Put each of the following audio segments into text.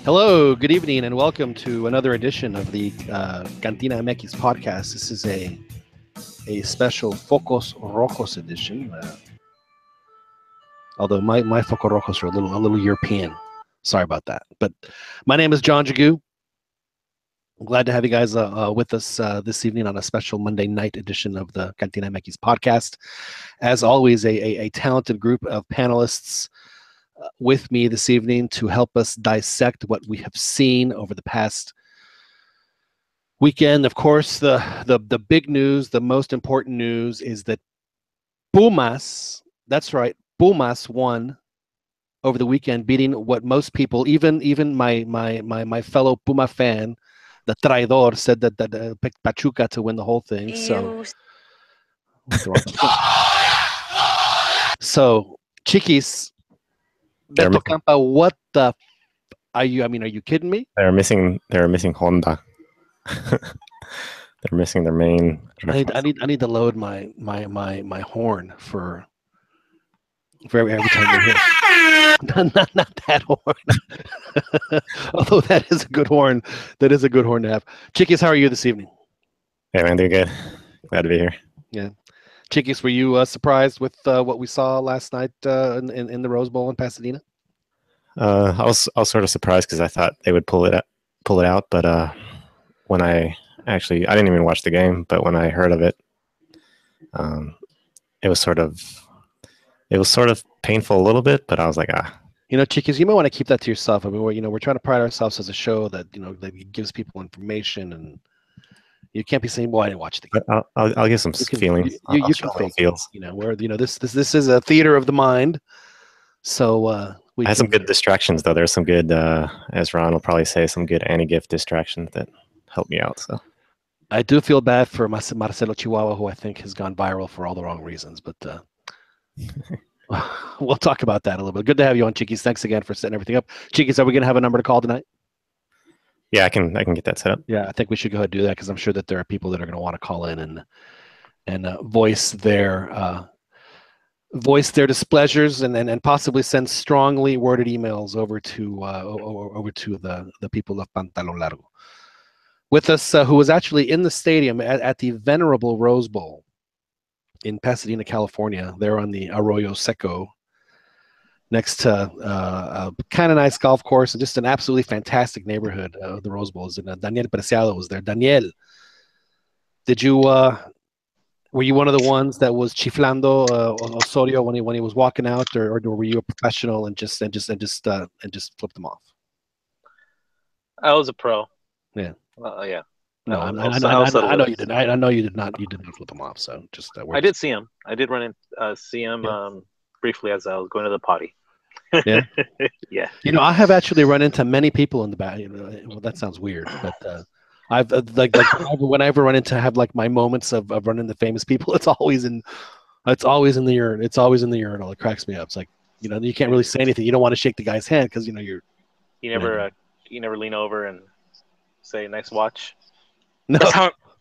Hello, good evening, and welcome to another edition of the CantinaMX podcast. This is a special Focos Rojos edition. Although my Focos Rojos are a little European. Sorry about that. But my name is John Jagu. I'm glad to have you guys with us this evening on a special Monday night edition of the CantinaMX podcast. As always, a talented group of panelists with me this evening to help us dissect what we have seen over the past weekend. Of course, the big news, the most important news is that Pumas, that's right, Pumas won over the weekend, beating what most people, even my fellow Puma fan, the traidor, said that picked Pachuca to win the whole thing. So Chiquis, Beto Campa, what the are you? I mean, are you kidding me? They're missing Honda. They're missing their main. I need to load my horn for every time you hear. Not that horn. Although that is a good horn. That is a good horn to have. Chiquis, how are you this evening? Hey man, doing good. Glad to be here. Yeah. Chiquis, were you surprised with what we saw last night in the Rose Bowl in Pasadena? I was sort of surprised because I thought they would pull it out, but when I didn't even watch the game, but when I heard of it, it was sort of painful a little bit, but I was like, Chiquis, you might want to keep that to yourself. I mean, we're trying to pride ourselves as a show that that gives people information, and you can't be saying, "Well, I didn't watch the game." I'll give some feelings. You can fake feels. This is a theater of the mind. So I had some good distractions, though. There's some good, as Ron will probably say, some good anti-gift distractions that helped me out. So I do feel bad for Marcelo Chihuahua, who I think has gone viral for all the wrong reasons. But we'll talk about that a little bit. Good to have you on, Chiquis. Thanks again for setting everything up. Chiquis, are we going to have a number to call tonight? Yeah, I can get that set up. Yeah, I think we should go ahead and do that because I'm sure that there are people that are going to want to call in and voice their displeasures and possibly send strongly worded emails over to the people of Pantalon Largo. With us, who was actually in the stadium at the venerable Rose Bowl in Pasadena, California. There on the Arroyo Seco, next to a kind of nice golf course and just an absolutely fantastic neighborhood of the Rose Bowl. And Daniel Preciado was there. Daniel, did you were you one of the ones that was chiflando Osorio when he was walking out, or were you a professional and just flipped them off? I was a pro. Yeah. Yeah. No, I know you didn't. I know you did not. You didn't flip them off. So just I did see him. I did run in see him briefly as I was going to the potty. Yeah. Yeah. I have actually run into many people in the back. Well, that sounds weird, but I've whenever run into have like my moments of running into famous people, it's always in the urine. It's always in the urinal. It cracks me up. It's like you can't really say anything. You don't want to shake the guy's hand because you never lean over and say nice watch. No,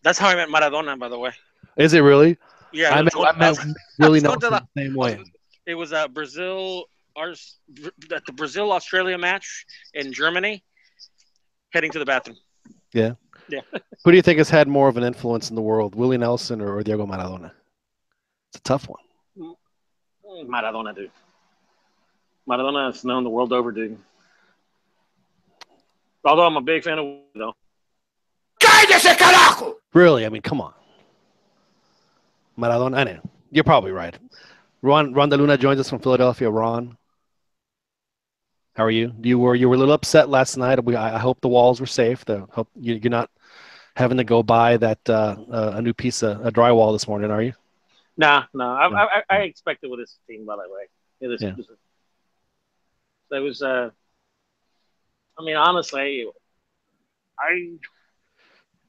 that's how I met Maradona, by the way. Is it really? Yeah, I met really not the same way. It was at the Brazil-Australia match in Germany, heading to the bathroom. Yeah. Yeah. Who do you think has had more of an influence in the world, Willie Nelson or Diego Maradona? It's a tough one. Maradona, dude. Maradona is known the world over, dude. Although I'm a big fan of though. ¡Cállese, carajo! Really? I mean, come on. Maradona, I know. You're probably right. Ron De Luna joins us from Philadelphia. Ron, how are you? You were a little upset last night. I hope the walls were safe. Hope you're not having to go buy that a new piece of drywall this morning, are you? No. I expected with this team, by the way. It was. I mean, honestly,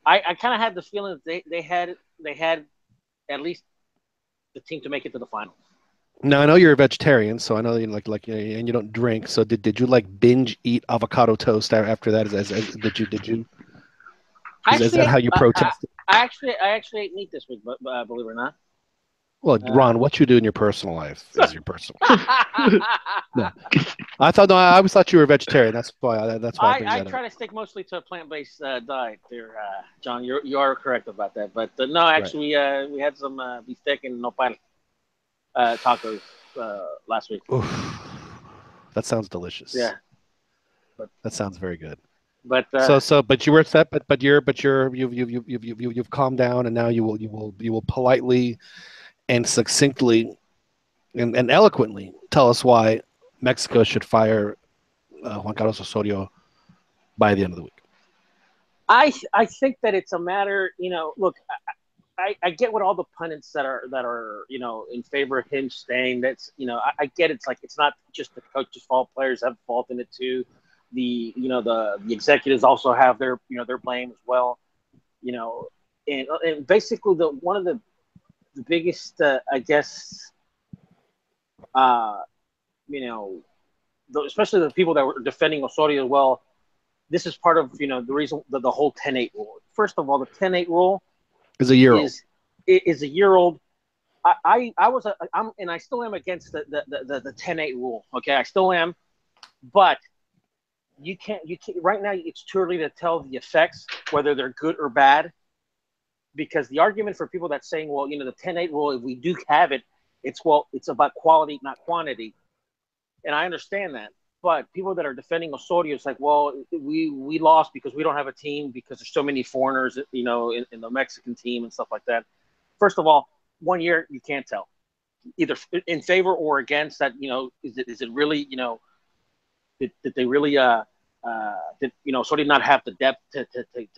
I kind of had the feeling that they had at least the team to make it to the finals. Now I know you're a vegetarian, so I know you and you don't drink. So did you binge eat avocado toast after that? Did you? Is that how you protested? I actually ate meat this week, but believe it or not. Well, Ron, what you do in your personal life is your personal. No, I always thought you were a vegetarian. That's why. I bring I that try up. to stick mostly to a plant-based diet there, John. You are correct about that. But no, actually, we had some beefsteak and nopal tacos last week. Oof. That sounds delicious. Yeah, that sounds very good. but But you were upset. You've calmed down, and now you will politely and succinctly and eloquently tell us why Mexico should fire Juan Carlos Osorio by the end of the week. I think that it's a matter. Look, I get what all the pundits that are in favor of him staying. That's I get it's like it's not just the coach's fault. Players have fault in it too. The executives also have their their blame as well. And basically one of the biggest I guess especially the people that were defending Osorio as well. This is part of the reason the whole 10-8 rule. First of all, the 10-8 rule is a year old. Is a year old. I'm and I still am against the 10-8 rule. Okay, I still am, but you can't right now. It's too early to tell the effects whether they're good or bad, because the argument for people that's saying, well, the 10-8 rule, if we do have it, it's about quality, not quantity, and I understand that. But people that are defending Osorio, it's like, well, we lost because we don't have a team because there's so many foreigners, in the Mexican team and stuff like that. First of all, 1 year you can't tell either in favor or against that. Is it really did they really did Osorio not have the depth to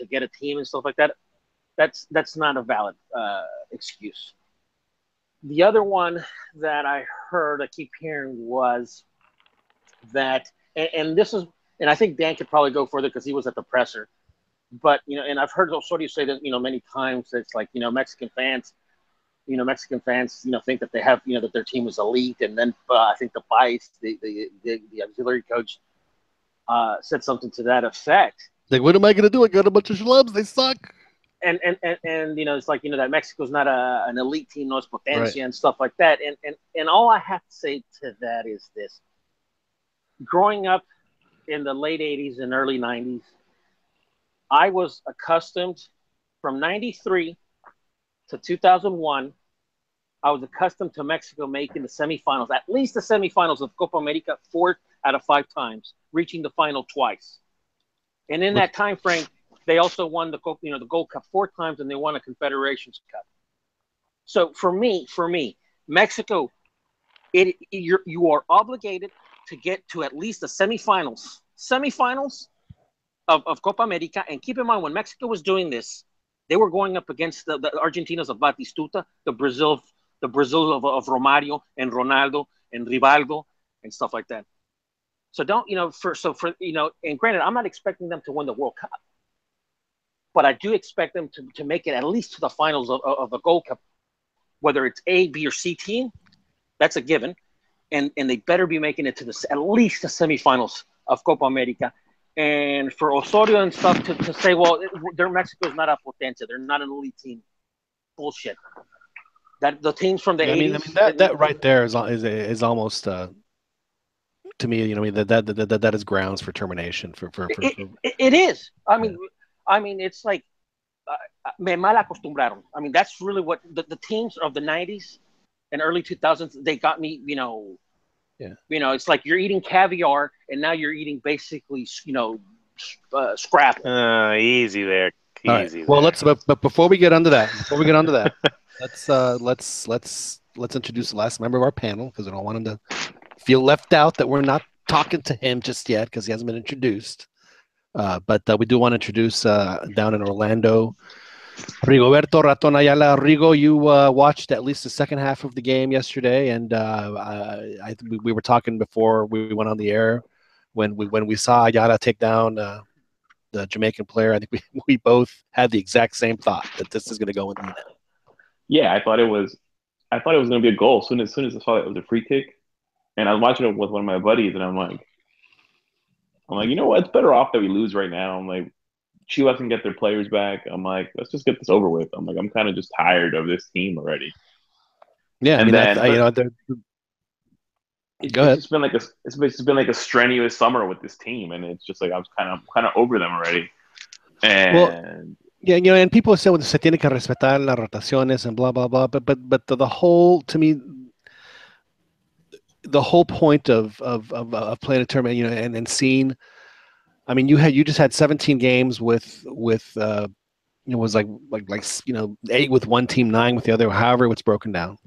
get a team and stuff like that? That's not a valid excuse. The other one that I keep hearing was that, and this is, and I think Dan could probably go further because he was at the presser, but and I've heard Osorio say that many times. It's like Mexican fans think that they have that their team is elite, and then I think the bias, the auxiliary coach said something to that effect. Like, what am I gonna do? I got a bunch of schlubs. They suck. And it's like that Mexico's not an elite team, no es potencia, and stuff like that. And all I have to say to that is this: growing up in the late 80s and early 90s, I was accustomed from 93 to 2001. I was accustomed to Mexico making the semifinals, at least the semifinals of Copa America 4 out of 5 times, reaching the final twice. And in that time frame, they also won the Gold Cup 4 times, and they won a Confederations Cup. So for me, Mexico, you are obligated to get to at least the semifinals of Copa America. And keep in mind, when Mexico was doing this, they were going up against the Argentinos of Batistuta, the Brazil of Romario and Ronaldo and Rivaldo and stuff like that. So and granted, I'm not expecting them to win the World Cup, but I do expect them to make it at least to the finals of the Gold Cup, whether it's A, B, or C team. That's a given. And they better be making it to at least the semifinals of Copa America. And for Osorio and stuff to say, well, Mexico is not a potencia, they're not an elite team. Bullshit. That the teams from the 80s. That right there is almost to me, that is grounds for termination for it is. I mean, it's like me mal acostumbraron. I mean, that's really what the teams of the 90s and early 2000s, they got me, Yeah. It's like you're eating caviar and now you're eating basically, scrap. Easy there. Easy. Well, but before we get onto that, let's introduce the last member of our panel, because I don't want him to feel left out that we're not talking to him just yet because he hasn't been introduced. But we do want to introduce down in Orlando, Rigoberto Raton Ayala. Rigo, you watched at least the second half of the game yesterday, and we were talking before we went on the air when we saw Ayala take down the Jamaican player. I think we both had the exact same thought that this is going to go in the net. Yeah, I thought it was going to be a goal. As soon as I saw it was a free kick, and I was watching it with one of my buddies, and I'm like, you know what? It's better off that we lose right now. I'm like, Chivas can get their players back. I'm like, let's just get this over with. I'm like, I'm kind of just tired of this team already. Yeah, I And mean, then, go ahead. it's just been like a strenuous summer with this team, and it's just like I was kind of over them already. Well, And yeah, and people say well, se tiene que respetar las rotaciones and blah blah blah, but the whole to me the whole point of playing a tournament, and seeing. I mean, you just had 17 games with it was like 8 with one team, 9 with the other, however it's broken down.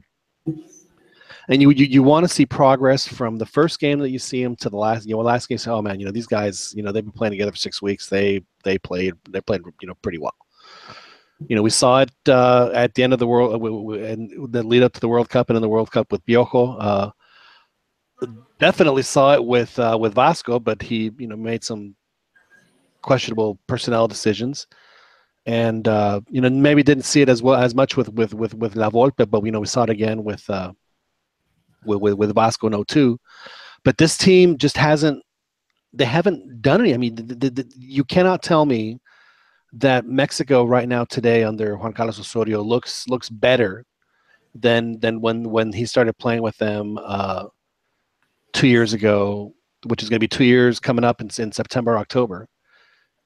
And you want to see progress from the first game that you see them to the last game. Say, oh man, these guys, they've been playing together for 6 weeks. They played pretty well. We saw it at the end of the world and the lead up to the World Cup and in the World Cup with Piojo. Definitely saw it with Vasco, but he made some questionable personnel decisions, and maybe didn't see it as much with La Volpe, but we saw it again with Vasco in 02. But this team just haven't done any. I mean, you cannot tell me that Mexico right now today under Juan Carlos Osorio looks better than when he started playing with them 2 years ago, which is going to be 2 years coming up in September, October.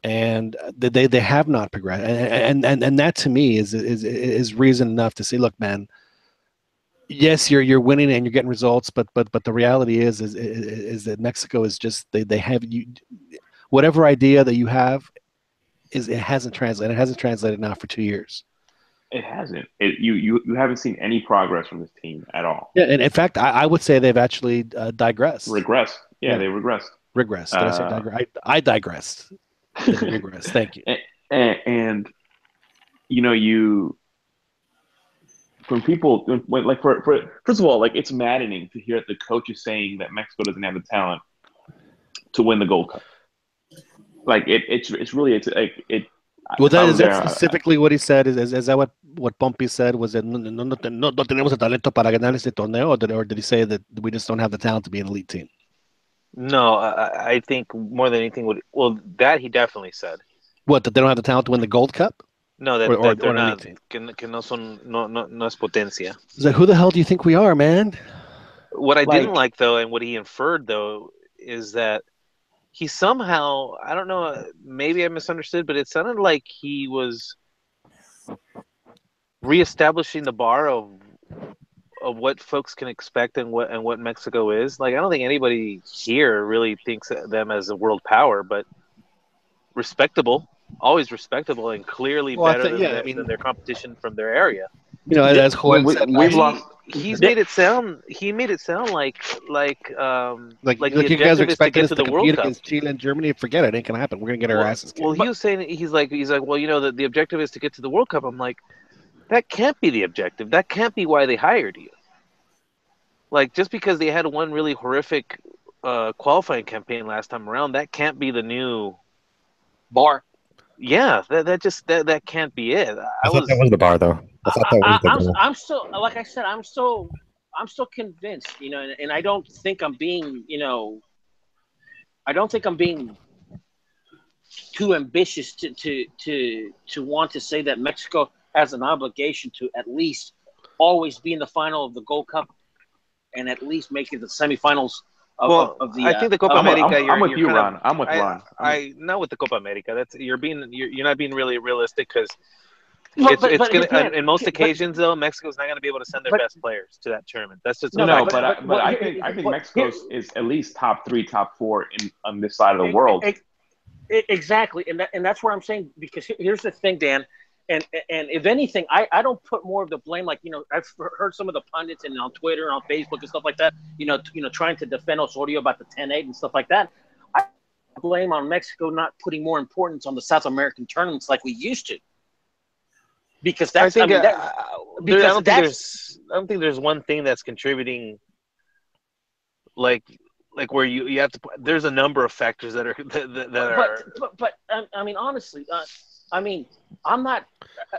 And they have not progressed, and that to me is reason enough to say, look, man, yes, you're winning and you're getting results, but the reality is that Mexico is just they have you whatever idea that you have it hasn't translated. It hasn't translated now for 2 years. it hasn't. You haven't seen any progress from this team at all. Yeah, and in fact, I would say they've actually digressed. Regressed. Yeah, they regressed. Regressed. Did I say digress? I digressed. Regress. Thank you. And when people first of all, like, it's maddening to hear the coaches saying that Mexico doesn't have the talent to win the Gold Cup. Like it's really like it. Well, is that specifically what he said? Is that what Pompey said? Was that no tenemos el talento para ganar este torneo, or did he say that we just don't have the talent to be an elite team? No, I think more than anything that he definitely said. What, that they don't have the talent to win the Gold Cup? No, that they're not. Que no son no es potencia. So who the hell do you think we are, man? What I didn't like though, and what he inferred though, is that he somehow, I don't know, maybe I misunderstood, but it sounded like he was reestablishing the bar of what folks can expect and what Mexico is. Like, I don't think anybody here really thinks of them as a world power, but respectable, always respectable, and clearly better than their competition from their area. As Juan said, we've lost. He made it sound like you the guys are objective is to expecting get us to to the World compete Cup. against Chile and Germany. Forget it. It ain't gonna happen. We're gonna get our asses kicked. Well, he was saying he's like, well, the objective is to get to the World Cup. I'm like, that can't be the objective. That can't be why they hired you. Like, just because they had one really horrific qualifying campaign last time around, that can't be the new bar. Yeah, that can't be it. I thought that was the bar, though. I thought that was the bar. I'm still, like I said, I'm still convinced, and I don't think I'm being, I don't think I'm being too ambitious to want to say that Mexico has an obligation to at least always be in the final of the Gold Cup and at least make it the semifinals of the. I think the Copa America. I'm with you, Ron. I'm with Ron. Not with the Copa America. You're not being really realistic, because in most occasions though, Mexico's not going to be able to send their best players to that tournament. That's just but I think Mexico is at least top 3, top 4 on this side of the world. Exactly, and that's where I'm saying, because here's the thing, Dan. And if anything, I don't put more of the blame, like, I've heard some of the pundits and on Twitter and on Facebook and stuff like that, trying to defend Osorio about the 10-8 and stuff like that. I blame on Mexico not putting more importance on the South American tournaments like we used to. Because that's, I don't think there's one thing that's contributing, like where you have to. There's a number of factors that are But I mean, honestly. I'm not,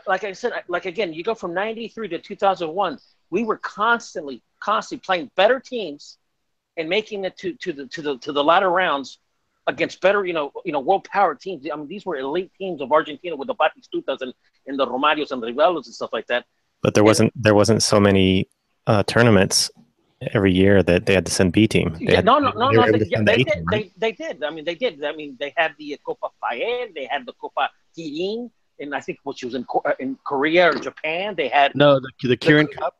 like I said, again, you go from 93 to 2001, we were constantly playing better teams and making it to the latter rounds against better, world power teams. I mean, these were elite teams of Argentina with the Batistutas and the Romarios and the Rivelos and stuff like that. But there wasn't so many tournaments every year that they had to send B team. Yeah, no. They did. Right? They did. I mean, they did. I mean, they had the Copa Fayed, they had the Copa Kirin, and I think which was in Korea or Japan. They had the Kirin Cup.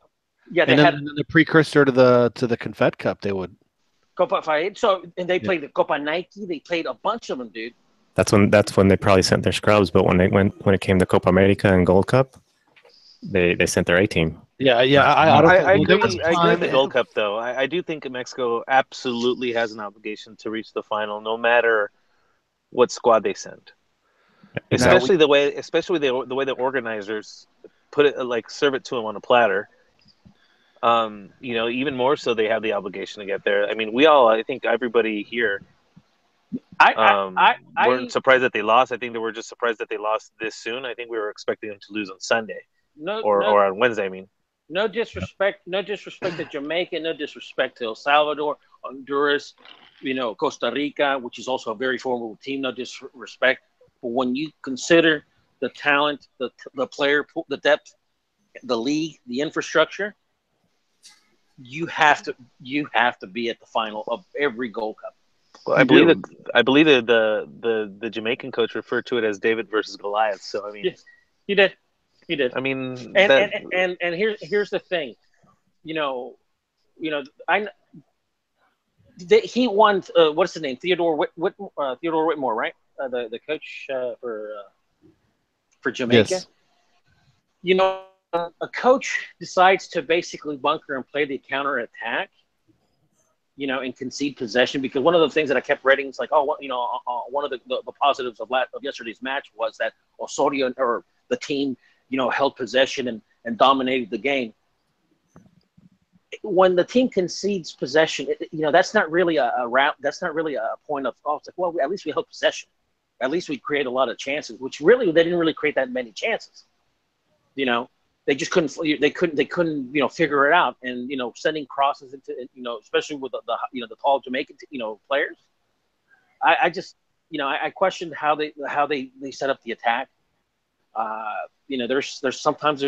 Yeah, they and had then the precursor to the Confed Cup. They would Copa Fayed. So and they played the Copa Nike. They played a bunch of them, dude. That's when they probably sent their scrubs. But when it came to Copa America and Gold Cup, they sent their A team. Yeah. I agree with the Gold Cup, though. I do think Mexico absolutely has an obligation to reach the final, no matter what squad they send. Exactly. Especially the way the organizers put it, like serve it to them on a platter. Even more so, they have the obligation to get there. I mean, I think everybody here, weren't surprised that they lost. I think they were just surprised that they lost this soon. I think we were expecting them to lose on Sunday or on Wednesday. I mean. No disrespect to Jamaica, no disrespect to El Salvador, Honduras, Costa Rica, which is also a very formidable team, no disrespect. But when you consider the talent, the player pool, the depth, the league, the infrastructure, you have to be at the final of every Gold Cup. Well, I believe that the Jamaican coach referred to it as David versus Goliath. So I mean, he did. I mean, and here's the thing, he won. What's his name? Theodore Whitmore, right? The coach for Jamaica. Yes. A coach decides to basically bunker and play the counter attack, and concede possession, because one of the things that I kept reading is like, one of the positives of yesterday's match was that Osorio or the team, held possession and dominated the game. When the team concedes possession, that's not really a route. That's not really a point of, it's like, well, at least we held possession. At least we create a lot of chances, which really, they didn't really create that many chances. They just couldn't, they couldn't, figure it out. And, sending crosses into, especially with the tall Jamaican, players. I just, I questioned how they set up the attack. There's sometimes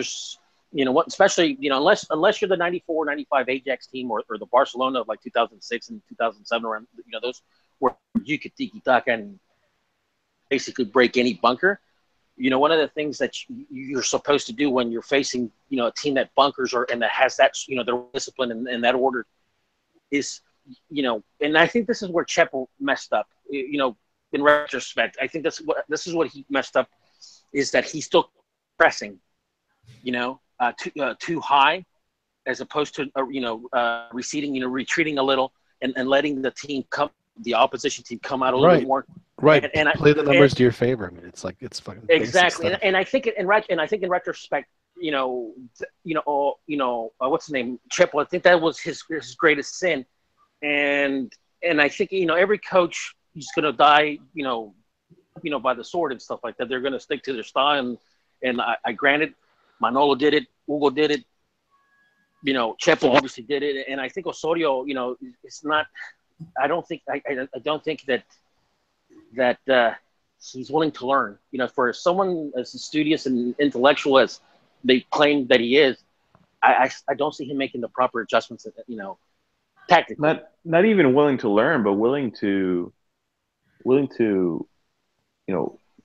especially, unless you're the 94, 95 Ajax team or the Barcelona of like 2006 and 2007, around, those where you could tiki-taka and basically break any bunker. One of the things that you're supposed to do when you're facing, a team that bunkers and that has that, their discipline and that order is, and I think this is where Chepo messed up, in retrospect. I think this is what he messed up, is that he's still pressing, too high, as opposed to, receding, retreating a little and letting the opposition team come out a little bit more. Right. And play the numbers to your favor. I mean, it's like, it's fucking exactly. And I think in retrospect, what's the name? Chepo, I think that was his greatest sin. And I think, every coach is going to die, by the sword and stuff like that. They're going to stick to their style. And I granted, Manolo did it, Hugo did it, Chepo obviously did it. And I think Osorio, it's not, I don't think that he's willing to learn. For someone as studious and intellectual as they claim that he is, I don't see him making the proper adjustments, tactically. Not even willing to learn, but willing to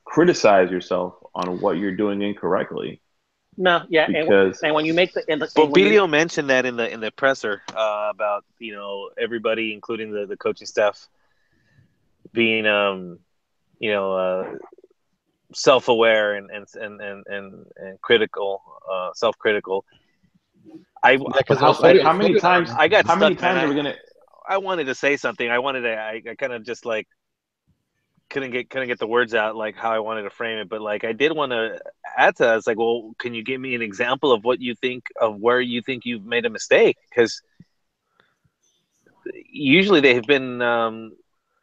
criticize yourself on what you're doing incorrectly. No, yeah, because and when you make Bilio mentioned that in the presser about everybody, including the coaching staff, being self-aware and critical, self-critical. How many times are we gonna? I wanted to say something. I kind of just like couldn't get the words out like how I wanted to frame it, but like I did want to add to that. It's like, well, can you give me an example of what you think of where you think you've made a mistake? Because usually they have been.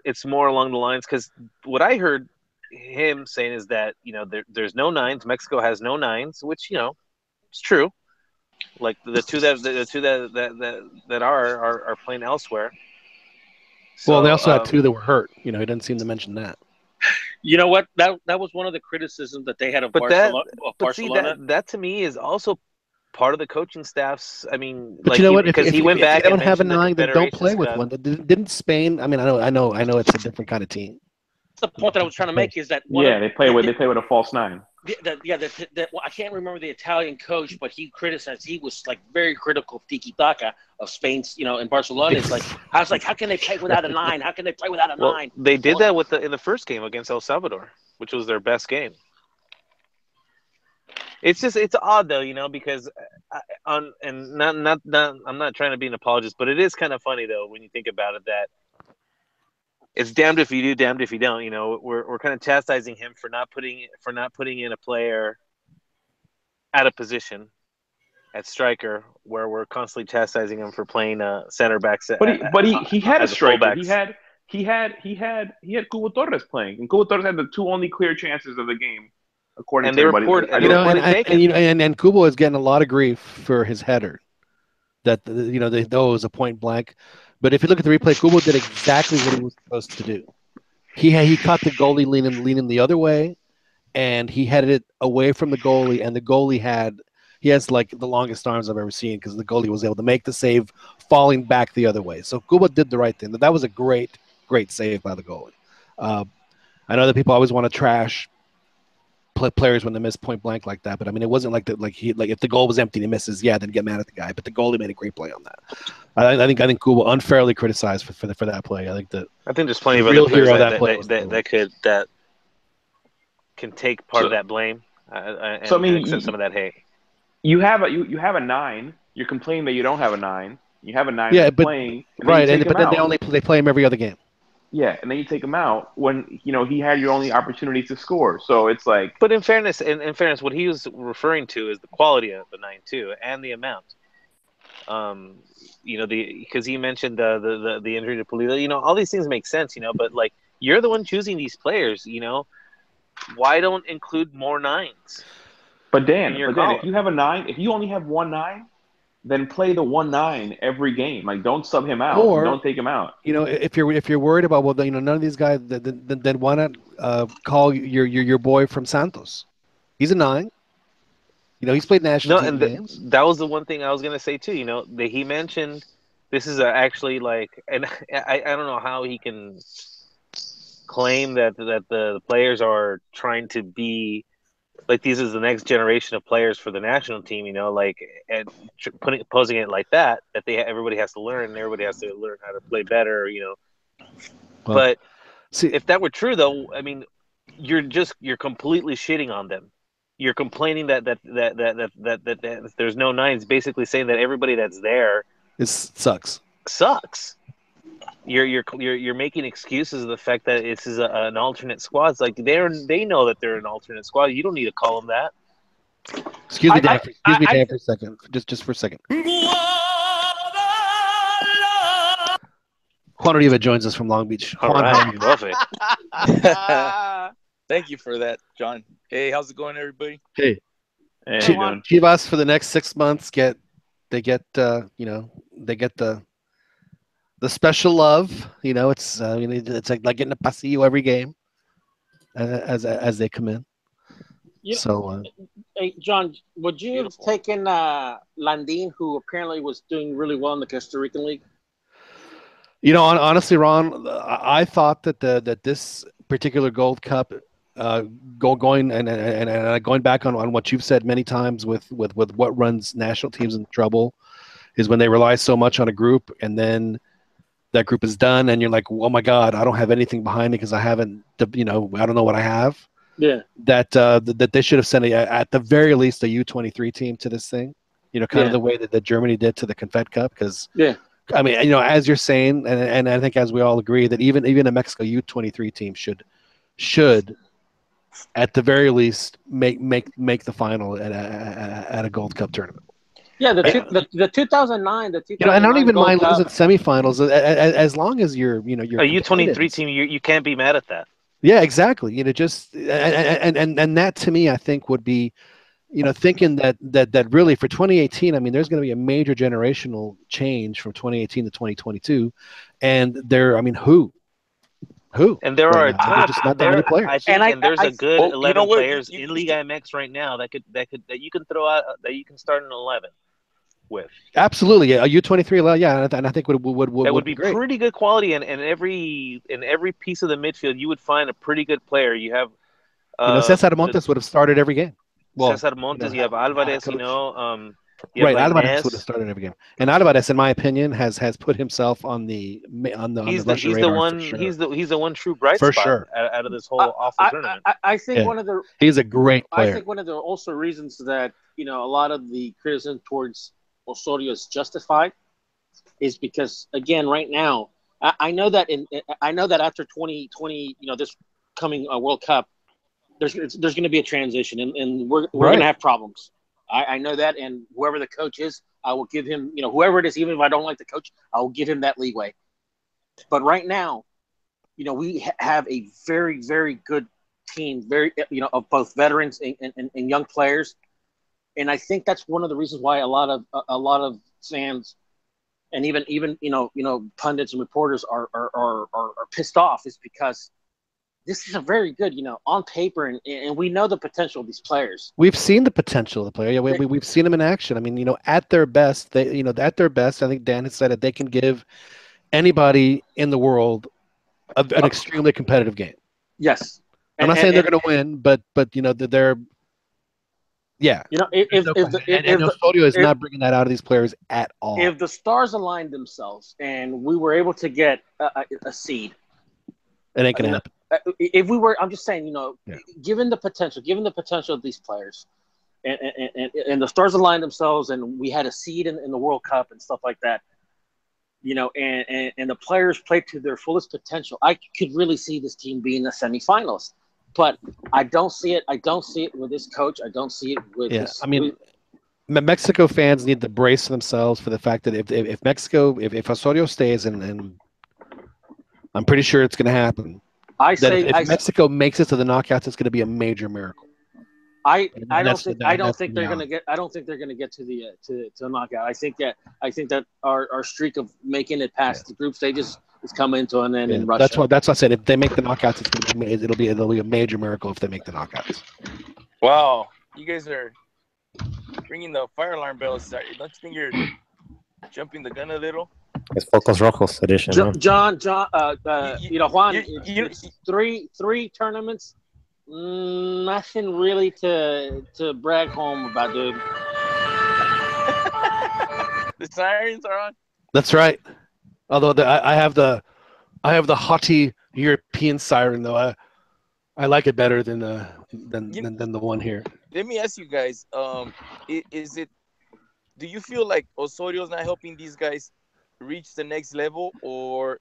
It's more along the lines, because what I heard him saying is that there's no nines. Mexico has no nines, which it's true. Like the two that are playing elsewhere. So, well, they also had two that were hurt. He didn't seem to mention that. You know what? That was one of the criticisms that they had of Barcelona. That to me is also part of the coaching staffs. I mean, But like you know what? because If, he went if back you and don't have a mentioned the nine, then don't play Confederations with got. one. Didn't Spain? I mean, I know it's a different kind of team. The point that I was trying to make is that They play with a false nine. I can't remember the Italian coach, but he criticized. He was like very critical of tiki taka of Spain's, in Barcelona. It's like I was like, how can they play without a nine? How can they play without a nine? They did that in the first game against El Salvador, which was their best game. It's odd though, because I'm not trying to be an apologist, but it is kind of funny though when you think about it that it's damned if you do, damned if you don't. We're kind of chastising him for not putting in a player at a position at striker, where we're constantly chastising him for playing center backs. But he had a striker. Fullbacks. He had Cubo Torres playing, and Cubo Torres had the two only clear chances of the game, according to everybody. And Kubo is getting a lot of grief for his header. That they know it was a point blank, but if you look at the replay, Kubo did exactly what he was supposed to do. He caught the goalie leaning the other way, and he headed it away from the goalie, and the goalie has like the longest arms I've ever seen because the goalie was able to make the save falling back the other way. So Kubo did the right thing. That was a great save by the goalie. I know that people always want to trash players when they miss point blank like that, but I mean it wasn't like that. Like if the goal was empty and he misses, then get mad at the guy. But the goalie made a great play on that. I think Kubo unfairly criticized for that play. I think there's plenty of other players that can take part of that blame. And accept some of that hate. You have a nine. You're complaining that you don't have a nine. You have a nine. Playing, right? But then they play him every other game. Yeah, and then you take him out when he had your only opportunity to score. So it's like. But in fairness, what he was referring to is the quality of the 9-2 and the amount. Because he mentioned the injury to Pulido. All these things make sense. But like you're the one choosing these players. Why don't include more nines? But Dan, if you have a nine, if you only have one nine, then play the 1-9 every game. Like, don't sub him out. Or don't take him out. If you're worried about none of these guys, then why not call your boy from Santos? He's a 9. He's played national team games. That was the one thing I was gonna say too. That he mentioned this is actually like, and I don't know how he can claim that the players are trying to be. Like these is the next generation of players for the national team, and posing it like that everybody has to learn, and everybody has to learn how to play better, Well, but if that were true, though, I mean, you're completely shitting on them. You're complaining that there's no nines, basically saying that everybody that's there sucks. You're making excuses of the fact that this is an alternate squad. It's like they know that they're an alternate squad. You don't need to call them that. Excuse me, Dan, for a second. Just for a second. Juan Oliva joins us from Long Beach. All right, love it. Thank you for that, John. Hey, how's it going, everybody? Hey, Chivas for the next 6 months get the special love. It's it's like getting a pasillo every game as they come in. Hey, John, would you have taken Landin, who apparently was doing really well in the Costa Rican League? Honestly, Ron, I thought that this particular Gold Cup, going back on what you've said many times with what runs national teams in trouble, is when they rely so much on a group, and then that group is done, and you're like, oh my God, I don't have anything behind me because I haven't, I don't know what I have. Yeah. That they should have sent at the very least a U23 team to this thing, kind of the way that Germany did to the Confed Cup, because I mean, as you're saying, and I think as we all agree that even a Mexico U23 team should at the very least make the final at a Gold Cup tournament. Yeah, the 2009, and I don't even mind Cup. losing semifinals as long as you're a U23 team. You can't be mad at that. Yeah, exactly. Just and that to me, I think would be, thinking that really for 2018, I mean, there's going to be a major generational change from 2018 to 2022, and who? Who? And there right are a now? ton There's of just not that many players. I think, and there's a good Oh, you 11 know what? players You- in Liga MX right now that you can throw out that you can start an 11 with. Absolutely, yeah. A U23, yeah, and I think That would be be great. pretty good quality, and in every piece of the midfield, you would find a pretty good player. You have, Cesar Montes would have started every game. Well, Cesar Montes, you have Alvarez, you have right, Alvarez would have Inez. started every game, and Alvarez, in my opinion, has put himself on the Russian He's the radar one for sure. he's the one true bright For spot sure. out of this whole awful tournament. I think Yeah. one of the He's a great I player. think one of the also reasons that a lot of the criticism towards Osorio is justified is because again right now I know that after 2020 this coming World Cup there's going to be a transition and we're going to have problems. I know that, and whoever the coach is, I will give him whoever it is, even if I don't like the coach, I will give him that leeway. But right now, we have a very, very good team, very of both veterans and young players, and I think that's one of the reasons why a lot of fans and even pundits and reporters are pissed off is because this is a very good on paper and we know the potential of these players. We've seen the potential of the player. Yeah, we've seen them in action. I mean, at their best, I think Dan has said it. They can give anybody in the world an extremely competitive game. Yes. I'm not saying they're going to win, but they're yeah. If Osorio is not bringing that out of these players at all. If the stars aligned themselves and we were able to get a seed, it ain't going to happen. If we were, I'm just saying, given the potential of these players, and the stars aligned themselves, and we had a seed in the World Cup and stuff like that, and the players played to their fullest potential, I could really see this team being a semifinalist. But I don't see it. I don't see it with this coach. I don't see it with this. I mean, Mexico fans need to brace themselves for the fact that if Osorio stays, and I'm pretty sure it's going to happen. If Mexico makes it to the knockouts, it's going to be a major miracle. I don't think they're going to get to the knockout. I think that our streak of making it past the group stages is coming to an end in Russia. That's what I said. If they make the knockouts, it'll be a major miracle if they make the knockouts. Wow, you guys are ringing the fire alarm bells. Don't you think you're jumping the gun a little? It's Focos Rojos edition. John, Juan, it's three tournaments. Nothing really to brag home about, dude. The sirens are on. That's right. Although I have the haughty European siren, though. I like it better than the one here. Let me ask you guys. Is it? Do you feel like Osorio's not helping these guys reach the next level, or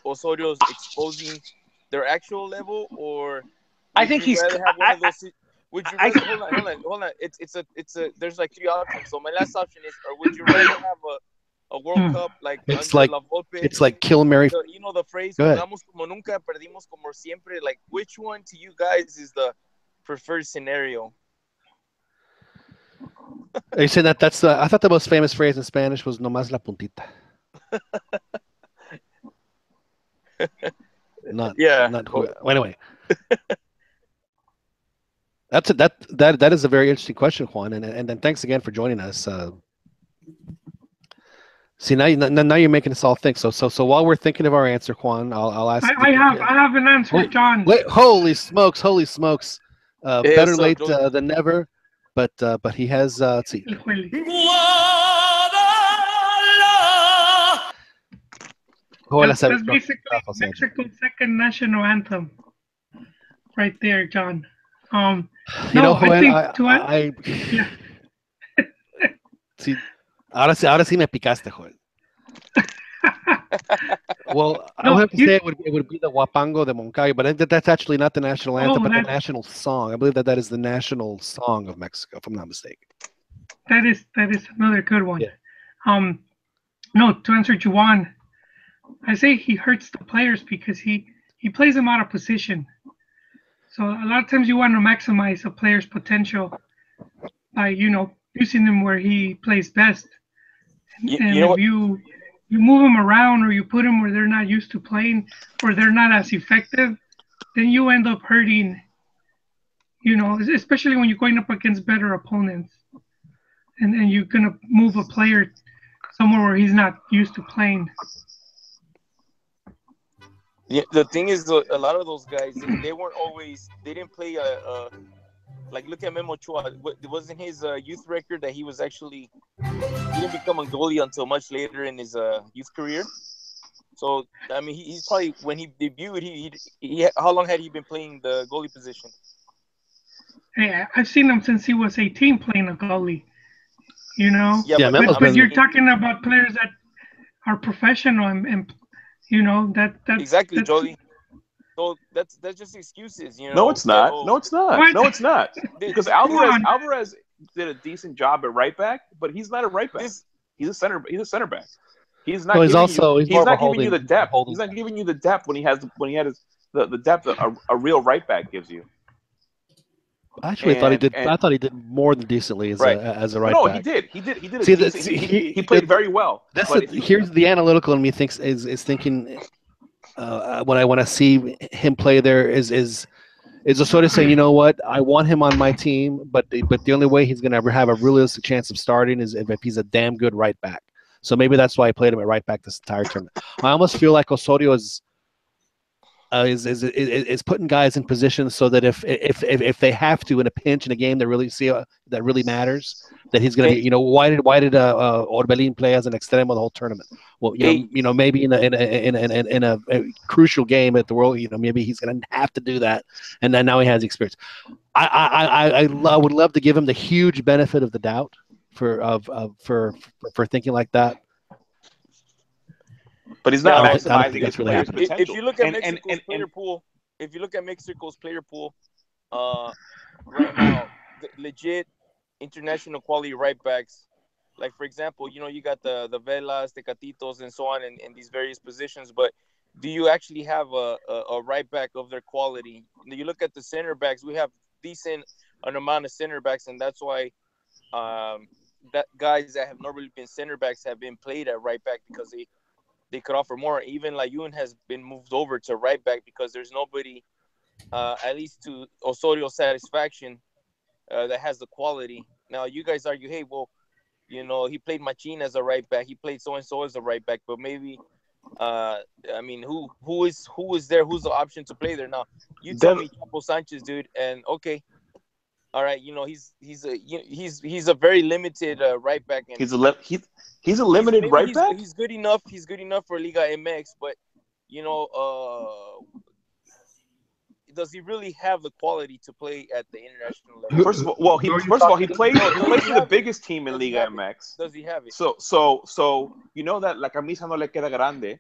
Osorio's exposing their actual level, or I think he's. Would you rather, hold on. It's a. There's like three options. So my last option is, or would you rather have a World Cup like it's like Kill Mary. You know the phrase, jugamos como nunca, perdimos como siempre. Like, which one to you guys is the preferred scenario? Are you saying that's I thought the most famous phrase in Spanish was "nomás la puntita." Not well, anyway. That is a very interesting question, Juan, and thanks again for joining us. See, now you're making us all think. So while we're thinking of our answer, Juan, I'll ask. I have an answer, John. Wait, holy smokes! Better late than never. But he has. Let's see. That's basically Mexico's second national anthem, right there, John. Juan, yeah. See, ahora sí me picaste, Joel. Well, I don't have to say it would be the Huapango de Moncayo, but that's actually not the national anthem, but the national song. I believe that is the national song of Mexico, if I'm not mistaken. That is another good one. Yeah. No, to answer Juan, I say he hurts the players because he plays them out of position. So a lot of times you want to maximize a player's potential by using him where he plays best. you move them around or you put them where they're not used to playing or they're not as effective, then you end up hurting. Especially when you're going up against better opponents, and you're gonna move a player somewhere where he's not used to playing. Yeah, the thing is, a lot of those guys, they weren't always. They didn't play like look at Memo Chua. It wasn't his youth record that he was actually. He didn't become a goalie until much later in his youth career. So I mean, he's probably when he debuted. He how long had he been playing the goalie position? Hey, I've seen him since he was 18 playing a goalie. Yeah, Memo's but been- you're talking about players that are professional and that Exactly, that's, Jody. So that's just excuses, No, it's not. Oh, No, it's not. What? No, it's not. Because Come on. Alvarez did a decent job at right back, but he's not a right back. He's a center back. He's not. No, he's giving also- you, he's he's more of not a giving you the holding- depth. holding He's not giving you the depth when he had the depth a real right back gives you. Actually, I thought he did. and- I thought he did more than decently as Right. a right No, back. he did. He did. See, He played very well. That's But if you- here's the analytical in me thinks is thinking when I see him play there is a sort of saying, you know what, I want him on my team, but the only way he's going to ever have a realistic chance of starting is if he's a damn good right back. So maybe that's why I played him at right back this entire tournament. I almost feel like Osorio is putting guys in positions so that if they have to in a pinch in a game that really matters, that he's going to be. Why did Orbelin play as an extremo the whole tournament? Well, maybe in a crucial game at the World, maybe he's going to have to do that, and then now he has experience. I would love to give him the huge benefit of the doubt for thinking like that. But he's not I don't think maximizing his that's really player's happening. potential. If you look at And- Mexico's and- player pool, right now, legit international quality right backs. Like for example, you got the Velas, the Catitos, and so on in these various positions. But do you actually have a right back of their quality? You look at the center backs. We have decent an amount of center backs, and that's why that guys that have normally been center backs have been played at right back because they could offer more. Even Layun has been moved over to right back because there's nobody, at least to Osorio's satisfaction, that has the quality. Now you guys argue, hey, well, he played Machin as a right back, he played so and so as a right back, but maybe, I mean, who is there? Who's the option to play there now? You tell me, Chapo Sanchez, dude, and okay. All right, he's a very limited right back, and he's a limited right back. He's good enough. He's good enough for Liga MX, but does he really have the quality to play at the international level? First of all, he plays for the biggest team in Liga MX. Does he have it? So you know that la camisa no le queda grande.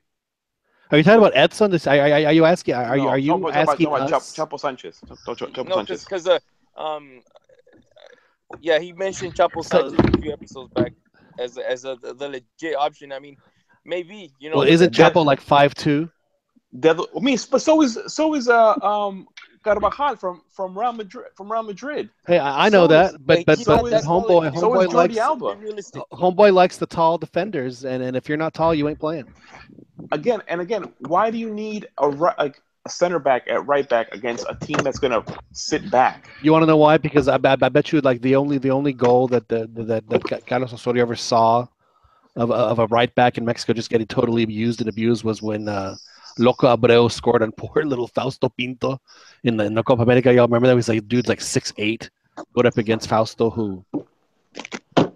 Are you talking about Edson? Are you asking? Are you talking asking about us? Chapo Sanchez? Chapo No, Sanchez. because he mentioned Chapo Sanchez a few episodes back as the legit option. I mean, maybe Well, isn't Chapo like 5'2"? I mean, but so is Carvajal from Real Madrid. Hey, I know that, but homeboy likes the tall defenders, and if you're not tall, you ain't playing. Again, why do you need a center back at right back against a team that's gonna sit back? You want to know why? Because I bet you like the only goal that Carlos Osorio ever saw of a right back in Mexico just getting totally used and abused was when Loco Abreu scored on poor little Fausto Pinto in the Copa America. Y'all remember that? He was like, dude's like 6'8", going up against Fausto, who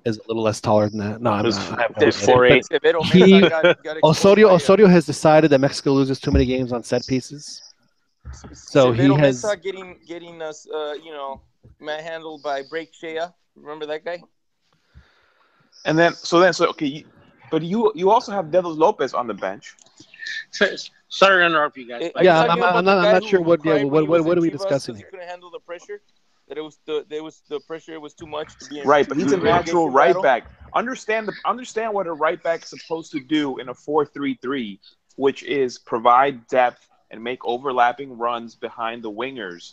is a little less taller than that. No, I'm not. 4'8". Osorio has decided that Mexico loses too many games on set pieces. So he has getting us, manhandled by Break Shea. Remember that guy? And then okay, but you also have Devils Lopez on the bench. Sorry to interrupt you guys. Yeah, I'm not sure what are we discussing here? He couldn't handle the pressure. That the pressure was too much to be right, but he's a natural right back. Understand what a right back is supposed to do in a 4-3-3, which is provide depth and make overlapping runs behind the wingers.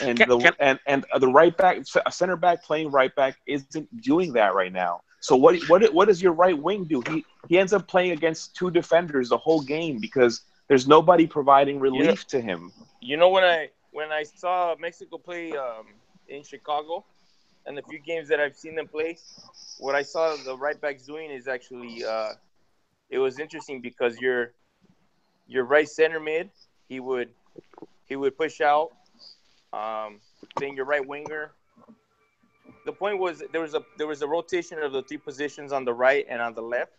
And the right back, a center back playing right back isn't doing that right now. So what does your right wing do? He ends up playing against two defenders the whole game because there's nobody providing relief to him. You know, when I saw Mexico play in Chicago, and the few games that I've seen them play, what I saw the right backs doing is actually it was interesting because your right center mid, he would push out, then your right winger. The point was there was a rotation of the three positions on the right and on the left.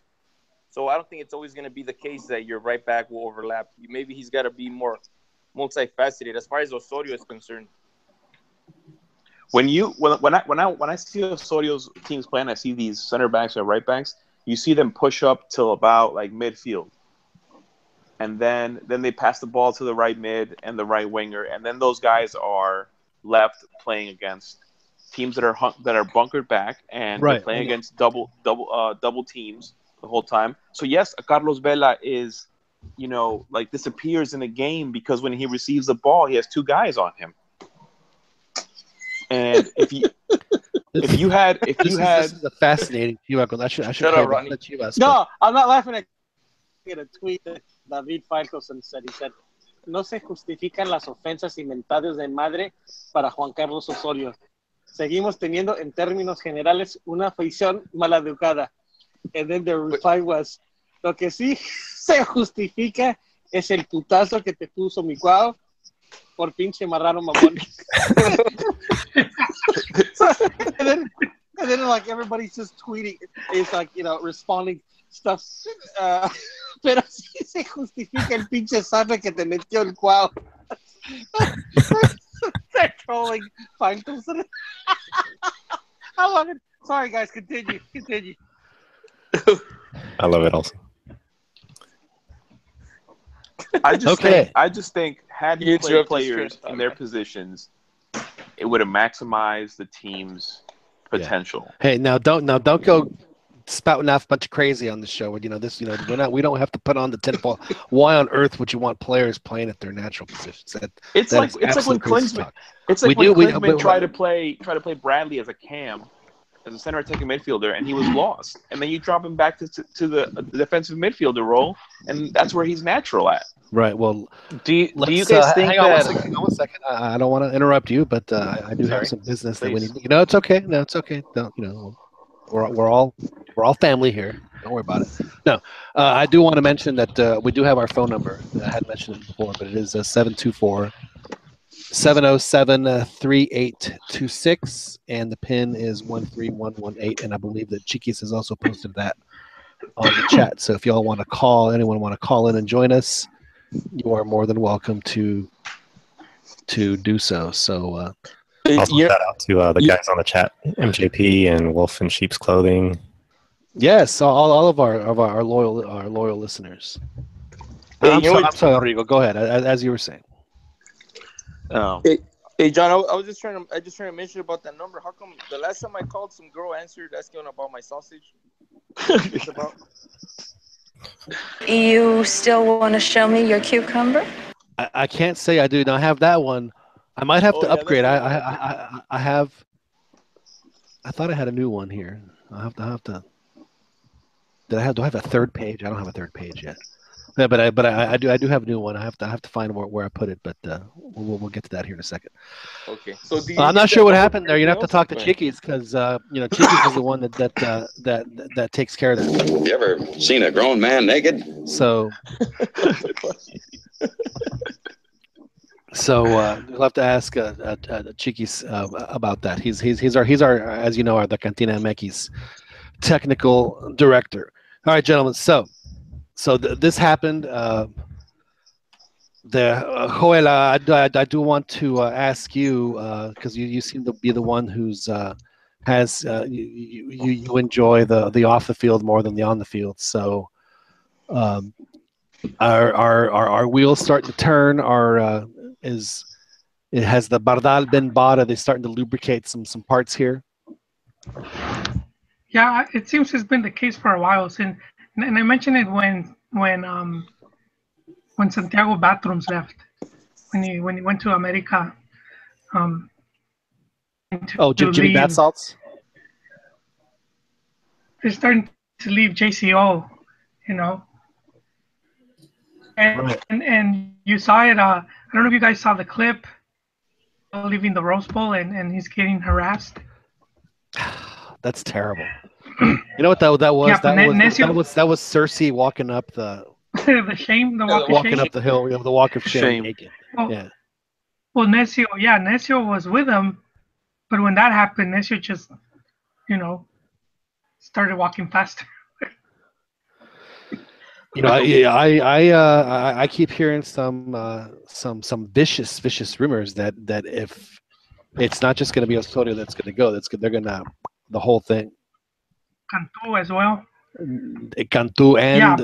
So I don't think it's always going to be the case that your right back will overlap. Maybe he's got to be more multifaceted as far as Osorio is concerned. When I see Osorio's teams playing, I see these center backs or right backs. You see them push up till about like midfield, and then they pass the ball to the right mid and the right winger, and then those guys are left playing against teams that are bunkered back and they're playing against double teams the whole time. So yes, Carlos Vela is, like disappears in the game because when he receives the ball, he has two guys on him. And if you had this is a fascinating Chivas. I should Shut up, Ronnie. No, I'm not laughing at a tweet that David Falcoson said. He said, "No se justifican las ofensas y mentadas de madre para Juan Carlos Osorio. Seguimos teniendo en términos generales una afición maleducada." And then the reply was, "Lo que sí se justifica es el putazo que te puso mi cuau por pinche marrano mamón." and then like everybody's just tweeting, it's like, responding stuff. Pero sí se justifica el pinche sabe que te metió el cuau. They're trolling Faitelson. I love it. Sorry, guys. Continue. I love it also. I just think had you played players in their positions, it would have maximized the team's potential. Yeah. Hey, now don't go spouting off a bunch of crazy on the show. We don't have to put on the tinfoil. Why on earth would you want players playing at their natural positions? It's like when Klinsmann tried to play Bradley as a cam, as a center attacking midfielder, and he was lost. And then you drop him back to the defensive midfielder role, and that's where he's natural at. Right. Well, do you guys think hang on one second. I don't want to interrupt you, but I do have some business that we need. It's okay. No, it's okay. Don't we're all family here. Don't worry about it. No, I do want to mention that we do have our phone number. I had mentioned it before, but it is 724-707-3826, and the PIN is 13118. And I believe that Chiquis has also posted that on the chat. So if y'all want to call, anyone want to call in and join us, you are more than welcome to do so. So also shout out to the guys on the chat, MJP and Wolf in Sheep's Clothing. Yes, all of our loyal listeners. I'm sorry, Rodrigo. Go ahead, as you were saying. Hey, John, I was just trying to mention about that number. How come the last time I called, some girl answered asking about my sausage? It's about. You still want to show me your cucumber? I can't say I do. Now I have that one. I might have to upgrade. I have. I thought I had a new one here. I have to. Do I have a third page? I don't have a third page yet. Yeah, but I do have a new one. I have to find where I put it, but we'll get to that here in a second. Okay. So I'm not sure what happened there. You have to talk to Chiquis because Chiquis is the one that takes care of that. You ever seen a grown man naked? So we'll have to ask Chiquis about that. He's our as you know, the CantinaMX technical director. All right, gentlemen. So this happened. Joel, I do want to ask you because you seem to be the one who's has you enjoy the off the field more than the on the field. So our wheels starting to turn? Has the Bardal been bought? Are they starting to lubricate some parts here? Yeah, it seems it's been the case for a while. And I mentioned it when Santiago Bathrooms left, when he went to America. Jimmy Bat Salts. they're starting to leave JCO, you know. And Right. and you saw it. I don't know if you guys saw the clip leaving the Rose Bowl and he's getting harassed. That's terrible. You know what that was? Yeah, but That was Cersei walking up the the shame, the walk of walking shame. up the hill, the walk of shame, Shame. naked. Well, Yeah. well, Necio was with him, but when that happened, Necio just, started walking faster. I keep hearing some vicious rumors that if it's not just going to be Osorio that's going to go, they're going to the whole thing. Cantu as well. Cantu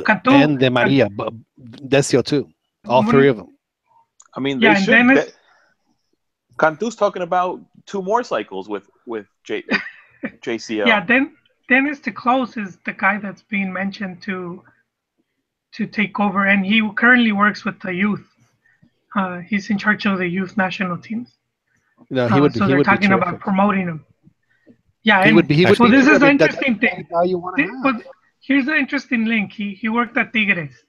Cantu, and De Maria, Decio too. All three of them. I mean, Yeah, they and should. Dennis, Cantu's talking about 2 more cycles with JCL. yeah, Dennis to close is the guy that's being mentioned to take over, and he currently works with the youth. He's in charge of the youth national teams. No, he would be. So He they're would talking be about promoting him. Yeah, He would be. He would well, be this is the terrific. interesting thing. That's how you want to have. Well, here's the interesting link. He worked at Tigres.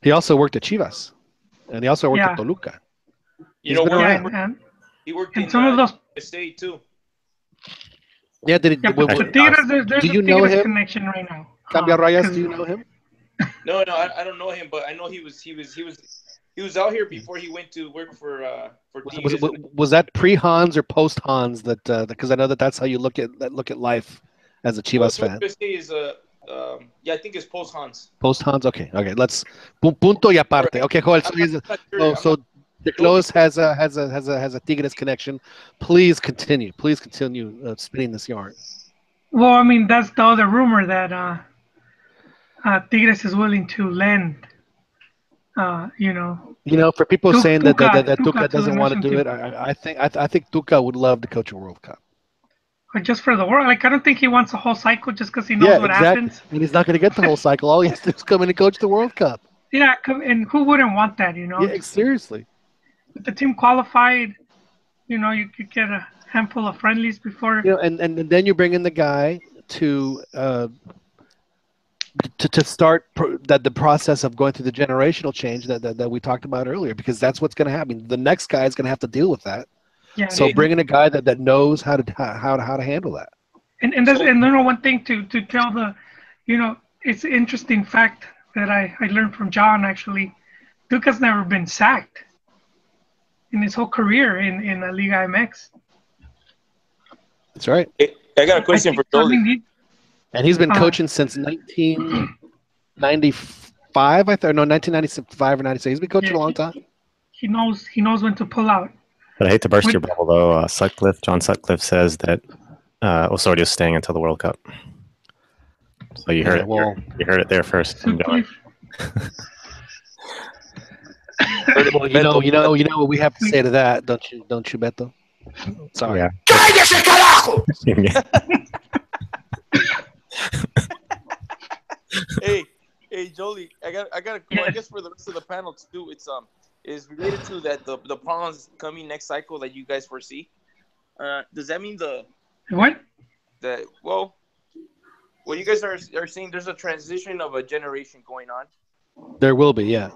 He also worked at Chivas, and he also worked Yeah. at Toluca. You know been what? around. He worked and in some of those. state too. Yeah, did Yeah, but the Tigres, there's do a you know Tigres him? connection right now. Cambia Rayas, 'cause- do you know him? No, I don't know him, but I know he was out here before he went to work for Tigres. Was that pre Hans or post Hans? That because I know that's how you look at life as a Chivas fan. Is I think it's post Hans. Post Hans, okay. Let's punto y aparte. Okay, Joel. So De Close has a Tigres connection. Please continue spinning this yarn. Well, I mean, that's the other rumor that Tigres is willing to lend. For people saying that Tuca Tuca doesn't want to do team. it, I think Tuca would love to coach a World Cup. Or just for the world. Like, I don't think he wants a whole cycle just because he knows what happens. And he's not going to get the whole cycle. All he has to do is come in and coach the World Cup. Yeah, and who wouldn't want that, Yeah, seriously. If the team qualified, you could get a handful of friendlies before. And then you bring in the guy to start the process of going through the generational change that we talked about earlier, because that's what's going to happen. The next guy is going to have to deal with that. Yeah. So bring in a guy that knows how to handle that. And there's one thing to tell it's an interesting fact that I learned from John actually. Tuca's never been sacked in his whole career in the Liga MX. That's right. I got a question for Jolie. And he's been coaching since 1995, 1995 or 96. He's been coaching a long time. He knows when to pull out. But I hate to burst your bubble, though. John Sutcliffe says that Osorio's staying until the World Cup. So you heard it. You heard it there first. Sutcliffe. Well, you know what we have to say to that, don't you, Beto? Sorry. Yeah. Hey, Jolie, I got a I guess for the rest of the panel too. It's is related to that the problems coming next cycle that you guys foresee. Does that mean what? Well, you guys are seeing there's a transition of a generation going on. There will be, yeah.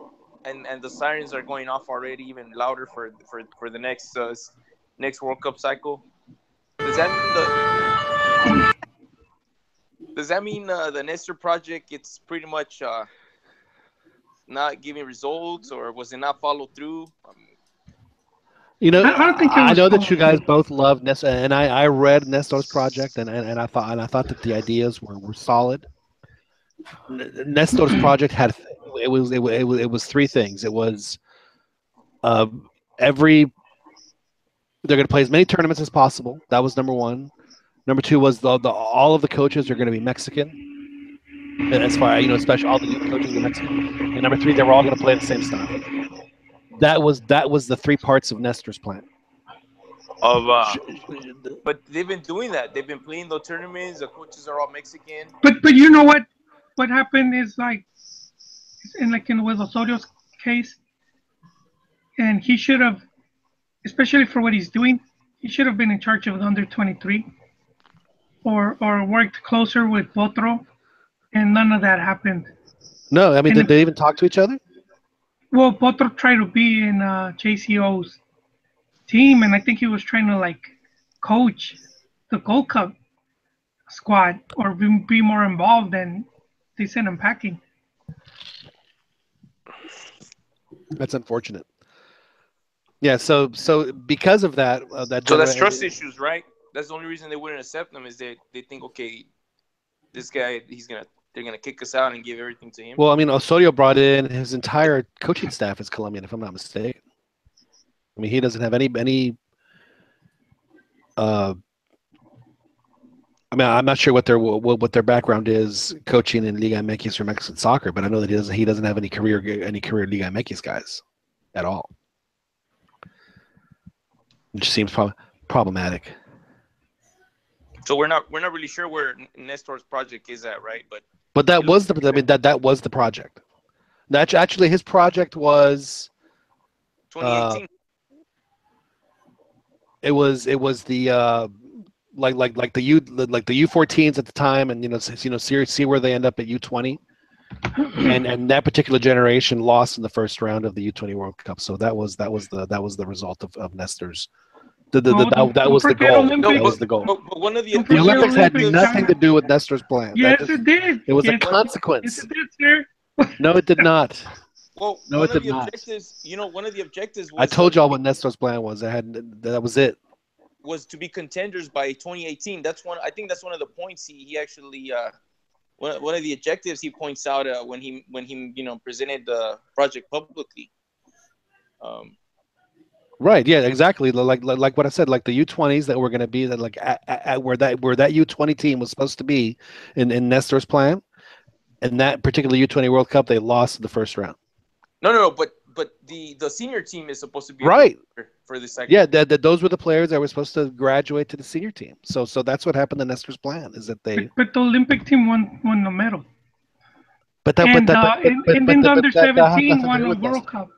And the sirens are going off already, even louder for the next World Cup cycle. Does that mean the Nestor project it's pretty much not giving results, or was it not followed through? I don't think I know that you guys both love Nestor, and I read Nestor's project, and I thought that the ideas were solid. Nestor's project had it was 3 things. It was they're going to play as many tournaments as possible. That was number 1. Number 2 was all of the coaches are going to be Mexican. As far especially all the youth coaches are Mexican. And number 3, they were all going to play the same style. That was the 3 parts of Nestor's plan. But they've been doing that. They've been playing the tournaments. The coaches are all Mexican. But you know what happened is with Osorio's case, and he should have, especially for what he's doing, he should have been in charge of the under 23. or worked closer with Potro, and none of that happened. No, I mean, And did they even talk to each other? well, Potro tried to be in JCO's team, and I think he was trying to like coach the Gold Cup squad or be more involved, and they sent him packing. That's unfortunate. Yeah, so because of that, So that's trust issues, right? That's the only reason they wouldn't accept him is they think, okay, this guy, they're gonna kick us out and give everything to him. Well, I mean, Osorio brought in his entire coaching staff is Colombian, if I'm not mistaken. I mean, he doesn't have any. I mean, I'm not sure what their background is coaching in Liga MX or Mexican soccer, but I know that he doesn't have any career Liga MX guys at all, which seems problematic. So we're not really sure where Nestor's project is at, right? But that was that was the project. Actually, his project was 2018. It was the like the U14s at the time, and see where they end up at U20, and that particular generation lost in the first round of the U20 World Cup. So that was the result of Nestor's. That was the goal. That was the goal. But one of the Olympics had nothing to do with Nestor's plan. Yes, it did. It was a consequence. Yes, it did, sir. No, it did not. Well, no, it did not. One of the objectives was. I told y'all what Nestor's plan was. That was it. Was to be contenders by 2018. I think that's one of the points he actually one of the objectives he points out when he presented the project publicly. Right. Yeah. Exactly. Like what I said. Like the U20s that were going to be that where that U20 team was supposed to be in Nestor's plan, and that particular U20 World Cup they lost in the first round. No. But the senior team is supposed to be right for the second. Yeah. Those were the players that were supposed to graduate to the senior team. So that's what happened in Nestor's plan is that they. But the Olympic team won the medal. But then the under 17 won the World Cup.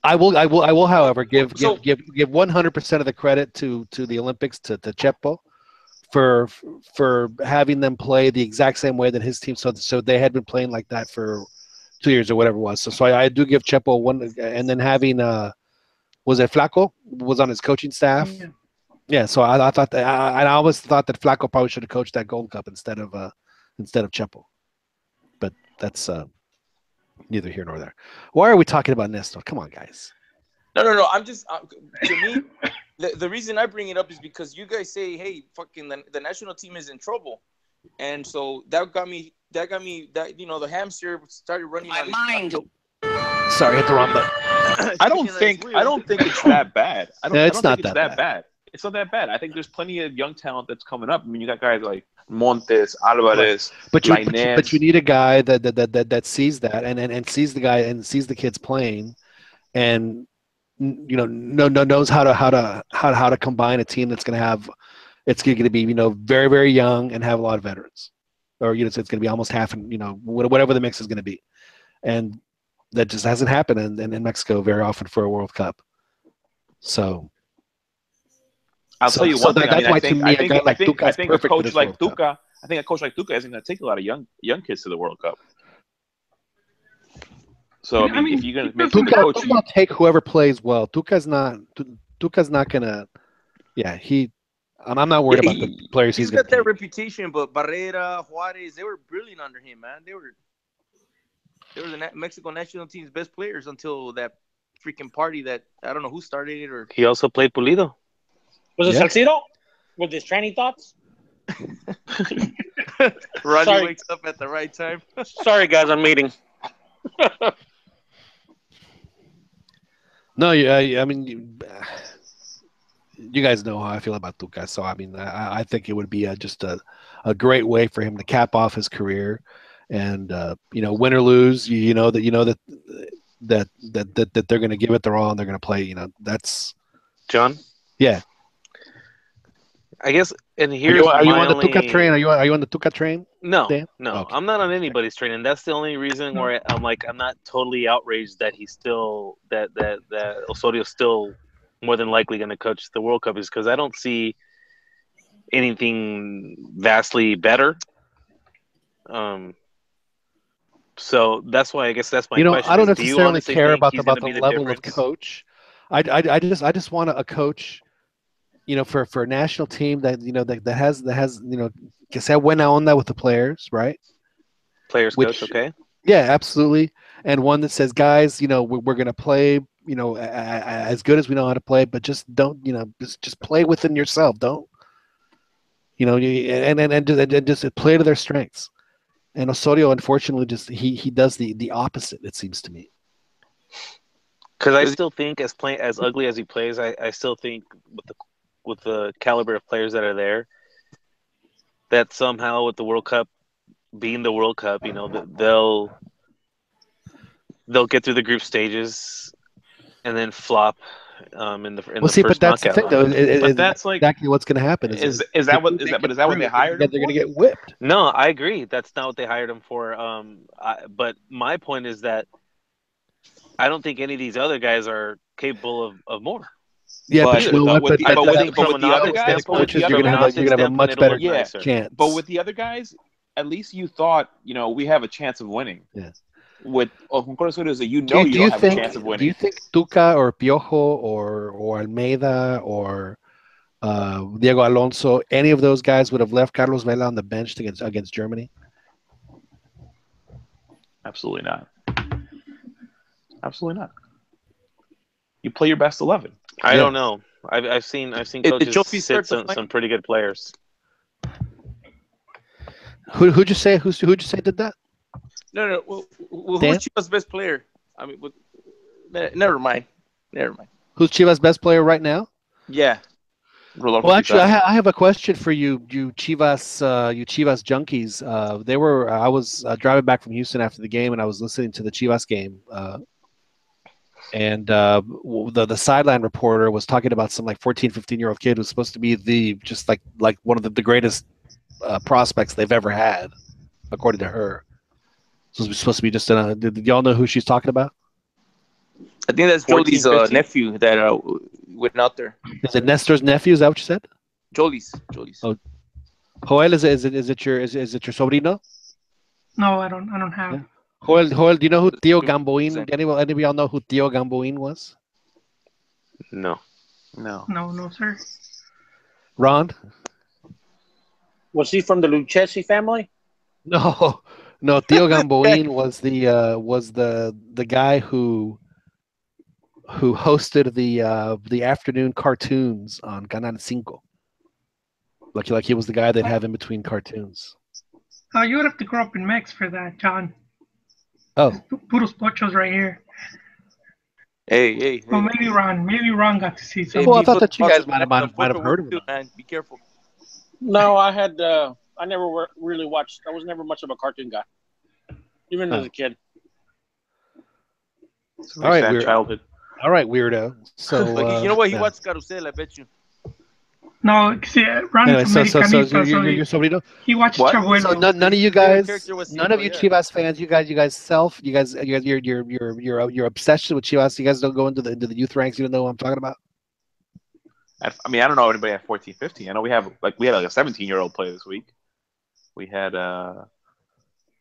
I will, however, give 100% of the credit to the Olympics to Chepo for having them play the exact same way that his team. So they had been playing like that for 2 years or whatever it was. So I do give Chepo one, and then having was it Flaco was on his coaching staff. Yeah. So I thought that I always thought that Flaco probably should have coached that Gold Cup instead of Chepo, but that's. Neither here nor there. Why are we talking about Nestor? Come on, guys. No. I'm just to me, the reason I bring it up is because you guys say, "Hey, fucking the national team is in trouble," and so that got me that the hamster started running. My mind. Sorry, hit the wrong button. I don't think it's that bad. It's not that bad. It's not that bad. I think there's plenty of young talent that's coming up. I mean, you got guys like Montes, Alvarez, but you need a guy that sees that and sees the guy and sees the kids playing, and knows how to combine a team that's going to have it's going to be very very young and have a lot of veterans, or it's going to be almost half and whatever the mix is going to be, and that just hasn't happened in Mexico very often for a World Cup. So. I'll tell you one thing. I think a coach like Tuca isn't going to take a lot of young kids to the World Cup. So I mean if you're going to make Tuca will take whoever plays well. Tuca's not going to. Yeah, I'm not worried about the players he's got that reputation, but Barrera, Juarez, they were brilliant under him, man. They were the Mexico national team's best players until that freaking party that I don't know who started it or. He also played Pulido. Was it Salcido with his training thoughts? Rodney wakes up at the right time. Sorry, guys, I'm meeting. No, I mean, you guys know how I feel about Tuca. So I mean, I think it would be just a great way for him to cap off his career, and win or lose, that they're going to give it their all and they're going to play. That's John. Yeah. I guess, and here's are you on the Tuca train? Are you on the Tuca train? No, Dan? no, Okay. I'm not on anybody's train, and that's the only reason where I'm not totally outraged that he's still that Osorio's still more than likely going to coach the World Cup is because I don't see anything vastly better. So that's why I guess that's my question. I don't is, do you necessarily honestly care think about he's the gonna be the level of difference? coach. I just want a coach, for a national team that that has que sea buena onda with the players, right? Players coach, okay. Yeah, absolutely. And one that says, guys, we're going to play, as good as we know how to play, but just don't, just play within yourself. Don't, and just play to their strengths. And Osorio, unfortunately, just he does the opposite. It seems to me. Because I still think, as ugly as he plays, I still think with the caliber of players that are there, that somehow with the World Cup being the World Cup, they'll get through the group stages and then flop in the first but that's knockout. The thing, though. But that's like exactly what's going to happen. Is that what they hired him They're going to for? get whipped. No, I agree. That's not what they hired him for. But my point is that I don't think any of these other guys are capable of more. Yeah, but with the other guys, you're going to have a much better chance. But with the other guys, at least you thought, we have a chance of winning. Yeah. With Osorio, you don't have a chance of winning. Do you think Tuca or Piojo or Almeida or Diego Alonso, any of those guys would have left Carlos Vela on the bench against Germany? Absolutely not. Absolutely not. You play your best 11. I don't know. I've seen coaches sit some pretty good players. Who'd you say did that? No. Who's Chivas' best player? I mean, never mind. Who's Chivas' best player right now? Yeah. Well, actually, I have a question for you Chivas junkies. I was driving back from Houston after the game, and I was listening to the Chivas game. And the sideline reporter was talking about some 14, 15-year-old kid who's supposed to be just like one of the greatest prospects they've ever had, according to her. So it's supposed to be just did y'all know who she's talking about? I think that's Jolie's nephew that went out there. Is it Nestor's nephew? Is that what you said? Jolie's. Oh, Joel, is it your sobrino? No, I don't have. Yeah. Joel, do you know who Tío Gamboín? Anybody of y'all know who Tío Gamboín was? No, sir. Ron? Was he from the Lucchesi family? No. Tío Gamboín was the guy who hosted the afternoon cartoons on Canal 5. Like he was the guy they'd have in between cartoons. Oh, you would have to grow up in Mex for that, John. Oh, Puros Pochos right here. Hey. Well, maybe Ron got to see something. Well, I thought that you guys might have heard of him. Man, be careful. No, I never really watched. I was never much of a cartoon guy, even as a kid. All right, sad childhood. All right, weirdo. So you know what? He watched Carusel, I bet you. No, see, Ron is Americanista, so you're sobrino? He watched Chabuelo. So none of you guys, none of you Chivas fans, you're obsessed with Chivas. You guys don't go into the youth ranks. You don't know what I'm talking about. I mean, I don't know anybody at 14, 15. I know we had a 17-year-old play this week. We had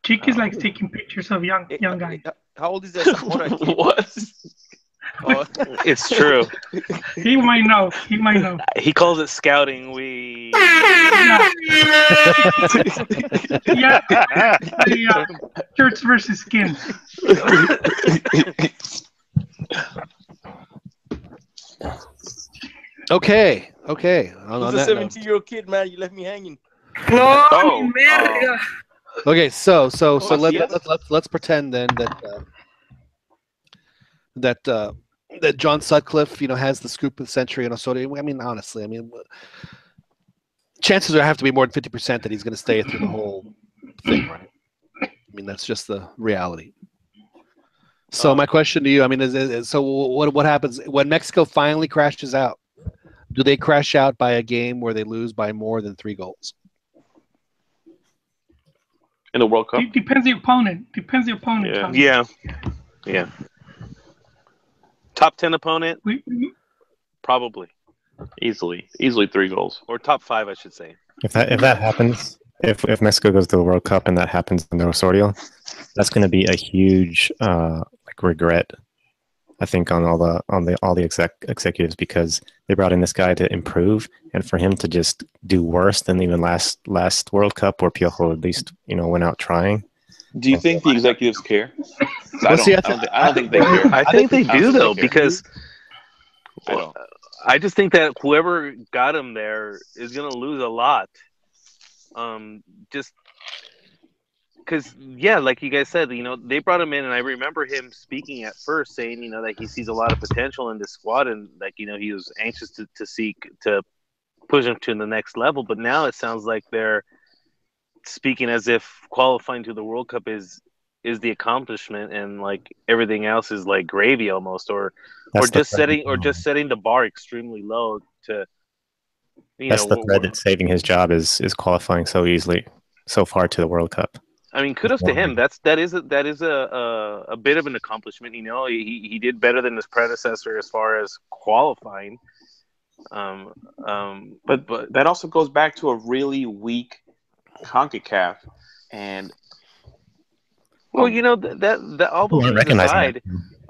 Chiquis likes taking pictures of young guys. How old is that? What? Oh, it's true. He might know. He calls it scouting. Yeah. Shirts versus skins. Okay. Who's a 17-year-old kid, man? You left me hanging. No, merda. Okay, so let's pretend then that John Sutcliffe, has the scoop of the century and Osorio. I mean, honestly, chances have to be more than 50% that he's going to stay through the whole thing, right? I mean, that's just the reality. So my question to you, so what happens when Mexico finally crashes out? Do they crash out by a game where they lose by more than 3 goals? In the World Cup? Depends the opponent. Yeah. Top 10 opponent? Probably. Easily 3 goals. Or top 5, I should say. If that happens, if Mexico goes to the World Cup and that happens under Osorio, that's going to be a huge regret, I think, on all the executives, because they brought in this guy to improve, and for him to just do worse than even last World Cup, where Piojo at least went out trying. Do you think the executives care? Well, I don't think they care. I think they do, though, because I I just think that whoever got him there is going to lose a lot. Just because, yeah, like you guys said, they brought him in, and I remember him speaking at first saying, that he sees a lot of potential in this squad, and he was anxious to seek to push him to the next level. But now it sounds like they're speaking as if qualifying to the World Cup is the accomplishment, and everything else is like gravy almost, or just setting the bar extremely low to. That's the thread that's saving his job is qualifying so easily, so far to the World Cup. I mean, kudos to him. That is a bit of an accomplishment. He did better than his predecessor as far as qualifying. But that also goes back to a really weak CONCACAF, and well, that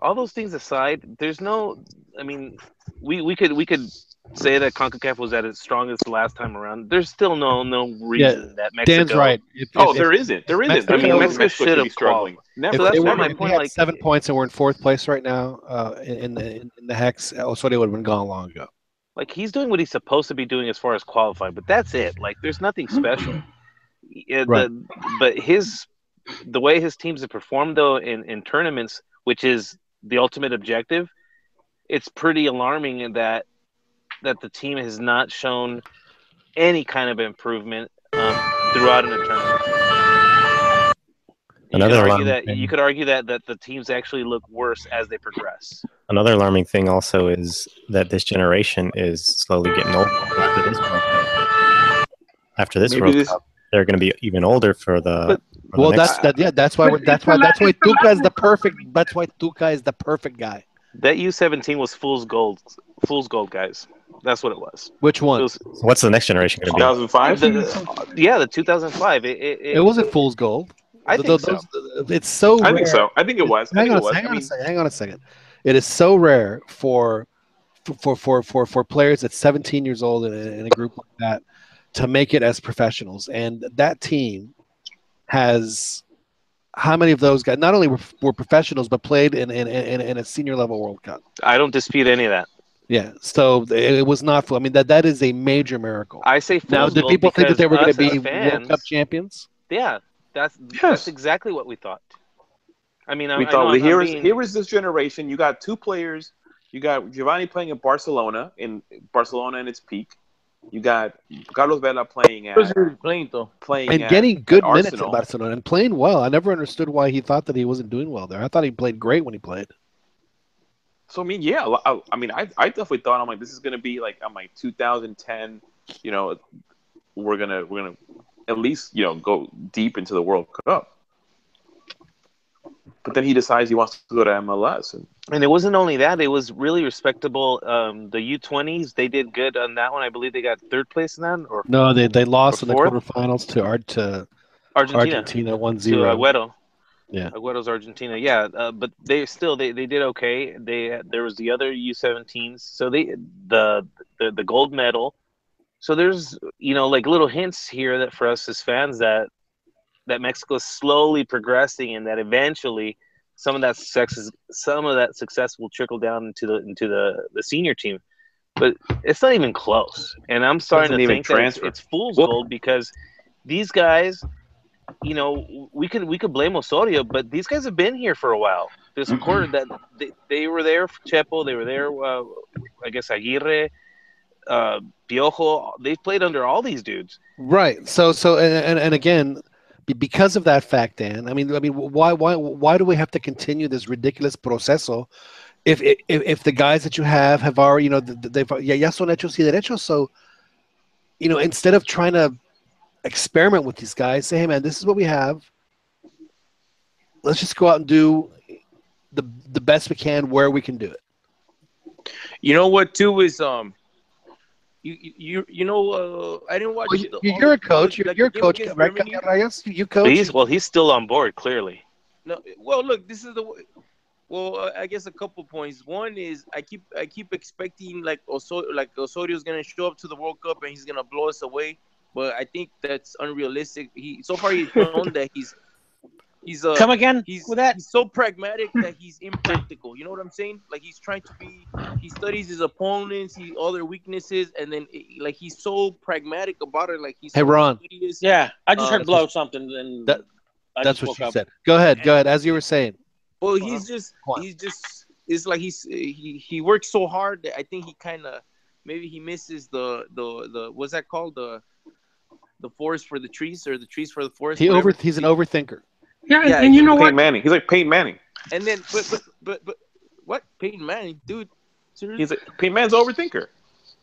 all those things aside, there's no. I mean, we could say that CONCACAF was at its strongest last time around. There's still no reason that Mexico. Dan's right. There isn't. I mean, Mexico should have struggling. Never. So that's why my point. Had 7 points and we're in 4th place right now. In the hex, Osorio would have been gone long ago. He's doing what he's supposed to be doing as far as qualifying, but that's it. There's nothing special. Right. But the way his teams have performed though in tournaments, which is the ultimate objective, it's pretty alarming in that the team has not shown any kind of improvement throughout an tournament. You could argue that the teams actually look worse as they progress. Another alarming thing also is that this generation is slowly getting old after this World Cup. They're going to be even older for the. That's why Tuca is the perfect. That's why Tuca is the perfect guy. That U17 was fool's gold, guys. That's what it was. Which one? So what's the next generation going to be? 2005. The 2005. It wasn't fool's gold. I think so. It's so rare. I think so. I think it was. Hang on a second. It is so rare for players at 17 years old in a group like that to make it as professionals, and that team has. How many of those guys not only were professionals but played in a senior level World Cup? I don't dispute any of that. Yeah, so it was not. I mean that is a major miracle. I say now. Did people think that they were going to be World Cup champions? Yeah, that's exactly what we thought. I mean, here is this generation. You got 2 players. You got Giovanni playing at Barcelona in its peak. You got Carlos Vela playing and getting good minutes at Barcelona and playing well. I never understood why he thought that he wasn't doing well there. I thought he played great when he played. So I mean, I definitely thought I'm like, this is gonna be like 2010. We're gonna at least go deep into the World Cup. But then he decides he wants to go to MLS. And it wasn't only that; it was really respectable. The U20s, they did good on that one. I believe they got 3rd place in that. Or no, they lost in the quarterfinals to Argentina 1-0. To Agüero. Yeah, Agüero's Argentina. Yeah, but they did okay. There was the other U17s. So the gold medal. So there's little hints here that for us as fans that Mexico is slowly progressing, and that eventually some of that success will trickle down into the senior team. But it's not even close. And I'm starting to think that it's fool's gold, because these guys, we could blame Osorio, but these guys have been here for a while. There's a quarter that they were there for Chepo, they were there. I guess Aguirre, Piojo. They've played under all these dudes. Right. So and again. Because of that fact, Dan, I mean, why do we have to continue this ridiculous proceso if the guys that you have already, they've ya son hechos y derechos? So, instead of trying to experiment with these guys, say, hey man, this is what we have. Let's just go out and do the best we can where we can do it. You know what too is you know, I didn't watch. Well, you're a coach. You're a coach, right, Reyes? You coach. He's still on board, clearly. No, well, look, this is the. Well, I guess a couple points. One is I keep expecting like Osorio's gonna show up to the World Cup and he's gonna blow us away, but I think that's unrealistic. So far he's shown that he's come again. He's with that. He's so pragmatic that he's impractical. You know what I'm saying? Like he's trying to be. He studies his opponents, all their weaknesses, and then like he's so pragmatic about it. Like he's. Hey, Ron. Studious. Yeah, I just heard blow something. And that's what she said. Go ahead. As you were saying. Well, it's like he works so hard that I think he kind of maybe he misses the what's that called, the forest for the trees or the trees for the forest. He's an overthinker. Yeah, and you know what? Peyton Manning. He's like Peyton Manning. And then but what Peyton Manning, dude? Seriously? He's Peyton Manning's an overthinker.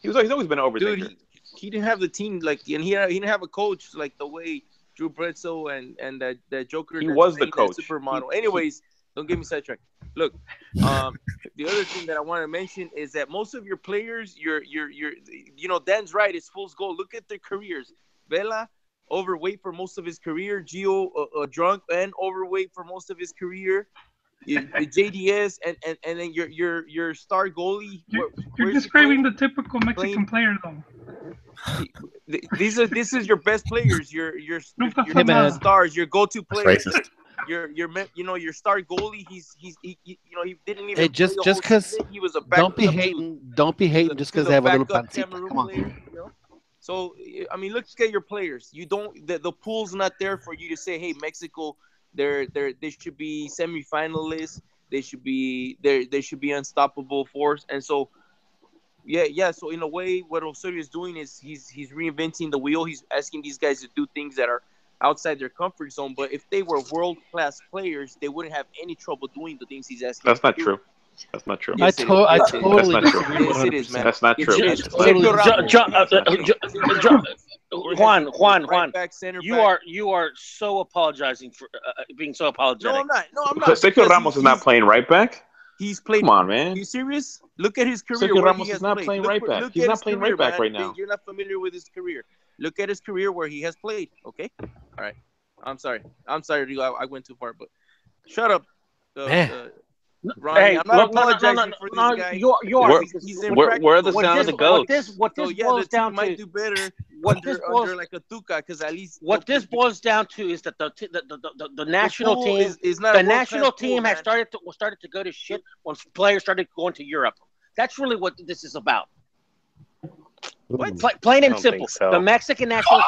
He's always been an overthinker. Dude, he didn't have the team like, and he didn't have a coach like the way Drew Bledsoe and that Joker. He was the coach. Supermodel. Anyways. Don't get me sidetracked. Look, the other thing that I want to mention is that most of your players, Dan's right. It's fool's gold. Look at their careers. Vela, overweight for most of his career. Gio, drunk and overweight for most of his career. JDS and then your star goalie. You're describing the typical Mexican player, though. This is your best players. Your stars. Your go-to players. Your star goalie. He didn't even. Hey, just because he was a don't be hating just because they have a little pancita. Come on. Player, So I mean, look at your players. You don't the pool's not there for you to say, hey, Mexico, they should be semifinalists. They should be unstoppable force. And so so in a way, what Osorio is doing is he's reinventing the wheel. He's asking these guys to do things that are outside their comfort zone. But if they were world-class players, they wouldn't have any trouble doing the things he's asking. That's not true. That's not true. Yes, I totally disagree. Yes, it is, man. That's not true. Juan, Right, you are so apologizing for being so apologetic. No, I'm not. Sergio Ramos is not playing right back. He's played. Come on, man. Are you serious? Look at his career. Sergio Ramos is not playing right back. He's not playing right back right now. You're not familiar with his career. Look at his career where he has played. Okay. All right. I'm sorry. I went too far, but shut up. Ronnie, hey, I'm not apologizing for this guy. You are. Where are the sound of the goats? What this boils down to might do better under like a Tuca, because at least what this boils down to is that the national team is not the national team has started to go to shit when players started going to Europe. That's really what this is about. Plain and simple. So. The Mexican national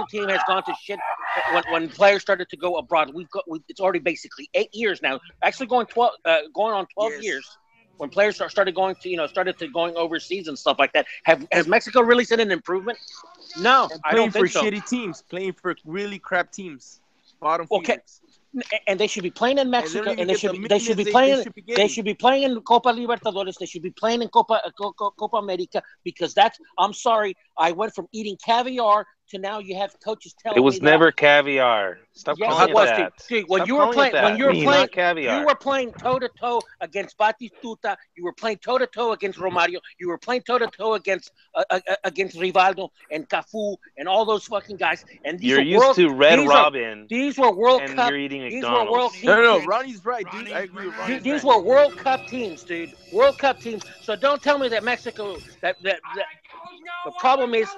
team has gone to shit when players started to go abroad. It's already basically 8 years now. Actually, going on 12 years. When players started going overseas and stuff like that. Has Mexico really seen an improvement? No, I don't think so. Playing for shitty teams, playing for really crap teams, bottom feeders. And they should be playing in Mexico, and they should be playing in Copa Libertadores. They should be playing in Copa America, because I'm sorry, I went from eating caviar to now you have coaches telling me it was never caviar. Stop calling it that. Dude, when you were playing toe to toe against Batistuta, you were playing toe to toe against Romario, you were playing toe to toe against Rivaldo and Cafu and all those fucking guys. And you're used to Red Robin. These were World and Cup. You're eating McDonald's. No, Ronnie's right, dude. I agree with Ronnie. These were World Cup teams, dude. World Cup teams. So don't tell me that Mexico that the problem is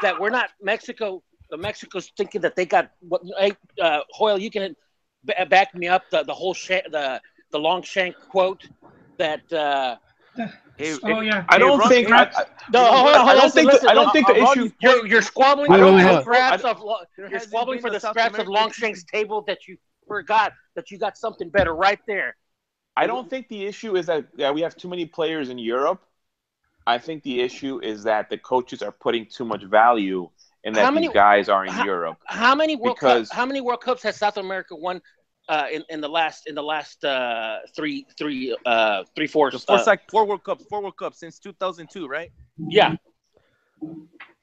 that we're not Mexico. The Mexico's thinking that they got what? Hoyle, you can back me up. The whole the long shank quote that. Yeah. I don't think. I don't think the issue. You're squabbling for the scraps of. You're squabbling for the scraps of Longshank's table that you forgot that you got something better right there. I don't think the issue is that we have too many players in Europe. I think the issue is that the coaches are putting too much value in that these guys are in Europe. How many World Cups has South America won in the last 4 World Cups since 2002, right? Yeah.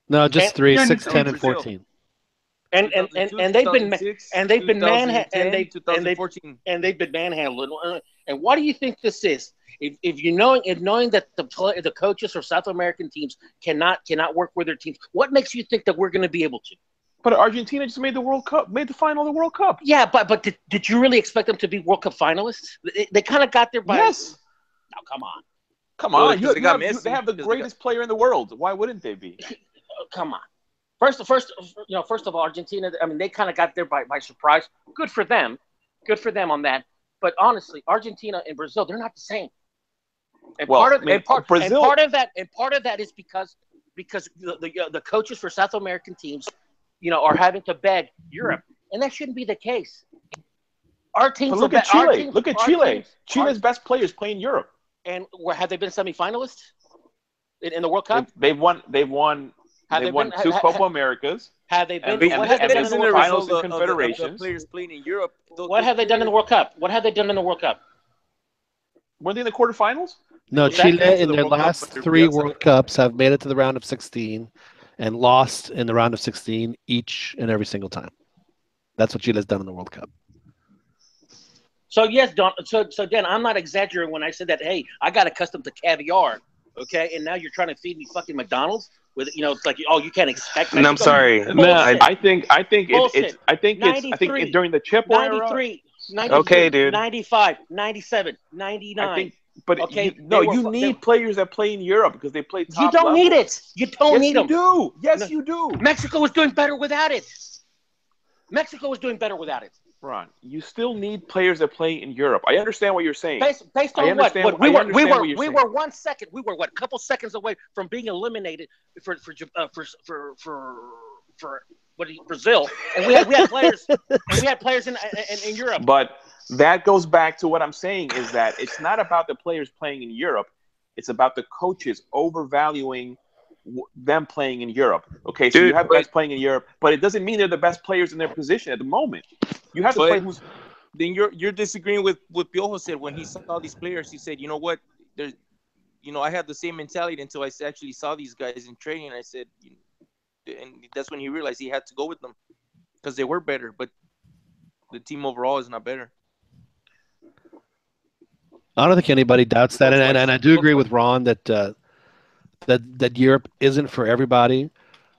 No, just 3, 6, 10, and 14. and they've been 2006, and they've been 2010, 2014. and they've been manhandled. And what do you think this is? If knowing that the coaches for South American teams cannot work with their teams, what makes you think that we're going to be able to? But Argentina just made the World Cup, made the final of the World Cup. Yeah, but did you really expect them to be World Cup finalists? They kind of got there by. Yes. Now, come on. Come on. They have the greatest player in the world. Why wouldn't they be? Come on. First of all, Argentina. I mean, they kind of got there by surprise. Good for them. Good for them on that. But honestly, Argentina and Brazil, they're not the same. And part of that is because the coaches for South American teams, are having to beg Europe, and that shouldn't be the case. Our teams. But look at Chile. Look at Chile. Chile's best players play in Europe. And have they been semifinalists in the World Cup? They've won. They've won 2 Copa Americas. Have they been? What have they done in the finals and confederations? Players playing in Europe. What have they done in the World Cup? What have they done in the World Cup? Were they in the quarterfinals? No, Chile in their last 3 World Cups have made it to the round of 16 and lost in the round of 16 each and every single time. That's what Chile's done in the World Cup. So yes, Don. So Dan, I'm not exaggerating when I said that. Hey, I got accustomed to caviar, okay, and now you're trying to feed me fucking McDonald's with it's like you can't expect. No, I'm sorry. No, I think it's during the chip era. 93, okay, dude. 95, 97, 99. You need players that play in Europe because they play top You don't level. need it. You don't need them. Yes, you do. Mexico was doing better without it. Mexico was doing better without it. Ron, you still need players that play in Europe. I understand what you're saying. Based on what? We were 1 second. We were a couple seconds away from being eliminated for Brazil, and we had players. And we had players in Europe. But that goes back to what I'm saying is that it's not about the players playing in Europe. It's about the coaches overvaluing them playing in Europe. Okay, so you have guys playing in Europe, but it doesn't mean they're the best players in their position at the moment. You have to play who's. Then you're disagreeing with what Piojo said when he saw these players. He said, you know what, there's, I had the same mentality until I actually saw these guys in training. And I said, and that's when he realized he had to go with them because they were better, but the team overall is not better. I don't think anybody doubts that, and I do agree with Ron that Europe isn't for everybody.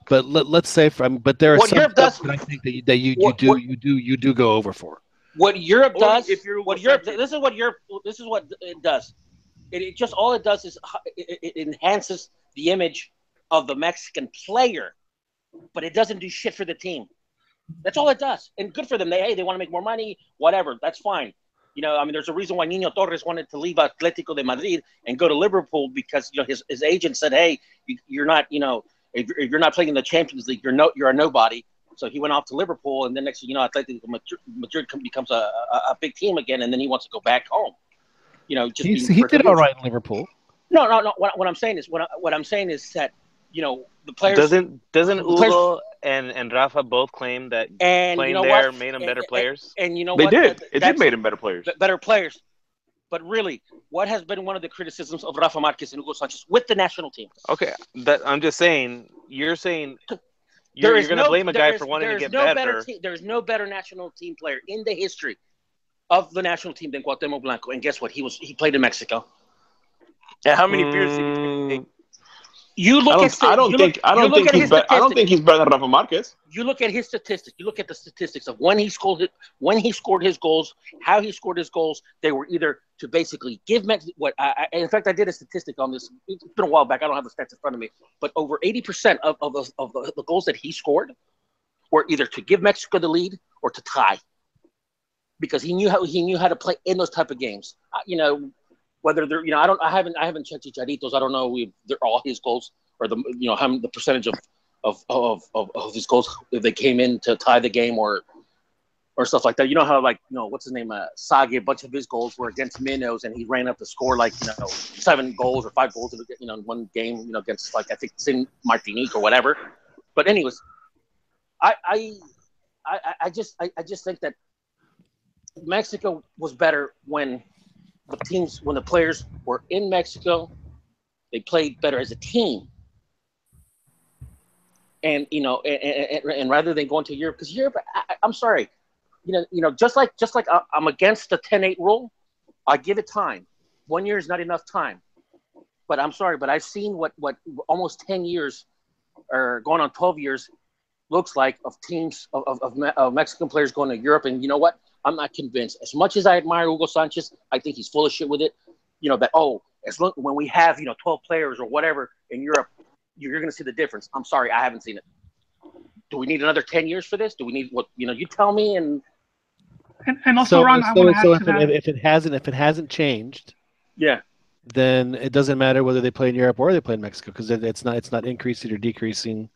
But let's say but there are some stuff that I think that you do go over for. What Europe does, this is what it does. It just all it does is it enhances the image of the Mexican player, but it doesn't do shit for the team. That's all it does, and good for them. They want to make more money, whatever. That's fine. There's a reason why Nino Torres wanted to leave Atletico de Madrid and go to Liverpool because his agent said, "Hey, you're not if you're not playing in the Champions League, you're a nobody." So he went off to Liverpool, and then next thing you know, Atletico Madrid becomes a big team again, and then he wants to go back home. He did all right in Liverpool. No. What I'm saying is that the players doesn't Hugo and Rafa both claim that playing there made them better players? And you know they what? did. It did make them better players. Better players. But really, what has been one of the criticisms of Rafa Marquez and Hugo Sanchez with the national team? Okay, I'm just saying. You're saying you're going to blame a guy for wanting to get better. There's no better national team player in the history of the national team than Cuauhtémoc Blanco. And guess what? He played in Mexico. And how many beers did he take? I don't think he's better than Rafa Marquez. You look at his statistics. You look at the statistics of when he scored his goals, how he scored his goals. They were either to basically give Mexico in fact, I did a statistic on this. It's been a while back. I don't have the stats in front of me, but over 80% of the goals that he scored were either to give Mexico the lead or to tie, because he knew how to play in those type of games. Whether they're, I haven't checked Chicharitos. I don't know if they're all his goals or the percentage of his goals if they came in to tie the game or stuff like that. You know how what's his name? Sagi, a bunch of his goals were against Minos, and he ran up to score 7 goals or 5 goals in one game. Against I think Sin Martinique or whatever. But anyways, I just think that Mexico was better when the players were in Mexico. They played better as a team. and and rather than going to Europe, because Europe, I'm sorry, just like I'm against the 10-8 rule. I give it time. 1 year is not enough time. But I'm sorry, but I've seen what almost 10 years or going on 12 years looks like of teams of Mexican players going to Europe. And you know what? I'm not convinced. As much as I admire Hugo Sanchez, I think he's full of shit with it. When we have 12 players or whatever in Europe, you're going to see the difference. I'm sorry, I haven't seen it. Do we need another 10 years for this? Do we need what? You tell me. And also, Ron, I want to add to that. If it hasn't changed, yeah, then it doesn't matter whether they play in Europe or they play in Mexico, because it's not increasing or decreasing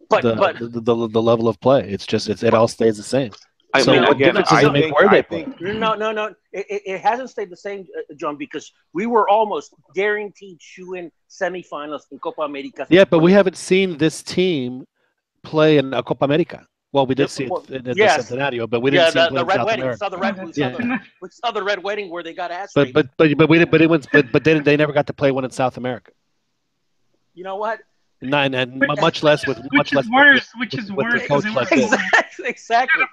the level of play. It all stays the same. I So mean, what again, difference does it make where they play? No. It hasn't stayed the same, John, because we were almost guaranteed shoe-in semifinals in Copa America. Yeah, but we haven't seen this team play in a Copa America. Well, we did see it in the Centenario, but we didn't see it play in South America. We saw the red wedding where they got ass raped. But they never got to play one in South America. You know what? Much less with which is worse because it was exactly.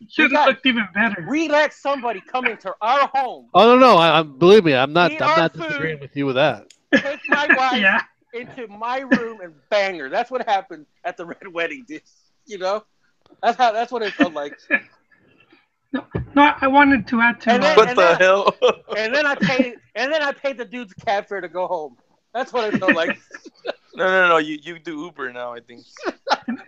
Should have looked even better. We let somebody come into our home. Oh no! Believe me, I'm not disagreeing with you with that. Take my wife into my room and bang her. That's what happened at the red wedding. That's what it felt like. No, I wanted to add to hell? And then I paid the dude's cab fare to go home. That's what it felt like. No. You do Uber now, I think.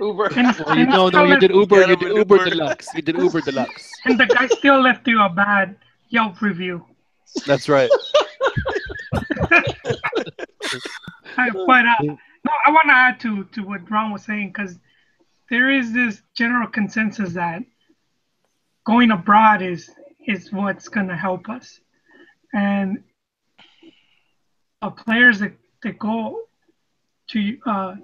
Uber. You did Uber. You did Uber Deluxe. You did Uber Deluxe. And the guy still left you a bad Yelp review. That's right. I want to add to what Ron was saying, because there is this general consensus that going abroad is what's going to help us. And players that go to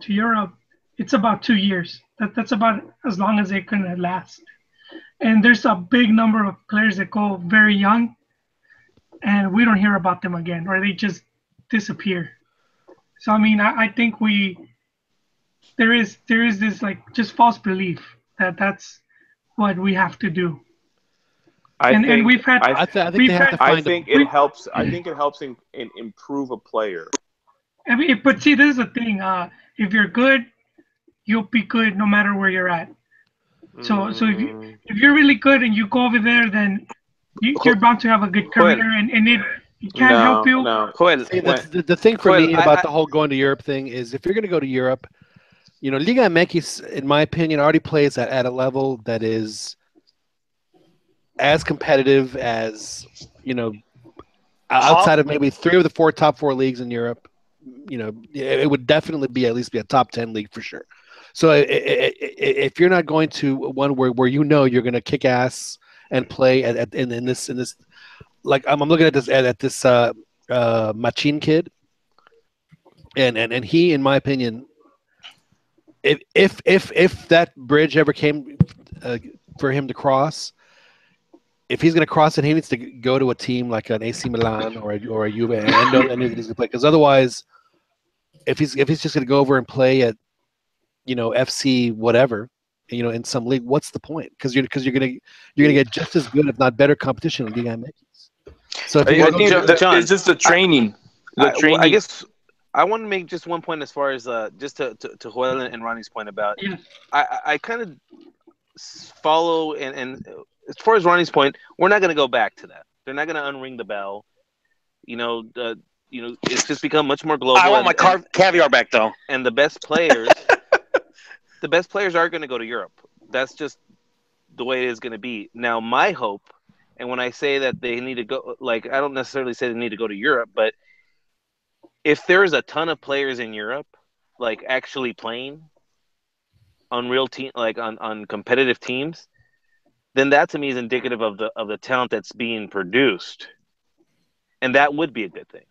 Europe, it's about 2 years. That's about as long as they can last. And there's a big number of players that go very young, and we don't hear about them again, or they just disappear. So I mean, I think there is this just false belief that that's what we have to do. I think it helps. I think it helps in improve a player. I mean, but see, this is the thing. If you're good, you'll be good no matter where you're at. So if you're really good and you go over there, then you're bound to have a good career, and it can't help you. No. See, the thing for me about the whole going to Europe thing is, if you're going to go to Europe, Liga MX, in my opinion, already plays at a level that is as competitive as, outside of maybe 3 of the 4 top 4 leagues in Europe. It would definitely be at least a top 10 league for sure. So if you're not going to one where you're going to kick ass and play in this, like I'm looking at this Machin kid, and he, in my opinion, if that bridge ever came for him to cross, if he's going to cross it, he needs to go to a team like an AC Milan or a Juve and know that he's going to play. Because otherwise, if he's just going to go over and play at FC whatever, in some league, what's the point? Because you're going to get just as good, if not better, competition in Liga MX. So it's just the training. I guess I want to make just one point as far as just to Joel and Ronnie's point about. Yeah. I kind of follow and as far as Ronnie's point, we're not going to go back to that. They're not going to unring the bell. It's just become much more global. I want my caviar back, though. And the best players, are going to go to Europe. That's just the way it is going to be. Now, my hope, and when I say that they need to go, I don't necessarily say they need to go to Europe, but if there's a ton of players in Europe, actually playing on real team, on competitive teams, then that to me is indicative of the talent that's being produced, and that would be a good thing.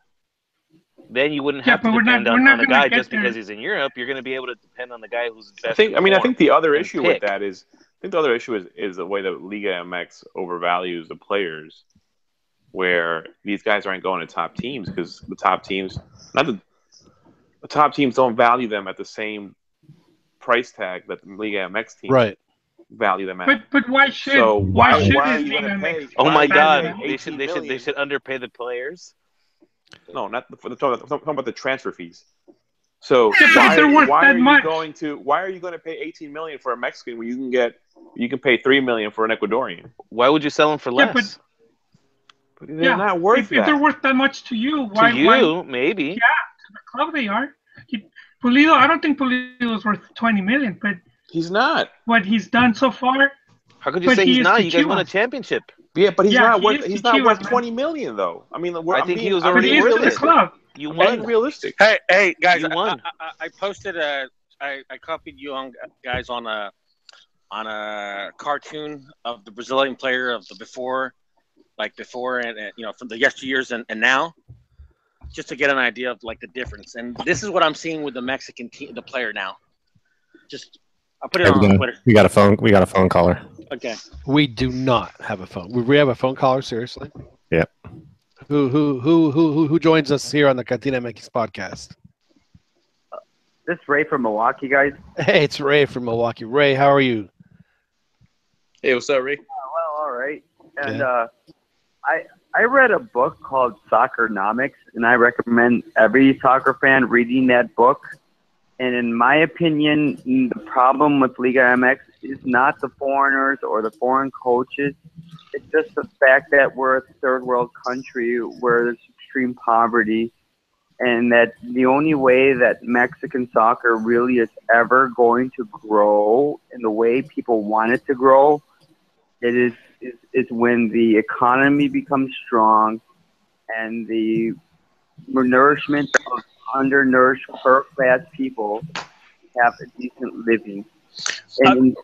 Then you wouldn't have to depend on a guy just because he's in Europe. You're going to be able to depend on the guy who's best. I think the other issue with that is the way that Liga MX overvalues the players, where these guys aren't going to top teams because the top teams don't value them at the same price tag that the Liga MX team Right. value them at. But why should So why should are this you going to Liga pay? MX Oh my value God! them? They should underpay the players. No, not the talking about the transfer fees. So Yeah, but if they're worth why that are much, you going to pay 18 million for a Mexican when you can pay 3 million for an Ecuadorian? Why would you sell them for Yeah, less? But they're not worth if they're that. worth that much to you, why? To you, maybe. Yeah, to the club they are. Pulido, I don't think Pulido is worth 20 million, but He's not. what he's done so far. How could you But say he he's is not? to You guys won a Chivas. championship. Yeah, but he's Yeah, not he worth. is He's to not Chivas, worth man. 20 million though. I mean, I think he was But already he is worth to the it. club. You I'm won. being realistic. Hey, guys! You won. I posted I copied you on guys on a cartoon of the Brazilian player of the before and from the yesteryears and now, just to get an idea of like the difference. And this is what I'm seeing with the Mexican team, the player now. Just I'll put it on Twitter. We got a phone caller. Okay. We do not have a phone. We have a phone caller. Seriously. Yeah. Who joins us here on the CantinaMX podcast? This is Ray from Milwaukee, guys. Hey, it's Ray from Milwaukee. Ray, how are you? Hey, what's up, Ray? Well, all right. And Yeah. I read a book called Soccernomics, and I recommend every soccer fan reading that book. And in my opinion, the problem with Liga MX is not the foreigners or the foreign coaches. It's just the fact that we're a third world country where there's extreme poverty, and that the only way that Mexican soccer really is ever going to grow in the way people want it to grow, it is when the economy becomes strong and the nourishment of undernourished first-class people have a decent living. And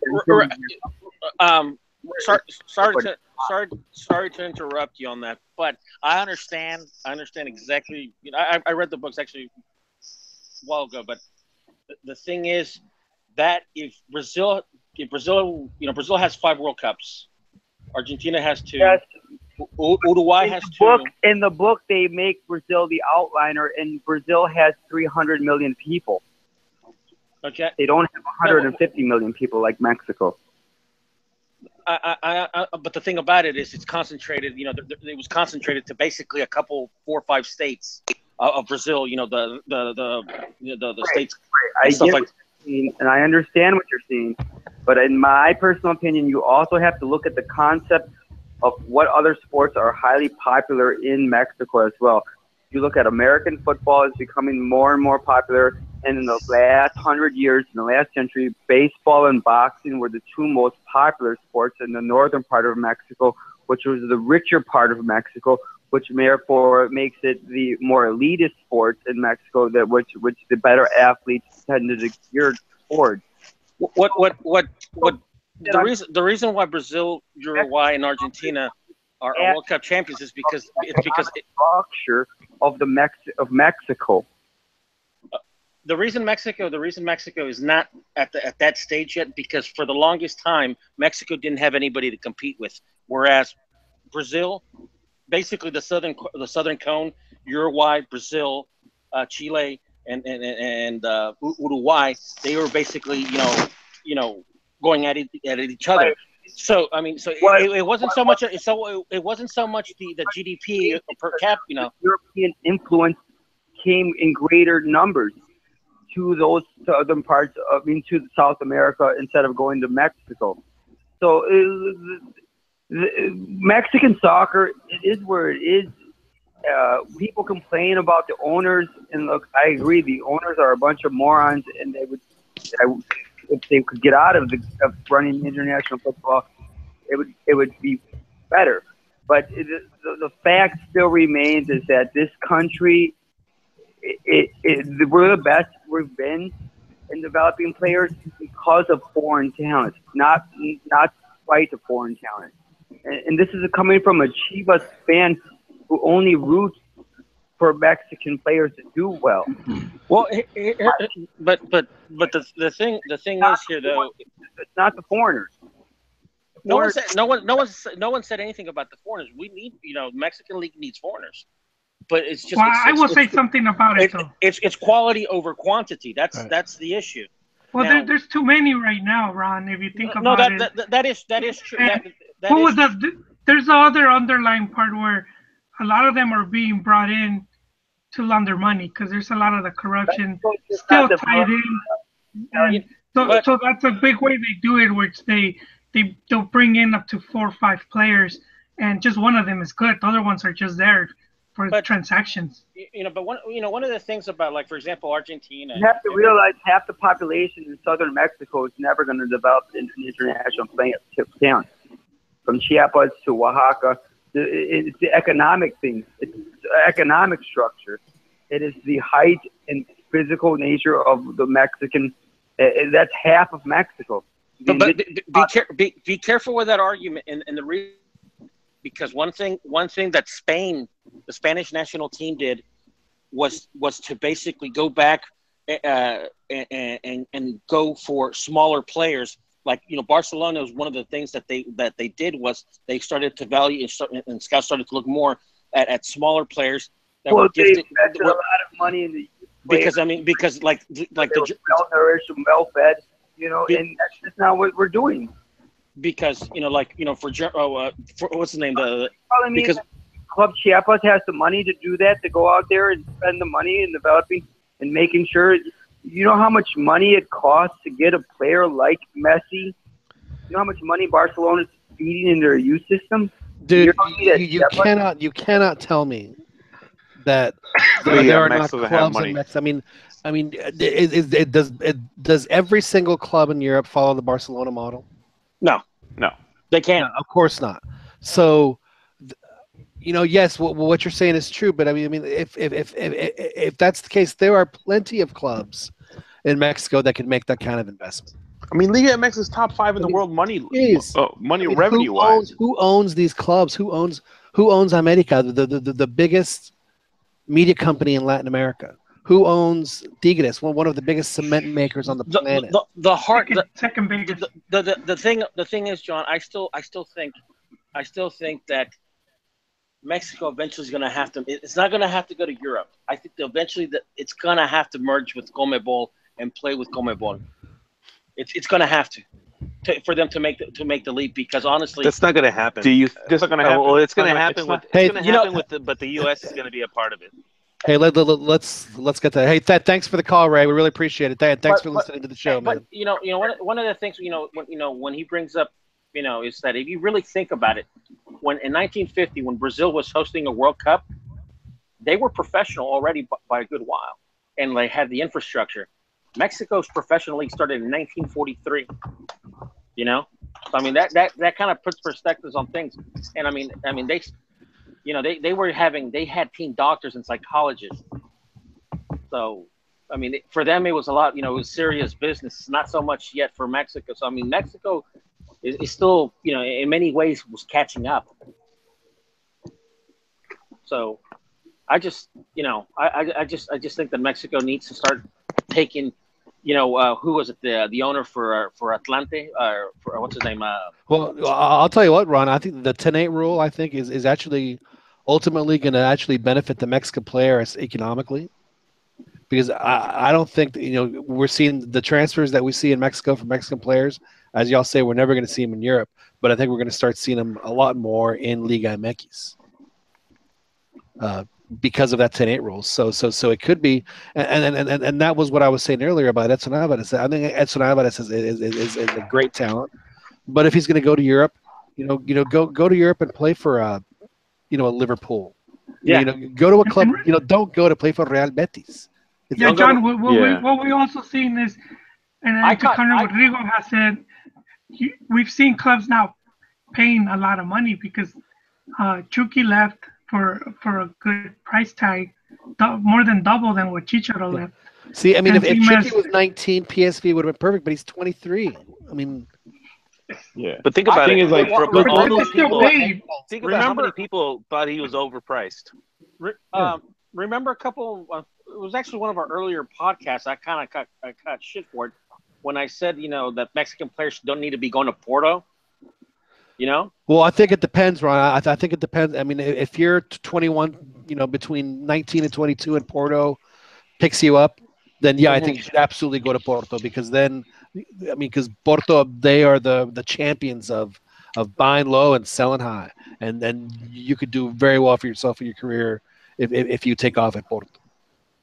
Sorry to interrupt you on that, but I understand exactly. I read the books actually a while ago, but the thing is that if Brazil, Brazil has 5 World Cups, Argentina has 2, yes, Uruguay has 2. In the book, they make Brazil the outliner, and Brazil has 300 million people. Okay, they don't have 150 million people like Mexico. But the thing about it is, it's concentrated. It was concentrated to basically a couple, 4 or 5 states of Brazil. The states. Right. I get what you're saying, and I understand what you're saying. But in my personal opinion, you also have to look at the concept of what other sports are highly popular in Mexico as well. If you look at American football, is becoming more and more popular. And in the last 100 years, in the last century, baseball and boxing were the 2 most popular sports in the northern part of Mexico, which was the richer part of Mexico, which therefore makes it the more elitist sports in Mexico, which the better athletes tended to gear towards. The reason why Brazil, Uruguay, and Argentina are World Cup champions is because the structure of Mexico. The reason Mexico is not at that stage yet, because for the longest time Mexico didn't have anybody to compete with, whereas Brazil, basically the southern cone, Uruguay, Brazil, Chile, and Uruguay, they were basically going at each other. So I mean, it wasn't so much. It wasn't so much the GDP per cap. European influence came in greater numbers to those southern parts to South America instead of going to Mexico. So Mexican soccer, it is where it is. People complain about the owners, and look, I agree. The owners are a bunch of morons, and they would, if they could get out of running international football, it would be better. But the fact still remains is that this country, we're the best we've been in developing players because of foreign talent, not spite of foreign talent. And this is coming from a Chivas fan who only roots for Mexican players to do well. Well, but the thing is here though, it's not the foreigners. No one said anything about the foreigners. We need, Mexican league needs foreigners, but it's just. Well, I will say something about it though. It's quality over quantity. That's the issue. Well, Now, there's too many right now, Ron. If you think no, about it. that is true. And That what is was that? There's the other underlying part where a lot of them are being brought in to launder money because there's a lot of the corruption still tied in. And so that's a big way they do it, which they'll bring in up to 4 or 5 players, and just one of them is good. The other ones are just there for transactions. But one of the things about, like, for example, Argentina. You have to realize half the population in southern Mexico is never going to develop into an international town. From Chiapas to Oaxaca, it's the economic thing. It's the economic structure. It is the height and physical nature of the Mexican. That's half of Mexico. But be careful with that argument, and the reason, because one thing that Spain, the Spanish national team, did was to basically go back and go for smaller players. Like, Barcelona was one of the things that they did was they started to value and scouts started to look more at smaller players that were gifted. They invested a lot of money in the because like the well nourished and well fed, and that's just not what we're doing. Because for what's the name, because Club Chiapas has the money to do that, to go out there and spend the money in developing and making sure. You know how much money it costs to get a player like Messi? You know how much money Barcelona is feeding in their youth system? Dude, you cannot tell me that there are not clubs in Mexico. I mean, does every single club in Europe follow the Barcelona model? No, they can't. No, of course not. So, yes, what you're saying is true, but I mean, if that's the case, there are plenty of clubs in Mexico that can make that kind of investment. I mean, Liga MX is top 5 in the world money revenue wise. Who owns these clubs? Who owns America, the biggest media company in Latin America? Who owns Tigres, one of the biggest cement makers on the planet? Second biggest. The thing is, John, I still think that Mexico eventually is going to have to. It's not going to have to go to Europe. I think eventually that it's going to have to merge with CONMEBOL and play with CONMEBOL. It's going to have to for them to make the leap, because honestly, that's not going to happen. That's not going to happen. Well, it's going to happen but the U.S. is going to be a part of it. Hey, let's get that. Hey, thanks for the call, Ray. We really appreciate it. Thanks for listening to the show, man. But one of the things when he brings up, is that if you really think about it, when in 1950, when Brazil was hosting a World Cup, they were professional already by a good while, and they had the infrastructure. Mexico's professional league started in 1943. So I mean that kind of puts perspectives on things, and I mean they had team doctors and psychologists. So I mean, for them it was a lot. It was serious business. Not so much yet for Mexico. So I mean, Mexico is still, in many ways was catching up. So I just think that Mexico needs to start taking, who was it, the owner for Atlante, for what's his name? Well, I'll tell you what, Ron. I think the 10-8 rule, I think, is actually ultimately going to actually benefit the Mexican players economically, because I don't think that, we're seeing the transfers that we see in Mexico for Mexican players. As y'all say, we're never going to see them in Europe, but I think we're going to start seeing them a lot more in Liga MX. Because of that 10-8 rule. So it could be, and that was what I was saying earlier about Edson Alvarez. I think Edson Alvarez is a great talent, but if he's going to go to Europe, go to Europe and play for a Liverpool. Yeah. Go to a club. Don't go to play for Real Betis. Yeah, John. What we also seen is, and Conor Rodrigo has said, we've seen clubs now paying a lot of money because Chucky left for a good price tag, more than double than what Chicharo left. See, I mean, if Chucky was 19, PSV would have been perfect, but he's 23. I mean, yeah. But think about it. Like, all those people, think about how many people thought he was overpriced. Remember a couple. It was actually one of our earlier podcasts. I kind of got shit for it when I said, that Mexican players don't need to be going to Porto. Well, I think it depends, Ron. I think it depends. I mean, if you're 21, between 19 and 22, and Porto picks you up, then yeah, I think you should absolutely go to Porto, because then, I mean, because Porto, they are the champions of buying low and selling high, and then you could do very well for yourself in your career if you take off at Porto.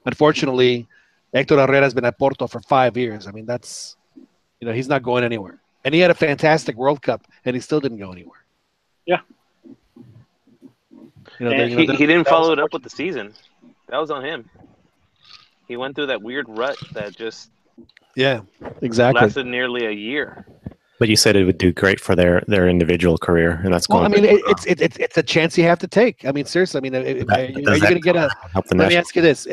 Unfortunately, Hector Herrera has been at Porto for 5 years. I mean, that's, he's not going anywhere. And he had a fantastic World Cup, and he still didn't go anywhere. Yeah. He didn't follow it up with the season. That was on him. He went through that weird rut that just lasted nearly a year. But you said it would do great for their individual career, and that's going. Well, I mean, it's a chance you have to take. I mean, seriously. I mean, are you going to get a? Let me ask you this.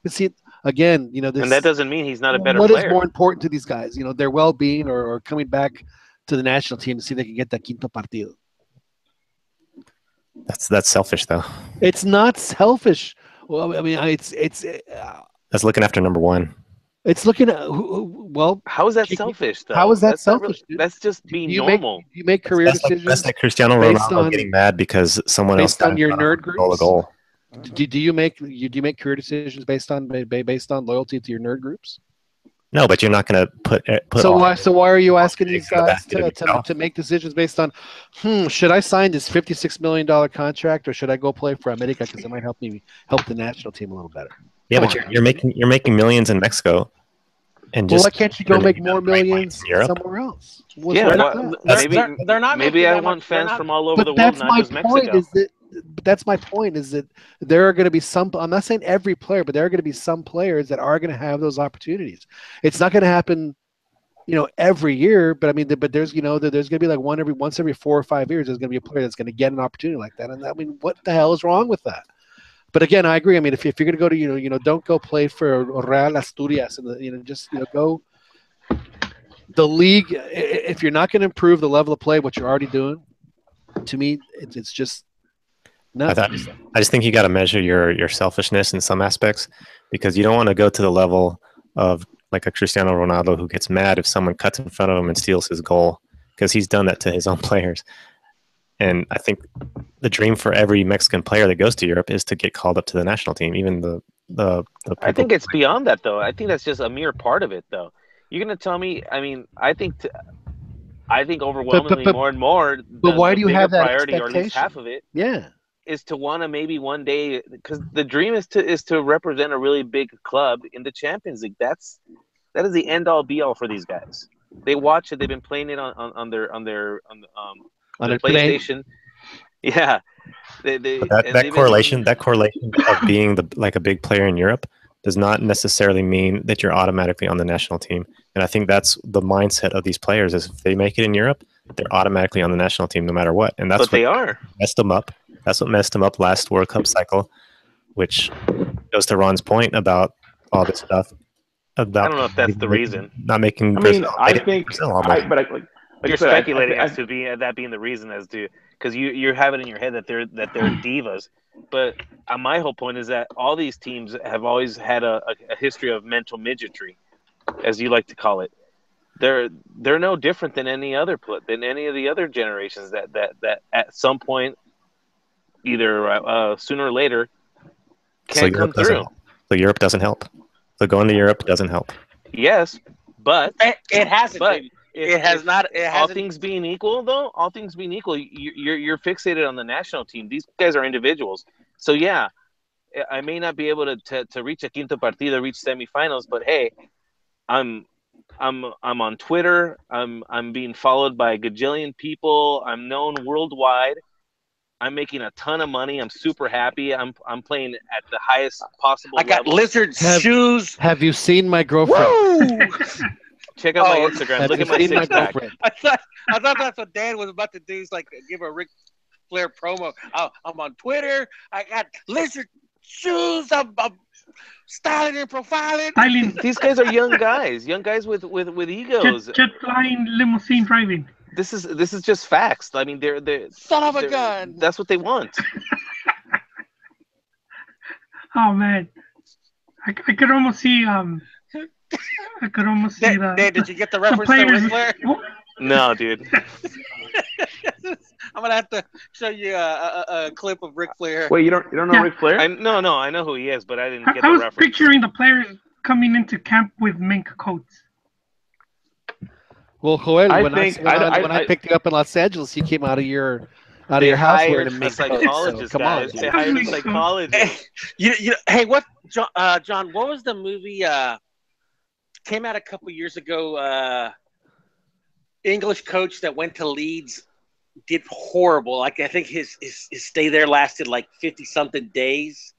See, again, this, and that doesn't mean he's not a better player. What is more important to these guys? Their well-being or coming back to the national team to see if they can get that quinto partido. That's selfish, though. It's not selfish. Well, I mean, it's that's looking after number one. It's looking at well. How is that selfish, though? How is that selfish? That's just being normal. You make career decisions. That's like Cristiano Ronaldo getting mad because someone else based on your nerd groups. A goal. Do you make career decisions based on loyalty to your nerd groups? No, but you're not going to put. So why are you asking these guys to make decisions based on, should I sign this $56 million contract, or should I go play for America because it might help the national team a little better? Yeah, but you're making millions in Mexico, and just why can't you go make more millions somewhere else? They're not. Maybe I want fans from all over the world, not just Mexico. But that's my point. Is that there are going to be some. I'm not saying every player, but there are going to be some players that are going to have those opportunities. It's not going to happen, every year. But I mean, but there's there's going to be like once every 4 or 5 years. There's going to be a player that's going to get an opportunity like that. And I mean, what the hell is wrong with that? But again, I agree. I mean, if you're going to go to don't go play for Real Asturias and just go. The league, if you're not going to improve the level of play, what you're already doing, to me, it's just. No. I just think you got to measure your selfishness in some aspects, because you don't want to go to the level of like a Cristiano Ronaldo who gets mad if someone cuts in front of him and steals his goal, because he's done that to his own players. And I think the dream for every Mexican player that goes to Europe is to get called up to the national team. Even the I think it's beyond that, though. I think that's just a mere part of it, though. You're going to tell me? I mean, I think overwhelmingly more and more. But why do you have that priority, expectation? Or at least half of it? Yeah. Is to want to maybe one day, because the dream is to represent a really big club in the Champions League. That is the end all be all for these guys. They watch it. They've been playing it on their PlayStation. Yeah, that correlation of being like a big player in Europe does not necessarily mean that you're automatically on the national team. And I think that's the mindset of these players: is if they make it in Europe, they're automatically on the national team no matter what. And that's what they are. Messed them up. That's what messed him up last World Cup cycle, which goes to Ron's point about all this stuff. I don't know if that's the reason. Not making. I mean, I think. You're speculating as to that being the reason, as to because you have it in your head that they're divas. But my whole point is that all these teams have always had a history of mental midgetry, as you like to call it. They're no different than any of the other generations that at some point, either sooner or later, can come through. So Europe doesn't help. So going to Europe doesn't help. Yes, but it hasn't. But it has not. It hasn't. All things being equal, you're fixated on the national team. These guys are individuals. So yeah, I may not be able to reach a quinto partido, reach semifinals, but hey, I'm on Twitter. I'm being followed by a gajillion people. I'm known worldwide. I'm making a ton of money. I'm super happy. I'm playing at the highest possible level. I got lizard shoes. Have you seen my girlfriend? Check out my Instagram. Look at my six-pack. I thought that's what Dan was about to do. He's like, give a Ric Flair promo. I'm on Twitter. I got lizard shoes. I'm styling and profiling. These guys are young guys with egos. Jet flying, limousine driving. This is just facts. I mean, they're son of a gun. That's what they want. Oh man, I could almost see did you get the reference to Ric Flair? No, dude. I'm gonna have to show you a clip of Ric Flair. Wait, you don't know Yeah. Ric Flair? No, I know who he is, but I didn't get I the was reference. picturing the players coming into camp with mink coats. Well, Joel, I when think I picked you up in Los Angeles, you came out of your They house hired wearing a a mink coat. So psychologist, come on, guys. They dude. hired a Mink coat. psychologist. Hey, what, John? What was the movie? Came out a couple years ago. English coach that went to Leeds did horrible. Like I think his stay there lasted like 50-something days,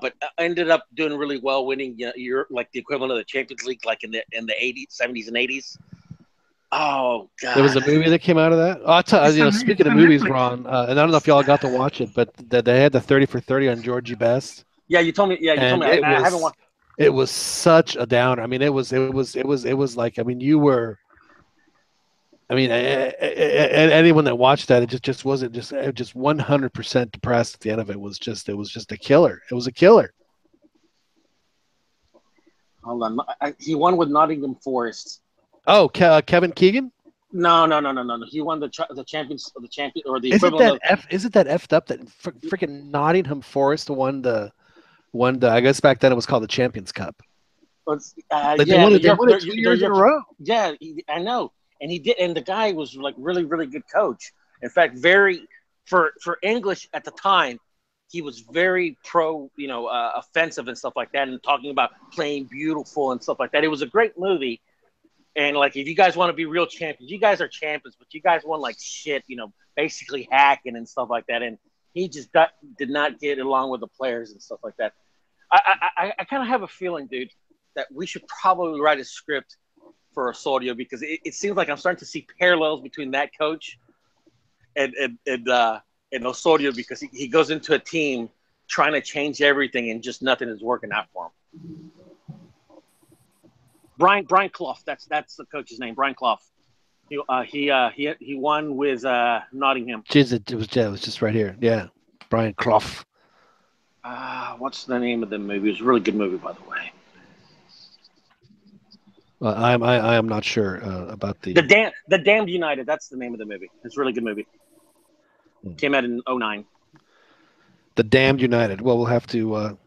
but ended up doing really well, winning Europe, like the equivalent of the Champions League, like in the 80s, 70s, and 80s. Oh God! There was a movie that came out of that. Oh, I'll tell you know, speaking of movies, Ron, and I don't know if y'all got to watch it, but they had the 30 for 30 on Georgie Best. Yeah, you told me. Yeah, you told me. I haven't watched. It was such a downer. I mean, it was like, I mean, you were. I mean, anyone that watched that, it just wasn't just 100% depressed at the end of it. It was just a killer. It was a killer. Hold on, he won with Nottingham Forest. Oh, Kevin Keegan? No. He won the champion or the Isn't equivalent. Isn't that effed up that freaking Nottingham Forest won the I guess back then it was called the Champions Cup. They won it 2 years in a row. Yeah, I know. And he did, and the guy was like really, really good coach. In fact, for English at the time, he was very pro, offensive and stuff like that, and talking about playing beautiful and stuff like that. It was a great movie. And like, if you guys want to be real champions, you guys are champions, but you guys won like shit, basically hacking and stuff like that. And he just did not get along with the players and stuff like that. I kind of have a feeling, dude, that we should probably write a script for Osorio, because it seems like I'm starting to see parallels between that coach and Osorio, because he goes into a team trying to change everything and just nothing is working out for him. Brian Clough, that's the coach's name, Brian Clough. He won with Nottingham. Jeez, it was just right here. Yeah, Brian Clough. What's the name of the movie? It was a really good movie, by the way. I am not sure about the Damned United. That's the name of the movie. It's a really good movie. Came out in 2009. The Damned United. Well, we'll have to.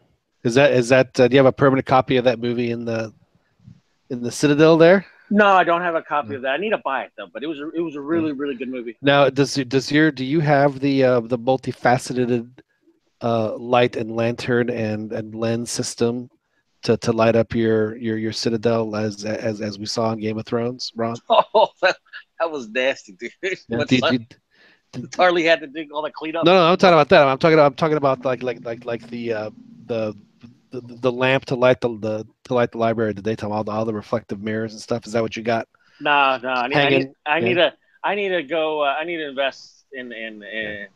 Is that? Do you have a permanent copy of that movie in the Citadel there? No, I don't have a copy of that. I need to buy it though. But it was a really, really good movie. Now, do you have the multifaceted light and lantern and lens system to light up your Citadel as we saw in Game of Thrones, Ron? Oh, that was nasty, dude. Yeah, Harley had to do all the cleanup. No, I'm talking about that. I'm talking about like the lamp to light the library. Did they tell all the reflective mirrors and stuff? Is that what you got? No. I need to invest in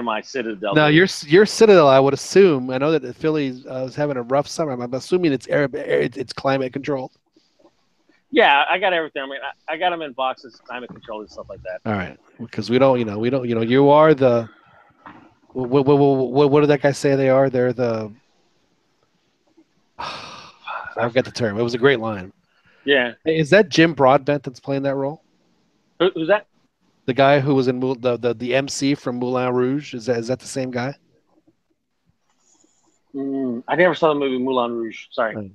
my Citadel. Now your Citadel, I would assume. I know that Philly was having a rough summer. I'm assuming it's climate controlled. Yeah, I got everything. I mean, I got them in boxes, climate controlled and stuff like that. All right, because we don't. You are the. What did that guy say they are? They're the. I forget the term. It was a great line. Yeah. Hey, is that Jim Broadbent that's playing that role? Who's that? The guy who was in the MC from Moulin Rouge. Is that the same guy? I never saw the movie Moulin Rouge. Sorry.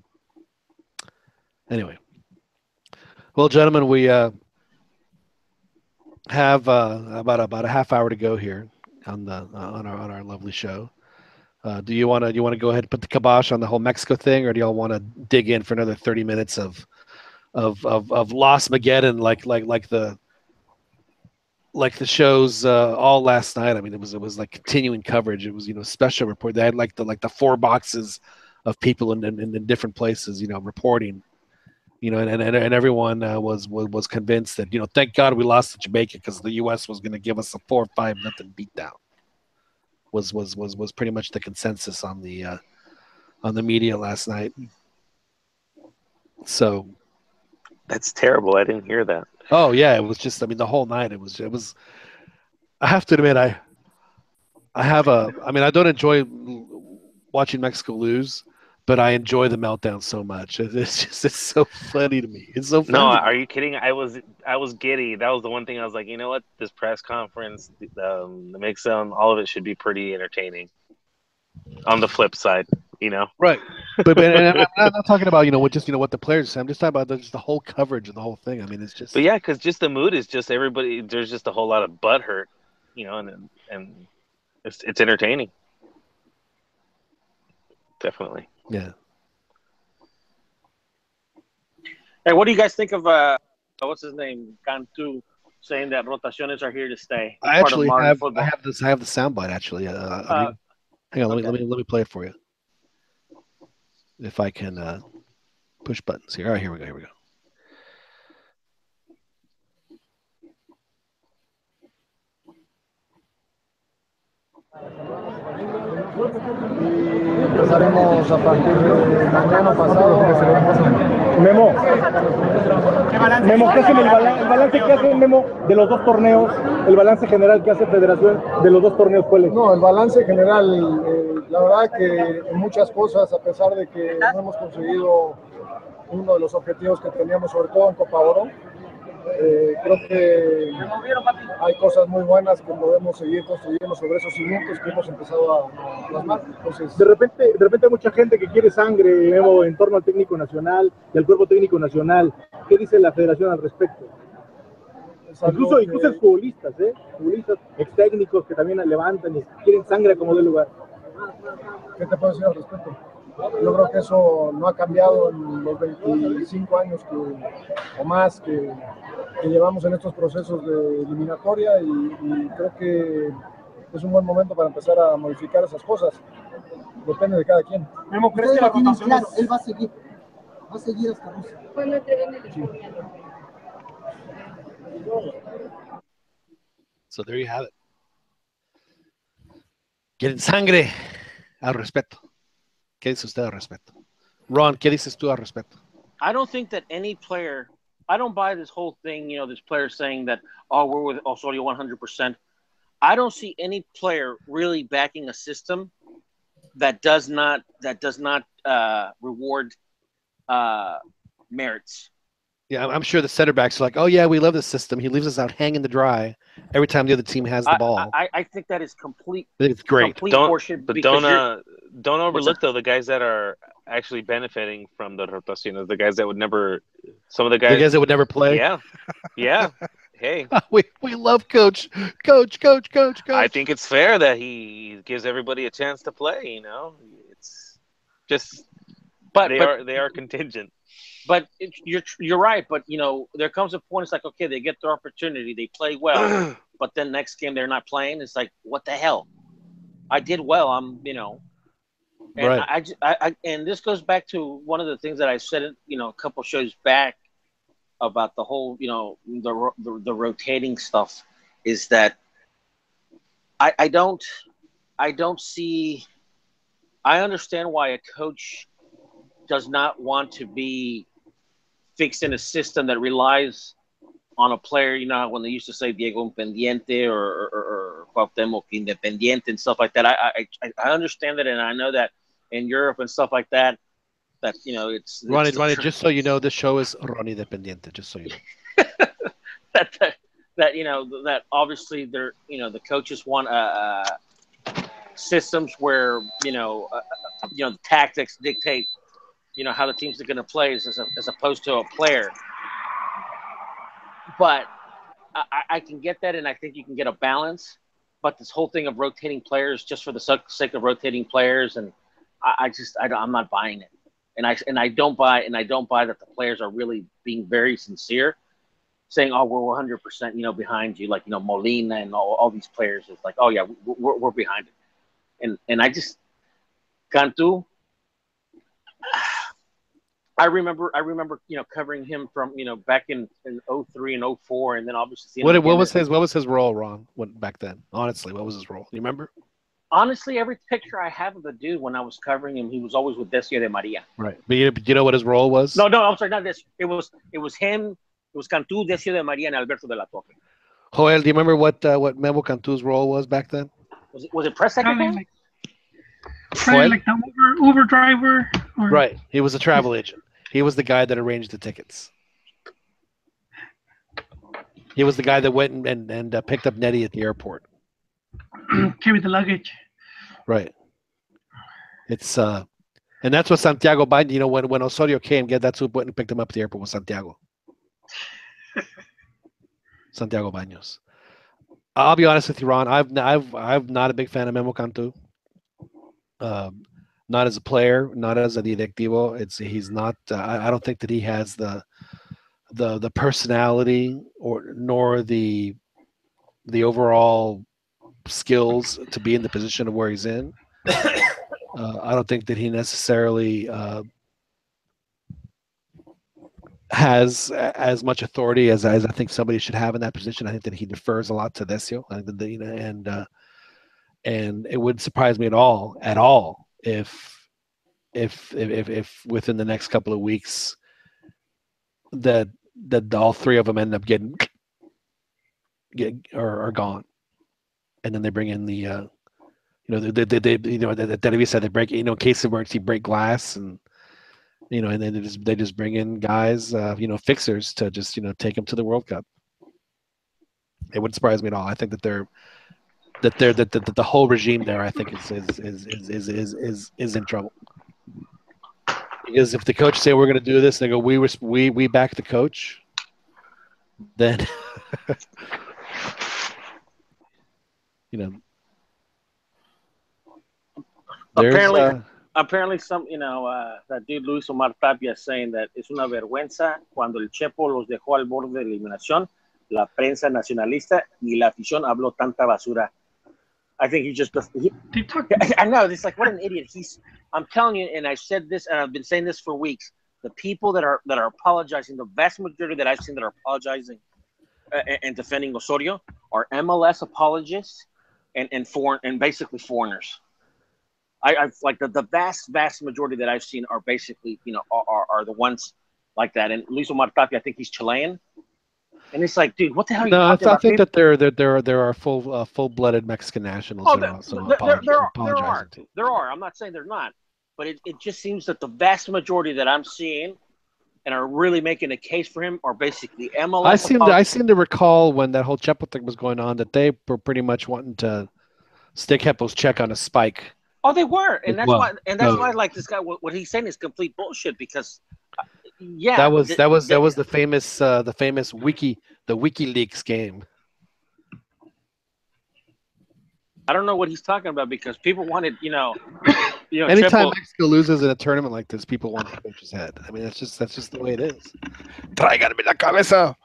Anyway. Well, gentlemen, we have about a half hour to go here on our lovely show. Do you want to go ahead and put the kibosh on the whole Mexico thing, or do y'all want to dig in for another 30 minutes of Lost Mageddon like the shows all last night? I mean, it was like continuing coverage. It was special report. They had like the 4 boxes of people in different places, reporting. And everyone was convinced that thank God we lost to Jamaica, because the U.S. was going to give us a 4-5-0 beatdown. Was pretty much the consensus on the media last night. So that's terrible. I didn't hear that. Oh yeah, it was just. I mean, the whole night it was. I have to admit, I don't enjoy watching Mexico lose, but I enjoy the meltdown so much. It's so funny to me. It's so funny. No, are you kidding? I was giddy. That was the one thing I was like, you know what? This press conference, the mix-down, all of it should be pretty entertaining. On the flip side, right? But and I'm not talking about what the players say. I'm just talking about just the whole coverage of the whole thing. I mean, it's just. But yeah, because just the mood is just everybody. There's just a whole lot of butthurt, and it's entertaining. Definitely. Yeah. Hey, what do you guys think of what's his name, Cantu, saying that rotaciones are here to stay? I actually have the soundbite actually. Hang on, okay. let me play it for you. If I can push buttons here. All right, here we go. Empezaremos a partir de mañana pasado. Memo, ¿qué hacen el balance que hacen, Memo, de los dos torneos? El balance general que hace Federación de los dos torneos, ¿cuál es? No, el balance general, la verdad que en muchas cosas, a pesar de que no hemos conseguido uno de los objetivos que teníamos, sobre todo en Copa Oro, creo que hay cosas muy buenas que podemos seguir construyendo sobre esos cimientos que hemos empezado a plasmar. Entonces, de repente hay mucha gente que quiere sangre, Memo, en torno al técnico nacional y al cuerpo técnico nacional. ¿Qué dice la Federación al respecto? Incluso futbolistas, futbolistas ex técnicos que también levantan y quieren sangre como de lugar. ¿Qué te puedo decir al respecto? Yo creo que eso no ha cambiado en los 25 años o más que llevamos en estos procesos de eliminatoria y creo que es un buen momento para empezar a modificar esas cosas. Depende de cada quien. Memo, ¿crees que la rotación claro, él va a seguir hasta Rusia? Sí. So there you have it. Quieren sangre al respeto. ¿Qué dice usted al respecto? Ron, ¿qué dices tú al respecto? I don't think that any player, I don't buy this whole thing, this player saying that, oh, we're with Osorio 100%. I don't see any player really backing a system that does not reward merits. Yeah, I'm sure the center backs are like, oh, yeah, we love this system. He leaves us out hanging to dry every time the other team has the ball. I think that is complete. It's great. Don't overlook, though, the guys that are actually benefiting from the rotaciones, the guys that would never – some of the guys that would never play? Yeah. Hey. We love Coach. Coach. I think it's fair that he gives everybody a chance to play, It's just – but they are contingent. But you're right. But, there comes a point, it's like, okay, they get their opportunity. They play well. But then next game they're not playing. It's like, what the hell? I did well. And right. I and this goes back to one of the things that I said, a couple shows back about the whole, the rotating stuff is that I don't see. I understand why a coach does not want to be fixed in a system that relies on a player. When they used to say Diego Independiente or Cuauhtémoc Independiente and stuff like that. I understand that, and I know that in Europe and stuff like that, it's Ronnie, just so you know, this show is Ronnie Dependiente, just so you know. that obviously they're, the coaches want systems where, the tactics dictate, how the teams are going to play as opposed to a player. But I can get that, and I think you can get a balance. But this whole thing of rotating players just for the sake of rotating players, and I'm not buying it. And I don't buy that the players are really being very sincere, saying, "Oh, we're 100%, behind you." Like, Molina and all these players is like, "Oh yeah, we're behind it." And I just Cantu. I remember, covering him from, back in 03 and 04, and then obviously. What was his role, Ron? Back then, honestly, what was his role? You remember? Honestly, every picture I have of the dude when I was covering him, he was always with Decio de Maria. Right, but you know what his role was? No, I'm sorry, not this. It was him. It was Cantu, Decio de Maria, and Alberto de la Torre. Joel, do you remember what Memo Cantu's role was back then? Was it press secretary? Like the Uber driver. Right. He was a travel agent. He was the guy that arranged the tickets. He was the guy that went and picked up Nettie at the airport. Carry the luggage. Right. It's and that's what Santiago Baños, you know, when Osorio came, that's who went and picked him up at the airport was Santiago. Santiago Baños. I'll be honest with you, Ron. I'm not a big fan of Memo Cantu. Not as a player, not as a directivo. He's not. I don't think that he has the personality nor the overall skills to be in the position of where he's in. I don't think that he necessarily has as much authority as I think somebody should have in that position. I think that he defers a lot to Decio. I think that, you know, and it wouldn't surprise me at all if within the next couple of weeks that all three of them end up getting are gone, and then they bring in the you know they you know the Televisa, they break, you know, in case of emergency, break glass, and you know, and then they just bring in guys, you know, fixers to just, you know, take them to the World Cup. It wouldn't surprise me at all. I think that the whole regime there, I think, is in trouble. Because if the coach say we're going to do this, and they go, we back the coach, then you know. Apparently, some, you know, that dude Luis Omar Tapia is saying that es una vergüenza cuando el Chepo los dejó al borde de eliminación, la prensa nacionalista y la afición habló tanta basura. I think he just. I know, it's like, what an idiot. I'm telling you, and I've said this, and I've been saying this for weeks. The people that are apologizing, the vast majority that I've seen that are apologizing and defending Osorio are MLS apologists and basically foreigners. I've like the vast majority that I've seen are basically, you know, are the ones like that. And Luis Omar Tapia, I think he's Chilean. And it's like, dude, what the hell are you talking about? I think that there are full-blooded Mexican nationals that are also apologizing. There are. I'm not saying they're not, but it just seems that the vast majority that I'm seeing and are really making a case for him are basically MLS. I seem to recall when that whole Chepo thing was going on that they were pretty much wanting to stick Chepo's check on a spike. Oh, they were, and that's why like this guy. What he's saying is complete bullshit because. Yeah, that was the famous WikiLeaks game. I don't know what he's talking about because people wanted, you know. Anytime Mexico loses in a tournament like this, people want the coach's head. I mean, that's just the way it is. Tráiganme la cabeza.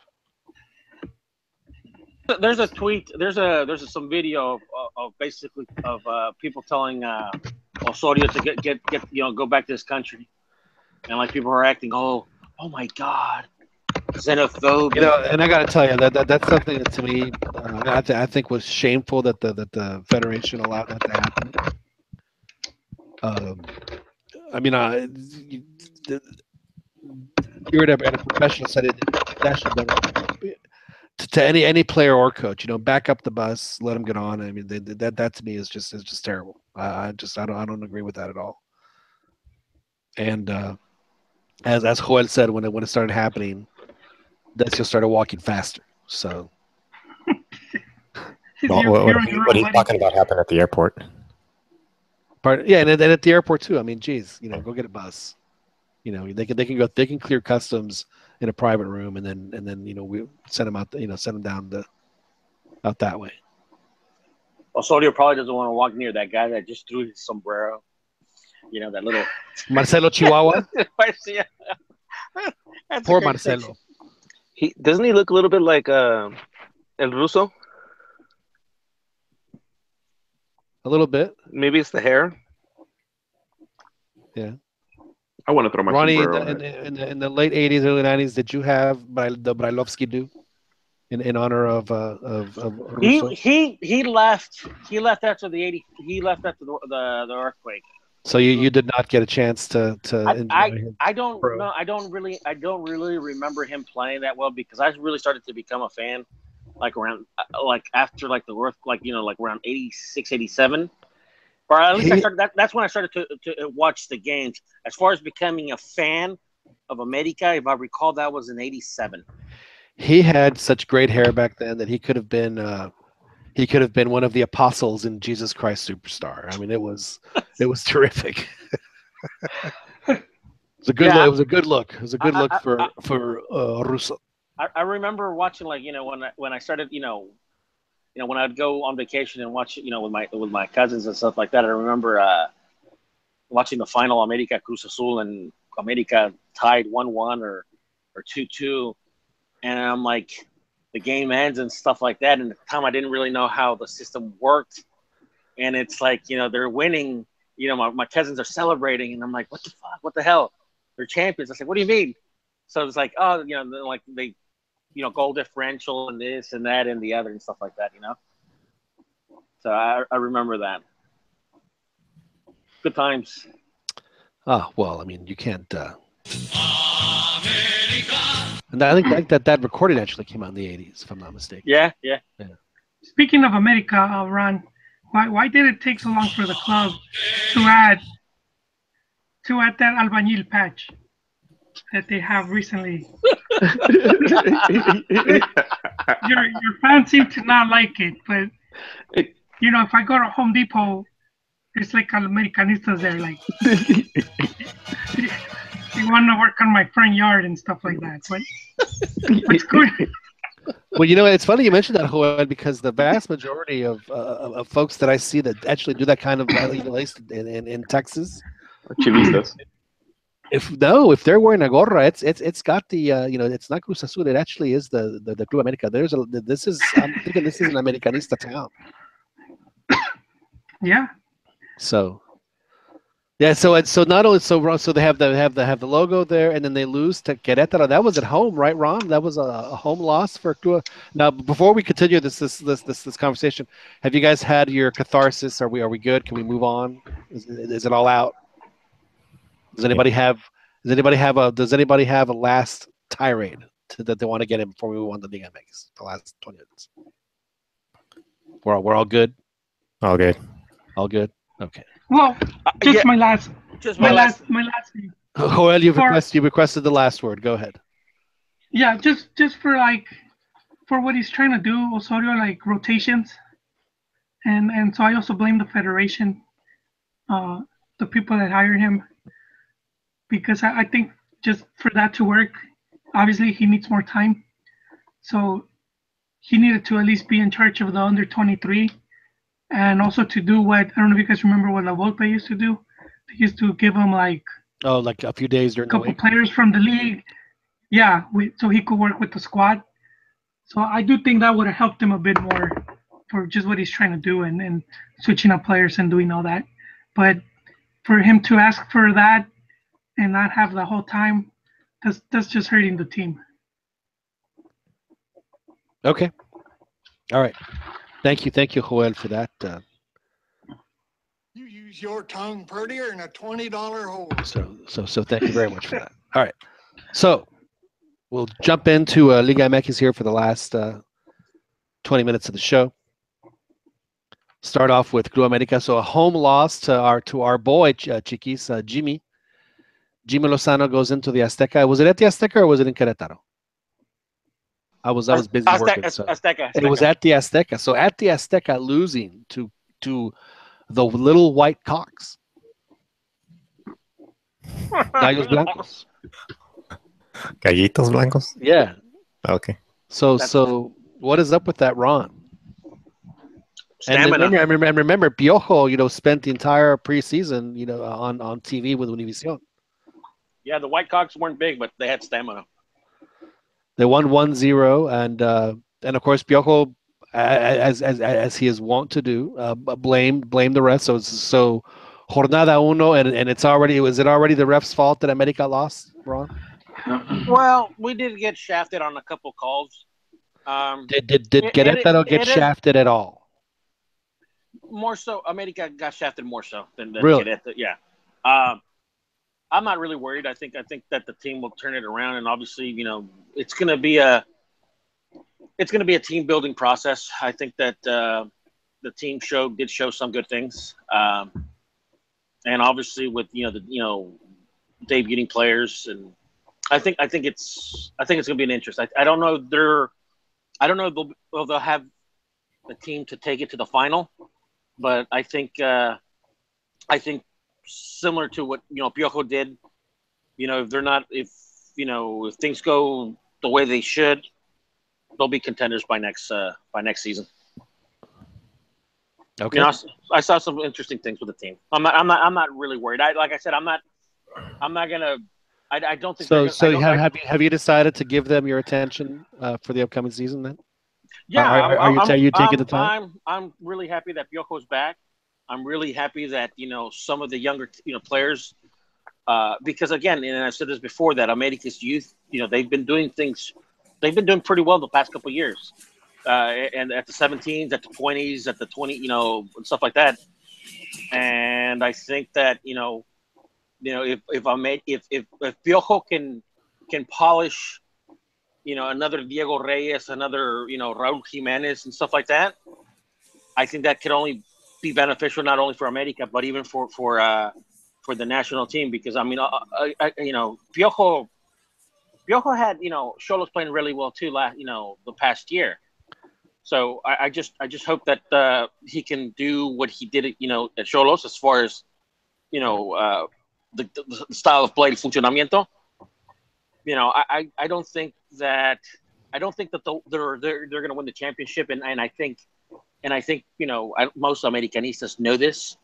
There's a tweet. There's some video of basically of people telling Osorio to get you know, go back to his country. And like people are acting, oh my God, xenophobic. You know, and I got to tell you that's something that to me, I think was shameful that the federation allowed that to happen. I mean, you're in a professional setting. That should be to any player or coach. You know, back up the bus, let them get on. I mean, that to me is just terrible. I don't agree with that at all. And as Joel said, when it started happening, Decio started walking faster. So, what are you talking about happened at the airport? Yeah, and at the airport too. I mean, geez, you know, go get a bus. You know, they can clear customs in a private room, and then you know, we send them out. You know, send them down out that way. Osorio probably doesn't want to walk near that guy that just threw his sombrero. You know, that little Marcelo Chihuahua. Poor Marcelo. Doesn't he look a little bit like El Russo? A little bit. Maybe it's the hair. Yeah. I want to throw my Ronnie, sombrero in the late '80s, early '90s, did you have the Brailovsky do in honor of Russo? He left after the '80. He left after the earthquake. So you did not get a chance to enjoy him. I don't know. I don't really remember him playing that well because I really started to become a fan like around like after like the earth, like, you know, like around 86, 87. Or at least I started. That's when I started to watch the games. As far as becoming a fan of America, if I recall, that was in '87. He had such great hair back then that he could have been one of the apostles in Jesus Christ Superstar. I mean, it was terrific. It was a good look. It was a good look. It was a good look for Russo. I remember watching, like, when I started, when I'd go on vacation and watch, with my cousins and stuff like that. I remember watching the final America Cruz Azul, and America tied 1-1 or 2-2, and I'm like, the game ends and stuff like that. And at the time, I didn't really know how the system worked, and it's like, they're winning. My cousins are celebrating, and I'm like, what the fuck? What the hell? They're champions. I said, what do you mean? So it's like, oh, like they, goal differential and this and that and the other and stuff like that, So I remember that. Good times. Oh, well, I mean, you can't. And I think that recording actually came out in the '80s, if I'm not mistaken. Yeah. Speaking of America, Ron, why did it take so long for the club to add that albañil patch that they have recently? your fans seem to not like it, but if I go to Home Depot, it's like Americanistas there, like they want to work on my front yard and stuff like that. But what's good? Well, it's funny you mentioned that, Joel, because the vast majority of folks that I see that actually do that kind of, at least in Texas, Chivistas. If they're wearing a gorra, it's got the it's not Cruz Azul. It actually is the Club America. I'm thinking this is an Americanista town. Yeah. So. Yeah, so not only so they have the logo there, and then they lose to Querétaro. That was at home, right, Ron? That was a home loss for Club. Now, before we continue this conversation, have you guys had your catharsis? Are we good? Can we move on? Is it all out? Does anybody have a last tirade that they want to get in before we move on to Liga MX? The last 20 minutes. We're all good. All good. All good. Okay. Well, my last thing. Joel, you requested the last word. Go ahead. Yeah, just for what he's trying to do, Osorio, like rotations, and so I also blame the federation, the people that hired him, because I think just for that to work, obviously he needs more time, so he needed to at least be in charge of the under 23. And also to do what, I don't know if you guys remember what La Volpe used to do. They used to give him like a few days during a couple players from the league. Yeah, so he could work with the squad. So I do think that would have helped him a bit more for just what he's trying to do and switching up players and doing all that. But for him to ask for that and not have the whole time, that's just hurting the team. Okay. All right. Thank you, Joel, for that. You use your tongue prettier than a $20 hole. So thank you very much for that. All right. So we'll jump into Liga MX here for the last 20 minutes of the show. Start off with Club America. So a home loss to our boy Chiquis, Jimmy. Jimmy Lozano goes into the Azteca. Was it at the Azteca or was it in Querétaro? I was busy working. So Azteca. It was at the Azteca. So at the Azteca, losing to the little white cocks. Gallos Blancos. Gallitos Blancos? Yeah. Okay. So what is up with that, Ron? Stamina. And remember, Piojo, spent the entire preseason, on TV with Univision. Yeah, the Whitecocks weren't big, but they had stamina. They won 1-0, and of course Piojo, as he is wont to do, blame the rest. So jornada uno, and was it already the ref's fault that America lost, Ron? Well, we did get shafted on a couple calls. Did Querétaro get shafted at all? More so, America got shafted more so than really? Querétaro. Yeah. I'm not really worried. I think that the team will turn it around, and obviously, it's going to be a team building process. I think that the team did show some good things, and obviously with debuting players, and I think it's going to be an interest. I don't know if they'll have the team to take it to the final, but I think similar to what Piojo did, if things go the way they should, they'll be contenders by next season. Okay. I saw some interesting things with the team. I'm not really worried. Like I said, I'm not gonna. I don't think so. So have you decided to give them your attention for the upcoming season then? Yeah. Are you taking the time? I'm really happy that Piojo's back. I'm really happy that some of the younger players, because again, and I've said this before, that America's youth, they've been doing pretty well the past couple of years, and at the 17s, at the 20s, at the 20, and stuff like that. And I think that if Piojo can polish, another Diego Reyes, another Raúl Jiménez and stuff like that, I think that could only be beneficial not only for America but even for the national team, because Piojo had Xolos playing really well too the past year. So I just hope that he can do what he did at Xolos as far as the style of play, funcionamiento. I don't think that they're going to win the championship, and I think most Americanistas know this,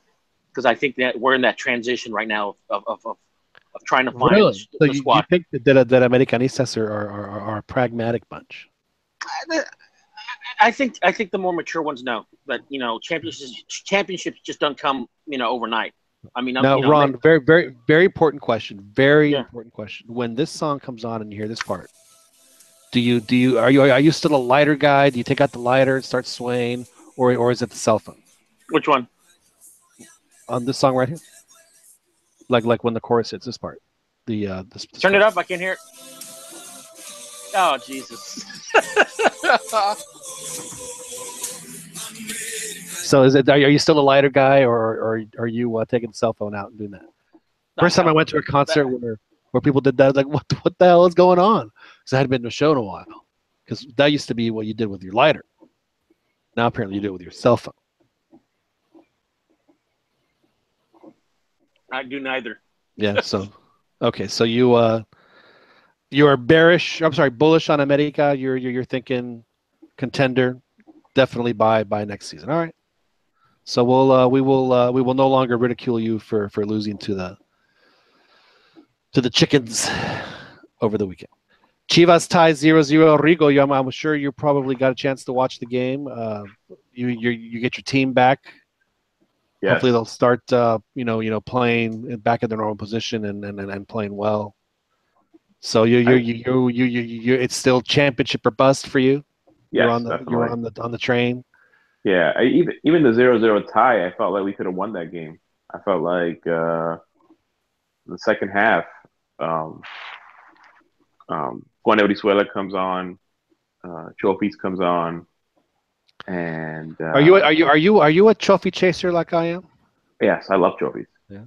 because I think that we're in that transition right now of trying to find the squad. You think that Americanistas are a pragmatic bunch? I think the more mature ones know that championships just don't come overnight. Now, Ron, very, very, very important question. Very important question. When this song comes on and you hear this part, are you still a lighter guy? Do you take out the lighter and start swaying, or is it the cell phone? Which one? On this song right here, like when the chorus hits this part. This Turn it up. I can't hear it. Oh Jesus. So are you still a lighter guy, or are you taking the cell phone out and doing that? First time I went to a concert where people did that, like what the hell is going on? Because I hadn't been to a show in a while. Because that used to be what you did with your lighter. Now apparently you do it with your cell phone. I do neither. Yeah. So okay. So you are bearish. I'm sorry, bullish on America. You're thinking contender, definitely by next season. All right. So we will no longer ridicule you for losing to the Chickens over the weekend. Chivas ties 0-0. Rigo, I'm sure you probably got a chance to watch the game. You get your team back. Yes. Hopefully they'll start playing back in their normal position and playing well. So it's still championship or bust for you. Yes, you're on the train. Yeah, even the 0-0 tie, I felt like we could have won that game. I felt like the second half, Juan Eurizuela comes on, Chofis comes on, and are you a trophy chaser like I am? Yes, I love Chofis. Yeah,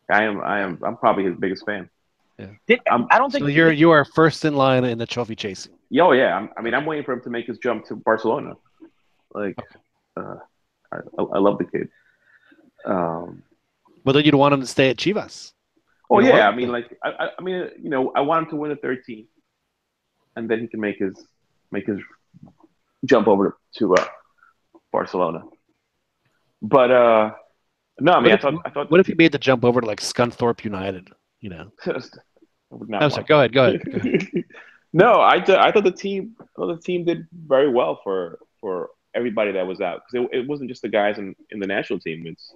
I'm probably his biggest fan. Yeah, I don't think so. You are first in line in the trophy chasing. Oh yeah, I'm waiting for him to make his jump to Barcelona. Like, I love the kid. But then you'd want him to stay at Chivas. Oh yeah, I want him to win a 13, and then he can make his jump over to Barcelona. But no, I mean, I thought. What if he made the jump over to like Scunthorpe United? I'm sorry. Go ahead. No, I thought the team did very well for everybody that was out, because it wasn't just the guys in the national team. It's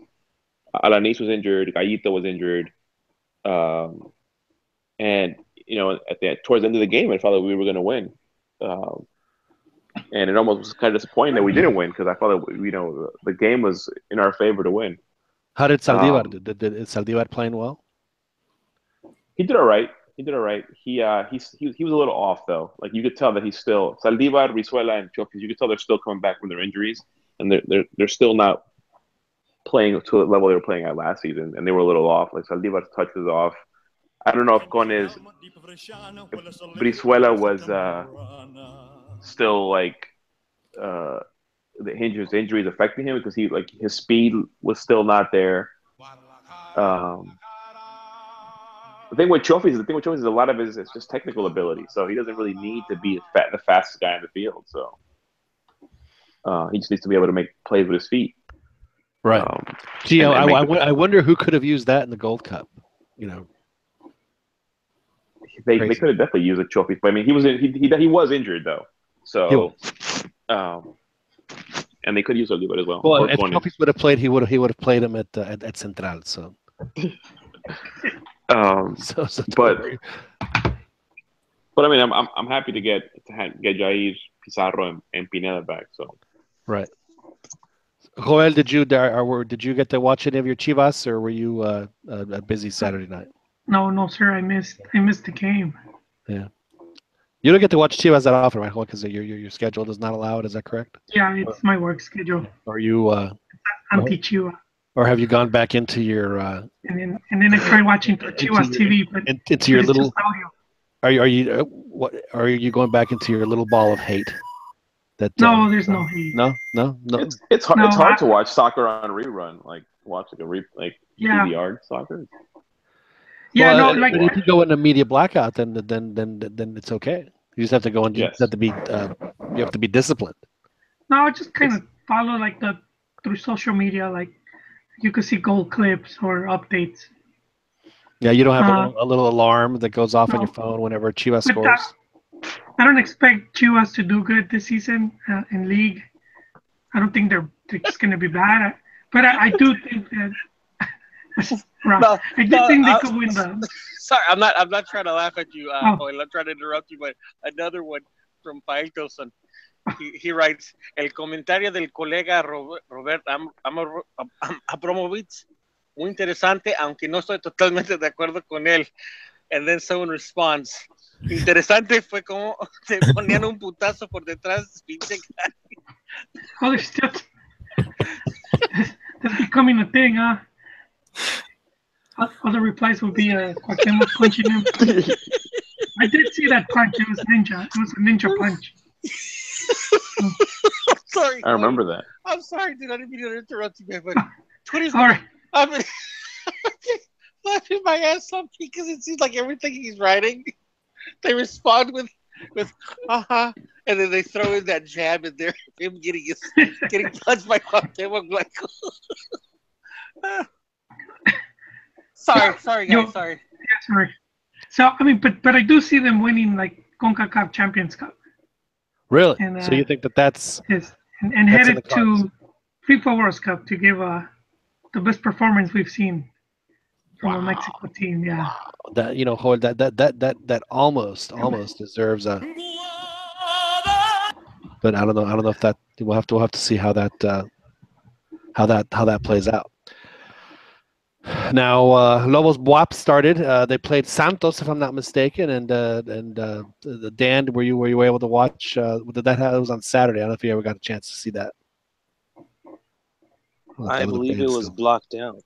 Alanis was injured, Gallito was injured, and towards the end of the game, I felt like we were going to win, and it almost was kind of disappointing that we didn't win, because I felt that the game was in our favor to win. How did Saldívar? Did Saldívar playing well? He did all right. He was a little off though. Like you could tell that he's still Saldívar, Rizuela, and Chofis. You could tell they're still coming back from their injuries. and they're still not playing to the level they were playing at last season, and they were a little off. Like Saldivar's touch was off. I don't know if Brizuela was still like his injuries affecting him, because his speed was still not there. The thing with trophies is a lot of it is just technical ability. So he doesn't really need to be the fastest guy in the field. So he just needs to be able to make plays with his feet. Right. Gee, I wonder who could have used that in the Gold Cup. You know, they could have definitely used a trophy. But I mean, he was injured though. So and they could use Oliver as well. Well, if Trophies would have played, he would have played him at Central. So. But I mean, I'm happy to get Jair, Pizarro, and Pineda back. So. Right. Joel, did you get to watch any of your Chivas, or were you a busy Saturday night? No, sir. I missed the game. Yeah. You don't get to watch Chivas that often, right? Because your schedule does not allow it. Is that correct? Yeah, it's my work schedule. Are you anti-Chiva? Or have you gone back into your? And then I tried watching Chivas TV, but into your little. Are you going back into your little ball of hate? No, there's no hate. No. It's hard to watch soccer on rerun, like watch DVR soccer. Yeah, well, no, like but if you go into media blackout, then it's okay. You just have to go and you have to be disciplined. No, I just kind of follow through social media, like you could see goal clips or updates. Yeah, you don't have a little alarm that goes off on your phone whenever Chivas scores. I don't expect Chivas to do good this season in league. I don't think they're just going to be bad, but I do think that. I do think they could win the. Sorry, I'm not trying to laugh at you, Joel. I'm trying to interrupt you, but another one from Pailtoson. He writes, el comentario del colega Robert Abramovich, muy interesante, aunque no estoy totalmente de acuerdo con él. And then someone responds, interesante fue como te ponían un putazo por detrás, pinche cara. Holy shit. That's becoming a thing, huh? Other replies would be Cuauhtemoc punching him. I did see that punch. It was ninja. It was a ninja punch. I'm sorry. I remember that. I'm sorry, dude. I didn't mean to interrupt you, man. But Twitter's right. I've been laughing my ass off because it seems like everything he's writing, they respond with and then they throw in that jab in there, him getting punched by Cuauhtemoc. Like, sorry, guys. Sorry. Yeah, sorry. So I mean, but I do see them winning like CONCACAF Champions Cup. Really? And, so you think that's yes, and headed to FIFA World Cup to give the best performance we've seen from a Mexico team. Yeah. Wow. That that almost deserves a. But I don't know if that we'll have to see how that plays out. Now, Lobos Buap started. They played Santos, if I'm not mistaken, and Dan, were you able to watch? That was on Saturday. I don't know if you ever got a chance to see that. I believe it was blocked out.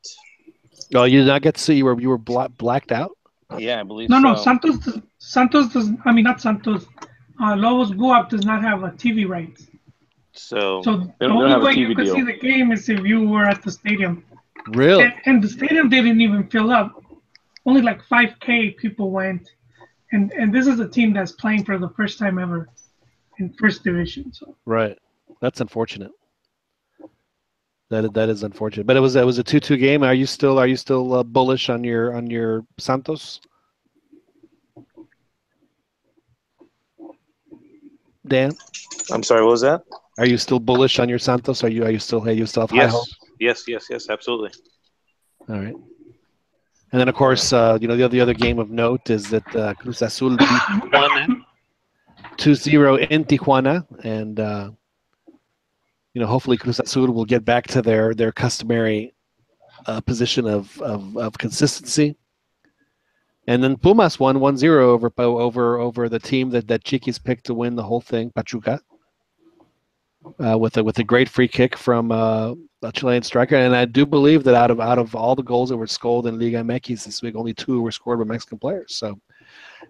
Oh, you did not get to see. You were blacked out. Yeah, I believe. No, Santos does. I mean, not Santos. Lobos Buap does not have a TV rights. So the only way you could see the game is if you were at the stadium. Really? And the stadium didn't even fill up. Only like 5K people went. And this is a team that's playing for the first time ever in first division. So. Right. That's unfortunate. That is unfortunate. But it was a 2-2 game. Are you still bullish on your Santos? Dan? I'm sorry, what was that? Are you still bullish on your Santos? Are you still have high hope? Yes, absolutely. All right. And then, of course, the other game of note is that Cruz Azul beat Tijuana 2-0 in Tijuana, and hopefully Cruz Azul will get back to their customary position of consistency. And then Pumas won 1-0 over the team that Chiquis picked to win the whole thing, Pachuca. with a great free kick from a Chilean striker. And I do believe that out of all the goals that were scored in Liga MX this week, only 2 were scored by Mexican players. So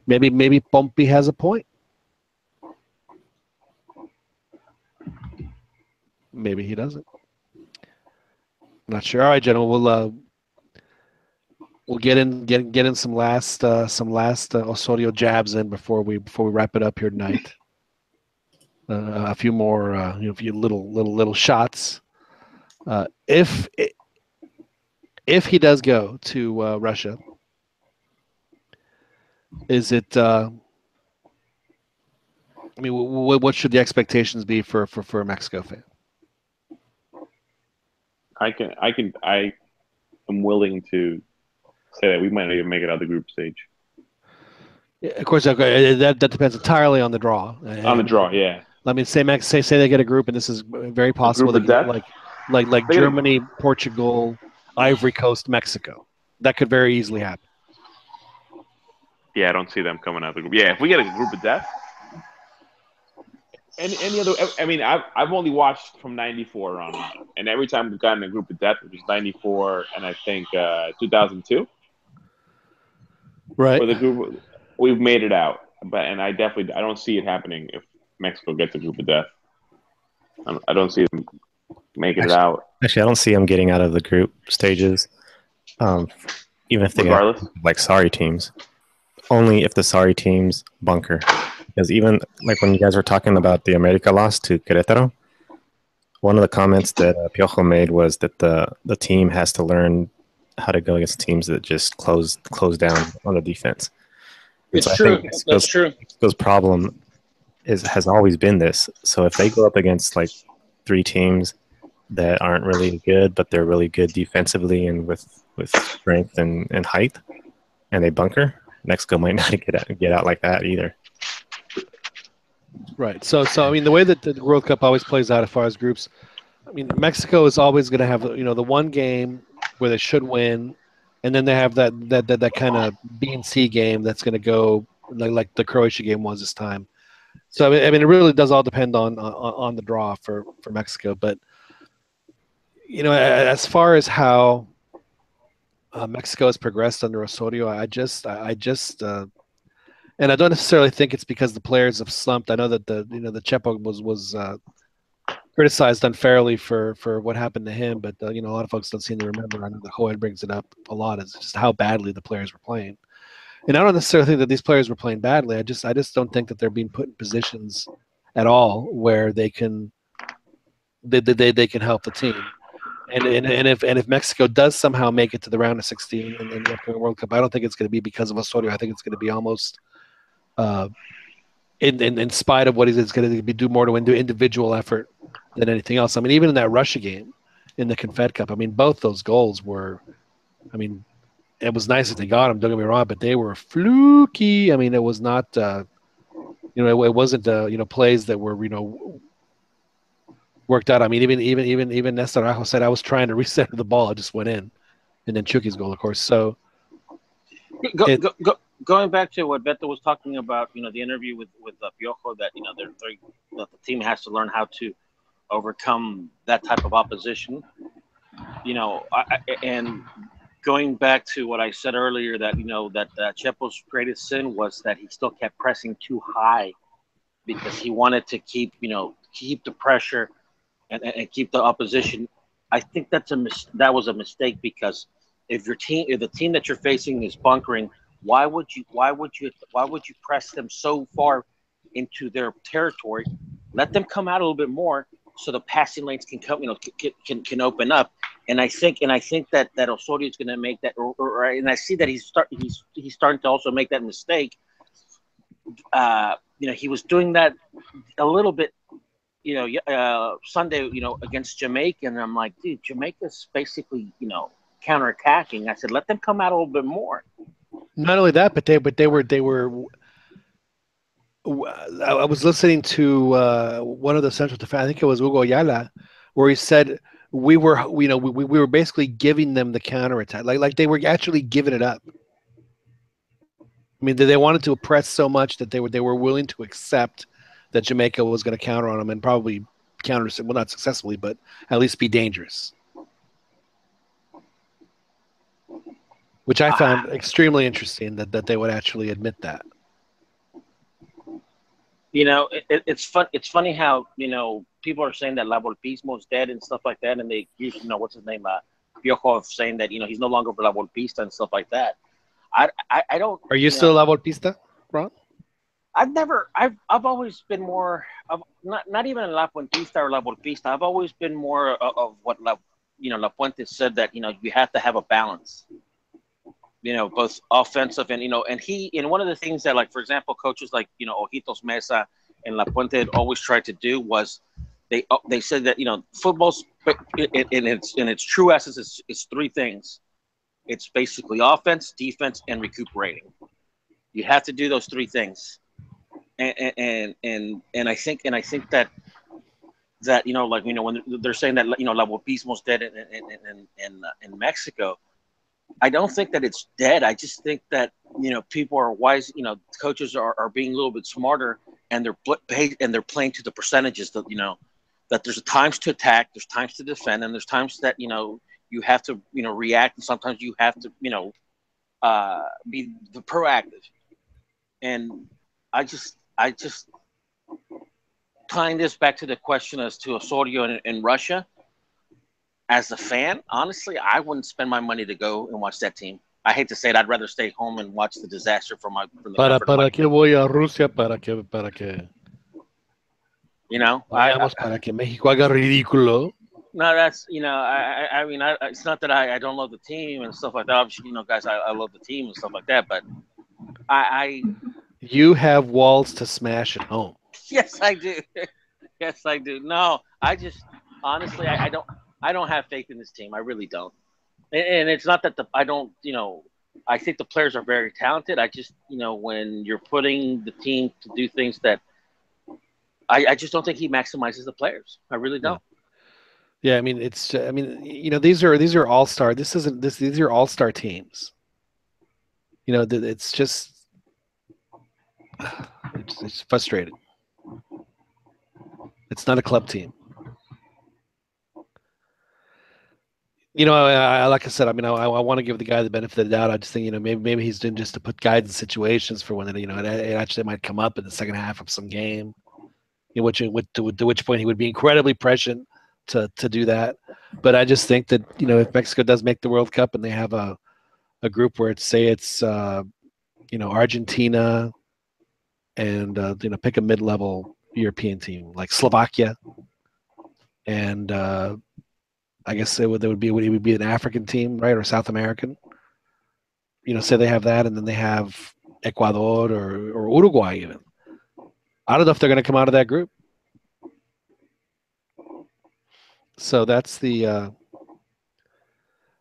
maybe Pompey has a point. Maybe he doesn't. Not sure. All right, gentlemen, we'll get in some last Osorio jabs in before we wrap it up here tonight. A few more, a few little shots. If he does go to Russia, is it? I mean, what should the expectations be for a Mexico fan? I am willing to say that we might not even make it out of the group stage. Yeah, of course, that depends entirely on the draw. On the draw, yeah. I mean, say they get a group, and this is very possible. They get like Germany, Portugal, Ivory Coast, Mexico. That could very easily happen. Yeah, I don't see them coming out of the group. Yeah, if we get a group of death, any other. I mean, I've only watched from '94 on, and every time we've gotten a group of death, which was '94 and I think 2002. Right. For the group, we've made it out, and I don't see it happening if Mexico gets a group of death. I don't see them making it out. Actually, I don't see them getting out of the group stages, even if they get like sorry teams. Only if the sorry teams bunker. Because even like when you guys were talking about the America loss to Querétaro, one of the comments that Piojo made was that the team has to learn how to go against teams that just close down on the defense. It's true. That's true. Mexico's problem has always been this. So if they go up against like 3 teams that aren't really good, but they're really good defensively and with strength and height, and they bunker, Mexico might not get out like that either. Right. So I mean, the way that the World Cup always plays out as far as groups, I mean, Mexico is always going to have the one game where they should win, and then they have that kind of B and C game that's going to go like the Croatia game was this time. So I mean, it really does all depend on the draw for Mexico. But as far as how Mexico has progressed under Osorio, I just and I don't necessarily think it's because the players have slumped. I know that the Chepo was criticized unfairly for what happened to him, but a lot of folks don't seem to remember. I know that Joel brings it up a lot, is just how badly the players were playing. And I don't necessarily think that these players were playing badly. I just don't think that they're being put in positions at all where they can help the team. And if Mexico does somehow make it to the round of 16 in the upcoming World Cup, I don't think it's going to be because of Osorio. I think it's going to be almost in spite of what it's going to be do more to individual effort than anything else. I mean, even in that Russia game in the Confed Cup, I mean, both those goals were, I mean, it was nice that they got them, don't get me wrong, but they were fluky. I mean, it was not, it wasn't, plays that were, worked out. I mean, even Nestor Araujo said, I was trying to reset the ball. It just went in. And then Chucky's goal, of course. So going back to what Beto was talking about, the interview with Piojo, that, the team has to learn how to overcome that type of opposition. And going back to what I said earlier, that that Chepo's greatest sin was that he still kept pressing too high because he wanted to keep the pressure and keep the opposition. I think that was a mistake, because if the team that you're facing is bunkering, why would you press them so far into their territory? Let them come out a little bit more so the passing lanes can come, can open up. And I think that Osorio is going to make that, and I see that he's starting to also make that mistake. He was doing that a little bit, Sunday, against Jamaica, and I'm like, dude, Jamaica's basically, counterattacking. I said, let them come out a little bit more. Not only that, but they were. I was listening to one of the central defense. I think it was Hugo Ayala, where he said we were basically giving them the counterattack, like they were actually giving it up. I mean, they wanted to press so much that they were willing to accept that Jamaica was going to counter on them and probably counter, well, not successfully, but at least be dangerous. Which I found extremely interesting that they would actually admit that. You know, it's fun. It's funny how, you know, people are saying that La Volpismo's dead and stuff like that, and they use, you know, what's his name, Piojo, saying that, you know, he's no longer La Volpista and stuff like that. I don't. Are you still La Volpista, Ron? I've always been more of not even La Puentista or La Volpista. I've always been more of what La Puente said, that, you know, you have to have a balance. You know, both offensive and, you know, and one of the things that, like, for example, coaches like, you know, Ojitos Mesa and La Puente had always tried to do was they said that, you know, football's in its true essence is three things. It's basically offense, defense, and recuperating. You have to do those three things. And I think that you know, like, you know, when they're saying that, you know, La Volpismo's dead in Mexico, I don't think that it's dead. I just think that, you know, people are wise. You know, coaches are being a little bit smarter, and they're playing to the percentages that, you know, that there's times to attack, there's times to defend, and there's times that, you know, you have to, you know, react, and sometimes you have to, you know, be the proactive. And I just tying this back to the question as to Osorio in Russia. As a fan, honestly, I wouldn't spend my money to go and watch that team. I hate to say it, I'd rather stay home and watch the disaster from the comfort of my qué voy a Rusia? Para que you know, para que México haga ridículo. No, that's, you know, I mean, it's not that I don't love the team and stuff like that. Obviously, you know, guys, I love the team and stuff like that, but you have walls to smash at home. Yes, I do. Yes, I do. No, I just honestly, I don't have faith in this team. I really don't. And it's not that I don't, you know, I think the players are very talented. I just, you know, when you're putting the team to do things that I just don't think he maximizes the players. I really don't. Yeah, I mean, you know, these are all-star. These are all-star teams. You know, it's just it's frustrating. It's not a club team. You know, like I said, I mean, I want to give the guy the benefit of the doubt. I just think, you know, maybe he's doing just to put guys in situations for when, you know, it actually might come up in the second half of some game. You know, to which point he would be incredibly prescient to do that. But I just think that, you know, if Mexico does make the World Cup and they have a group where it's you know, Argentina and you know, pick a mid-level European team like Slovakia, and I guess it would be an African team, right, or South American. You know, say they have that, and then they have Ecuador or Uruguay even. I don't know if they're going to come out of that group. So that's the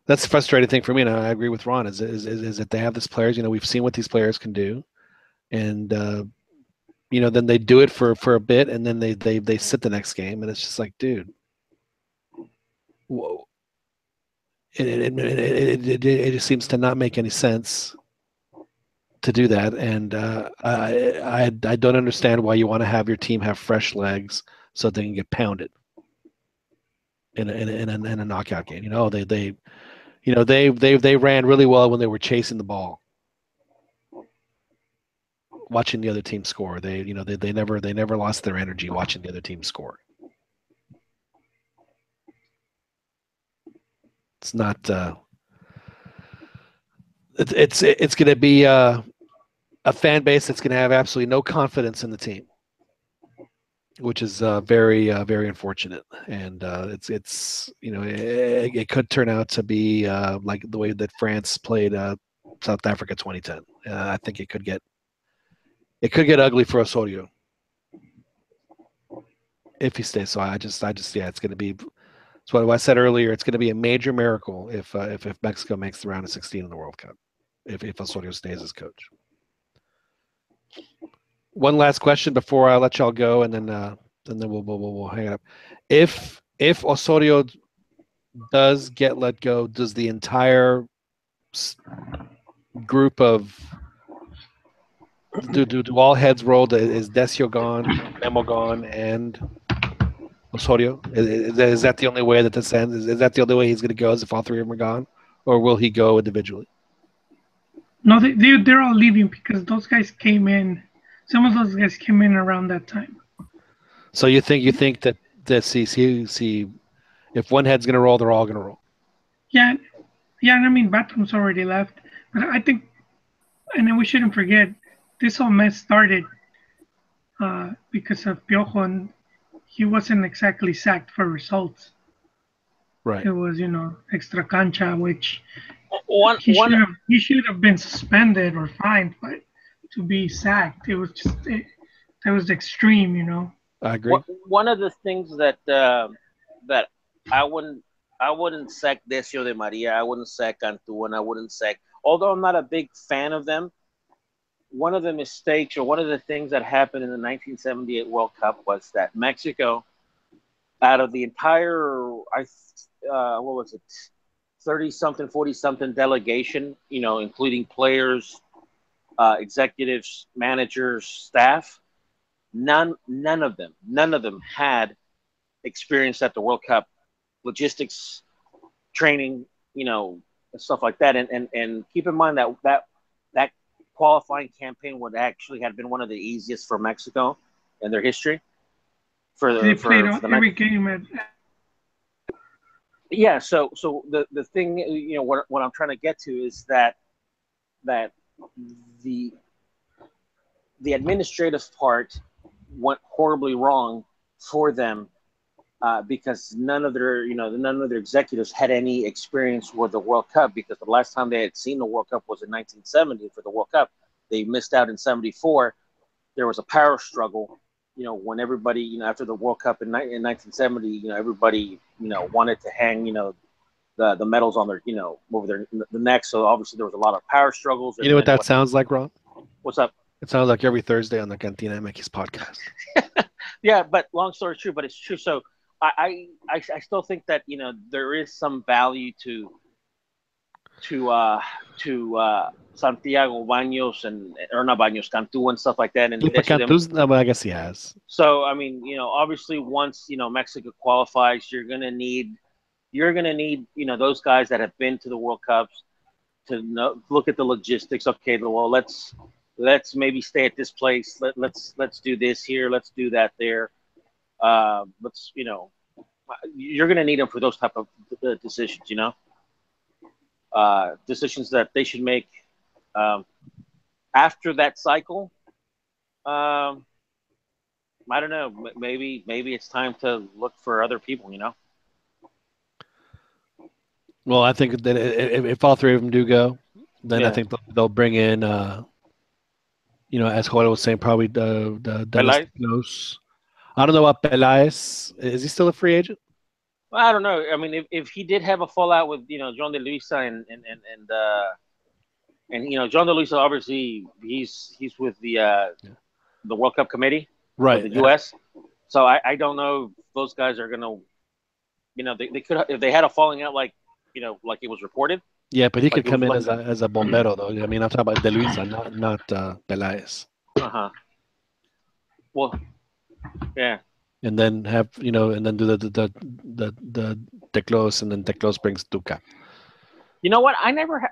frustrating thing for me. And I agree with Ron. Is that they have these players. You know, we've seen what these players can do, and you know, then they do it for a bit, and then they sit the next game, and it's just like, dude, whoa. It just seems to not make any sense to do that, and I don't understand why you want to have your team have fresh legs so they can get pounded in a knockout game. You know, they ran really well when they were chasing the ball, watching the other team score. They never lost their energy watching the other team score. It's not. It's going to be a fan base that's going to have absolutely no confidence in the team, which is very unfortunate. And it's you know, it could turn out to be like the way that France played South Africa 2010. I think it could get ugly for Osorio if he stays. So I just yeah, it's going to be. That's what I said earlier. It's going to be a major miracle if Mexico makes the round of 16 in the World Cup, if Osorio stays as coach. One last question before I let y'all go, and then we'll hang it up. If Osorio does get let go, does the entire group of do all heads roll? Is Decio gone, Memo gone, and Osorio? Is that the only way that this ends? Is that the only way he's going to go? Is if all three of them are gone, or will he go individually? No, they're all leaving because those guys came in. Some of those guys came in around that time. So you think that see if one head's going to roll, they're all going to roll. Yeah, and I mean Batum's already left, but I think, and then we shouldn't forget, this whole mess started because of Piojo, and he wasn't exactly sacked for results. Right. It was, extra cancha, which he should have been suspended or fined, but to be sacked, it was just that was extreme. I agree. One of the things that that I wouldn't sack Decio de Maria, I wouldn't sack Cantu, and I wouldn't sack. Although I'm not a big fan of them, one of the mistakes or one of the things that happened in the 1978 World Cup was that Mexico, out of the entire, what was it, 30-something, 40-something delegation, including players, executives, managers, staff, none of them had experience at the World Cup, logistics, training, and stuff like that. And keep in mind that qualifying campaign would actually have been one of the easiest for Mexico in their history. They played every game. Yeah. So the thing, what I'm trying to get to is that the administrative part went horribly wrong for them because none of their executives had any experience with the World Cup, because the last time they had seen the World Cup was in 1970 for the World Cup. They missed out in 74. There was a power struggle, when everybody, after the World Cup in 1970, everybody, wanted to hang, the medals on their, over the neck. So obviously there was a lot of power struggles. You know what that sounds like, Ron? What's up? It sounds like every Thursday on the CantinaMX podcast. Yeah, but long story short, but it's true. So I still think that there is some value to Santiago Baños or not Baños, Cantu and stuff like that. And I guess he has. So I mean, obviously once Mexico qualifies, you're gonna need those guys that have been to the World Cups to look at the logistics. Okay, well let's maybe stay at this place. Let's do this here. Let's do that there. You're gonna need them for those type of decisions. Decisions that they should make after that cycle. I don't know. Maybe it's time to look for other people. Well, I think that if all three of them do go, then I think they'll bring in, as Joel was saying, probably the Dennis Knows. I don't know about Peláez. Is he still a free agent? Well, I don't know. I mean, if he did have a fallout with John de Luisa and John de Luisa, obviously he's with the World Cup committee, right? The U.S. So I don't know if those guys are gonna, they could, if they had a falling out like it was reported. Yeah, but he could come in as a bombero though. I mean, I'm talking about de Luisa, not Peláez. Well, yeah. And then have and then do the Teclos, and then Teclos brings Tuca. You know what? I never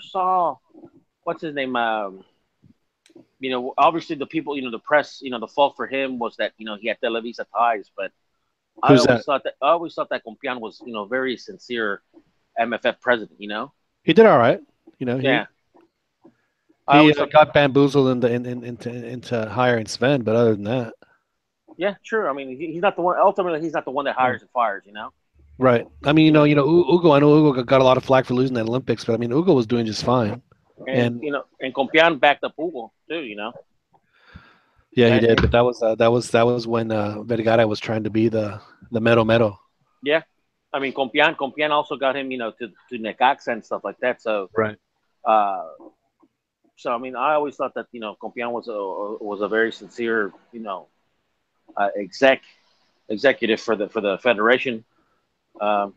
saw what's his name. Obviously the people, the press, the fault for him was that he had Televisa ties, but I always thought that Compián was very sincere MFF president. He did all right. Yeah. He got bamboozled into hiring Sven, but other than that. Yeah, true. I mean, he's not the one. Ultimately, he's not the one that hires and fires. Right. I mean, Hugo. I know Hugo got a lot of flack for losing that Olympics, but I mean, Hugo was doing just fine. And Compián backed up Hugo too. Yeah, he did. But that was when Vergara was trying to be the mero. Yeah, I mean, Compián also got him, to Necaxa and stuff like that. So right. So I mean, I always thought that Compián was a very sincere executive for the federation. So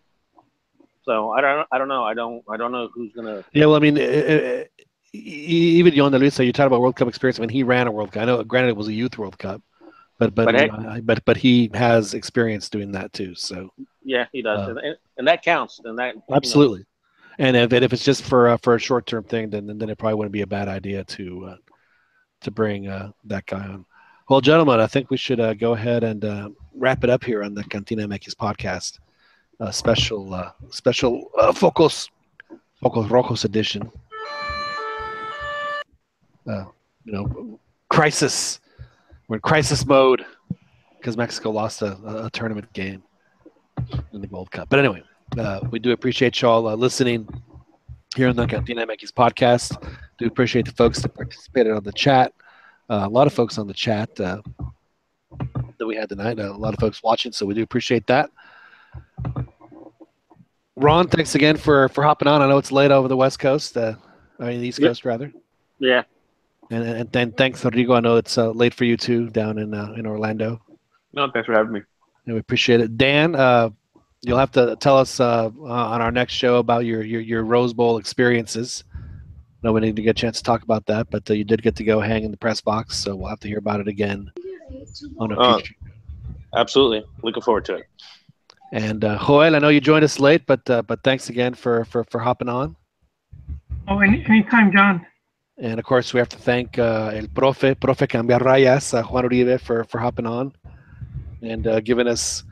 I don't know. I don't know who's gonna. Yeah, well, I mean, even John de Luisa, you talk about World Cup experience. I mean, he ran a World Cup. I know, granted, it was a youth World Cup, but he has experience doing that too. So yeah, he does, and that counts. And that absolutely. And if it's just for a short term thing, then it probably wouldn't be a bad idea to bring that guy on. Well, gentlemen, I think we should go ahead and wrap it up here on the CantinaMX podcast, special Focos Rojos edition. Crisis. We're in crisis mode because Mexico lost a tournament game in the Gold Cup. But anyway, we do appreciate y'all listening here on the CantinaMX podcast. Do appreciate the folks that participated on the chat. A lot of folks on the chat that we had tonight. A lot of folks watching, so we do appreciate that. Ron, thanks again for hopping on. I know it's late over the West Coast, the East Coast rather. Yeah. And then thanks, Rodrigo. I know it's late for you too down in Orlando. No, thanks for having me. And we appreciate it. Dan, you'll have to tell us on our next show about your Rose Bowl experiences. No, we need to get a chance to talk about that, but you did get to go hang in the press box, so we'll have to hear about it again on a future. Absolutely, looking forward to it. And Joel, I know you joined us late, but thanks again for hopping on. Oh, anytime, John. And of course, we have to thank El Profe Cambia Rayas, Juan Uribe, for hopping on and giving us.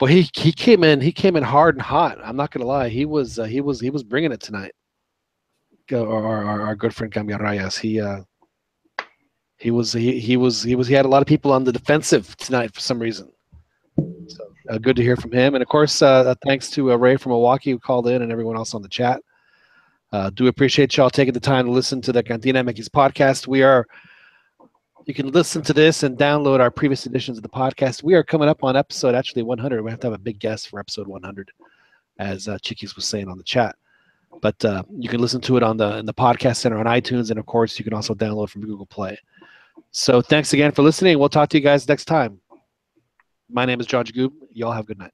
Well, he came in hard and hot. I'm not gonna lie, he was bringing it tonight. Our good friend Cambia Rayas, he had a lot of people on the defensive tonight for some reason. So good to hear from him, and of course, thanks to Ray from Milwaukee who called in and everyone else on the chat. Do appreciate y'all taking the time to listen to the CantinaMX podcast. You can listen to this and download our previous editions of the podcast. We are coming up on episode 100. We have to have a big guest for episode 100, as Chiquis was saying on the chat. But you can listen to it in the podcast center on iTunes, and of course, you can also download from Google Play. So thanks again for listening. We'll talk to you guys next time. My name is John Jagoob. Y'all have a good night.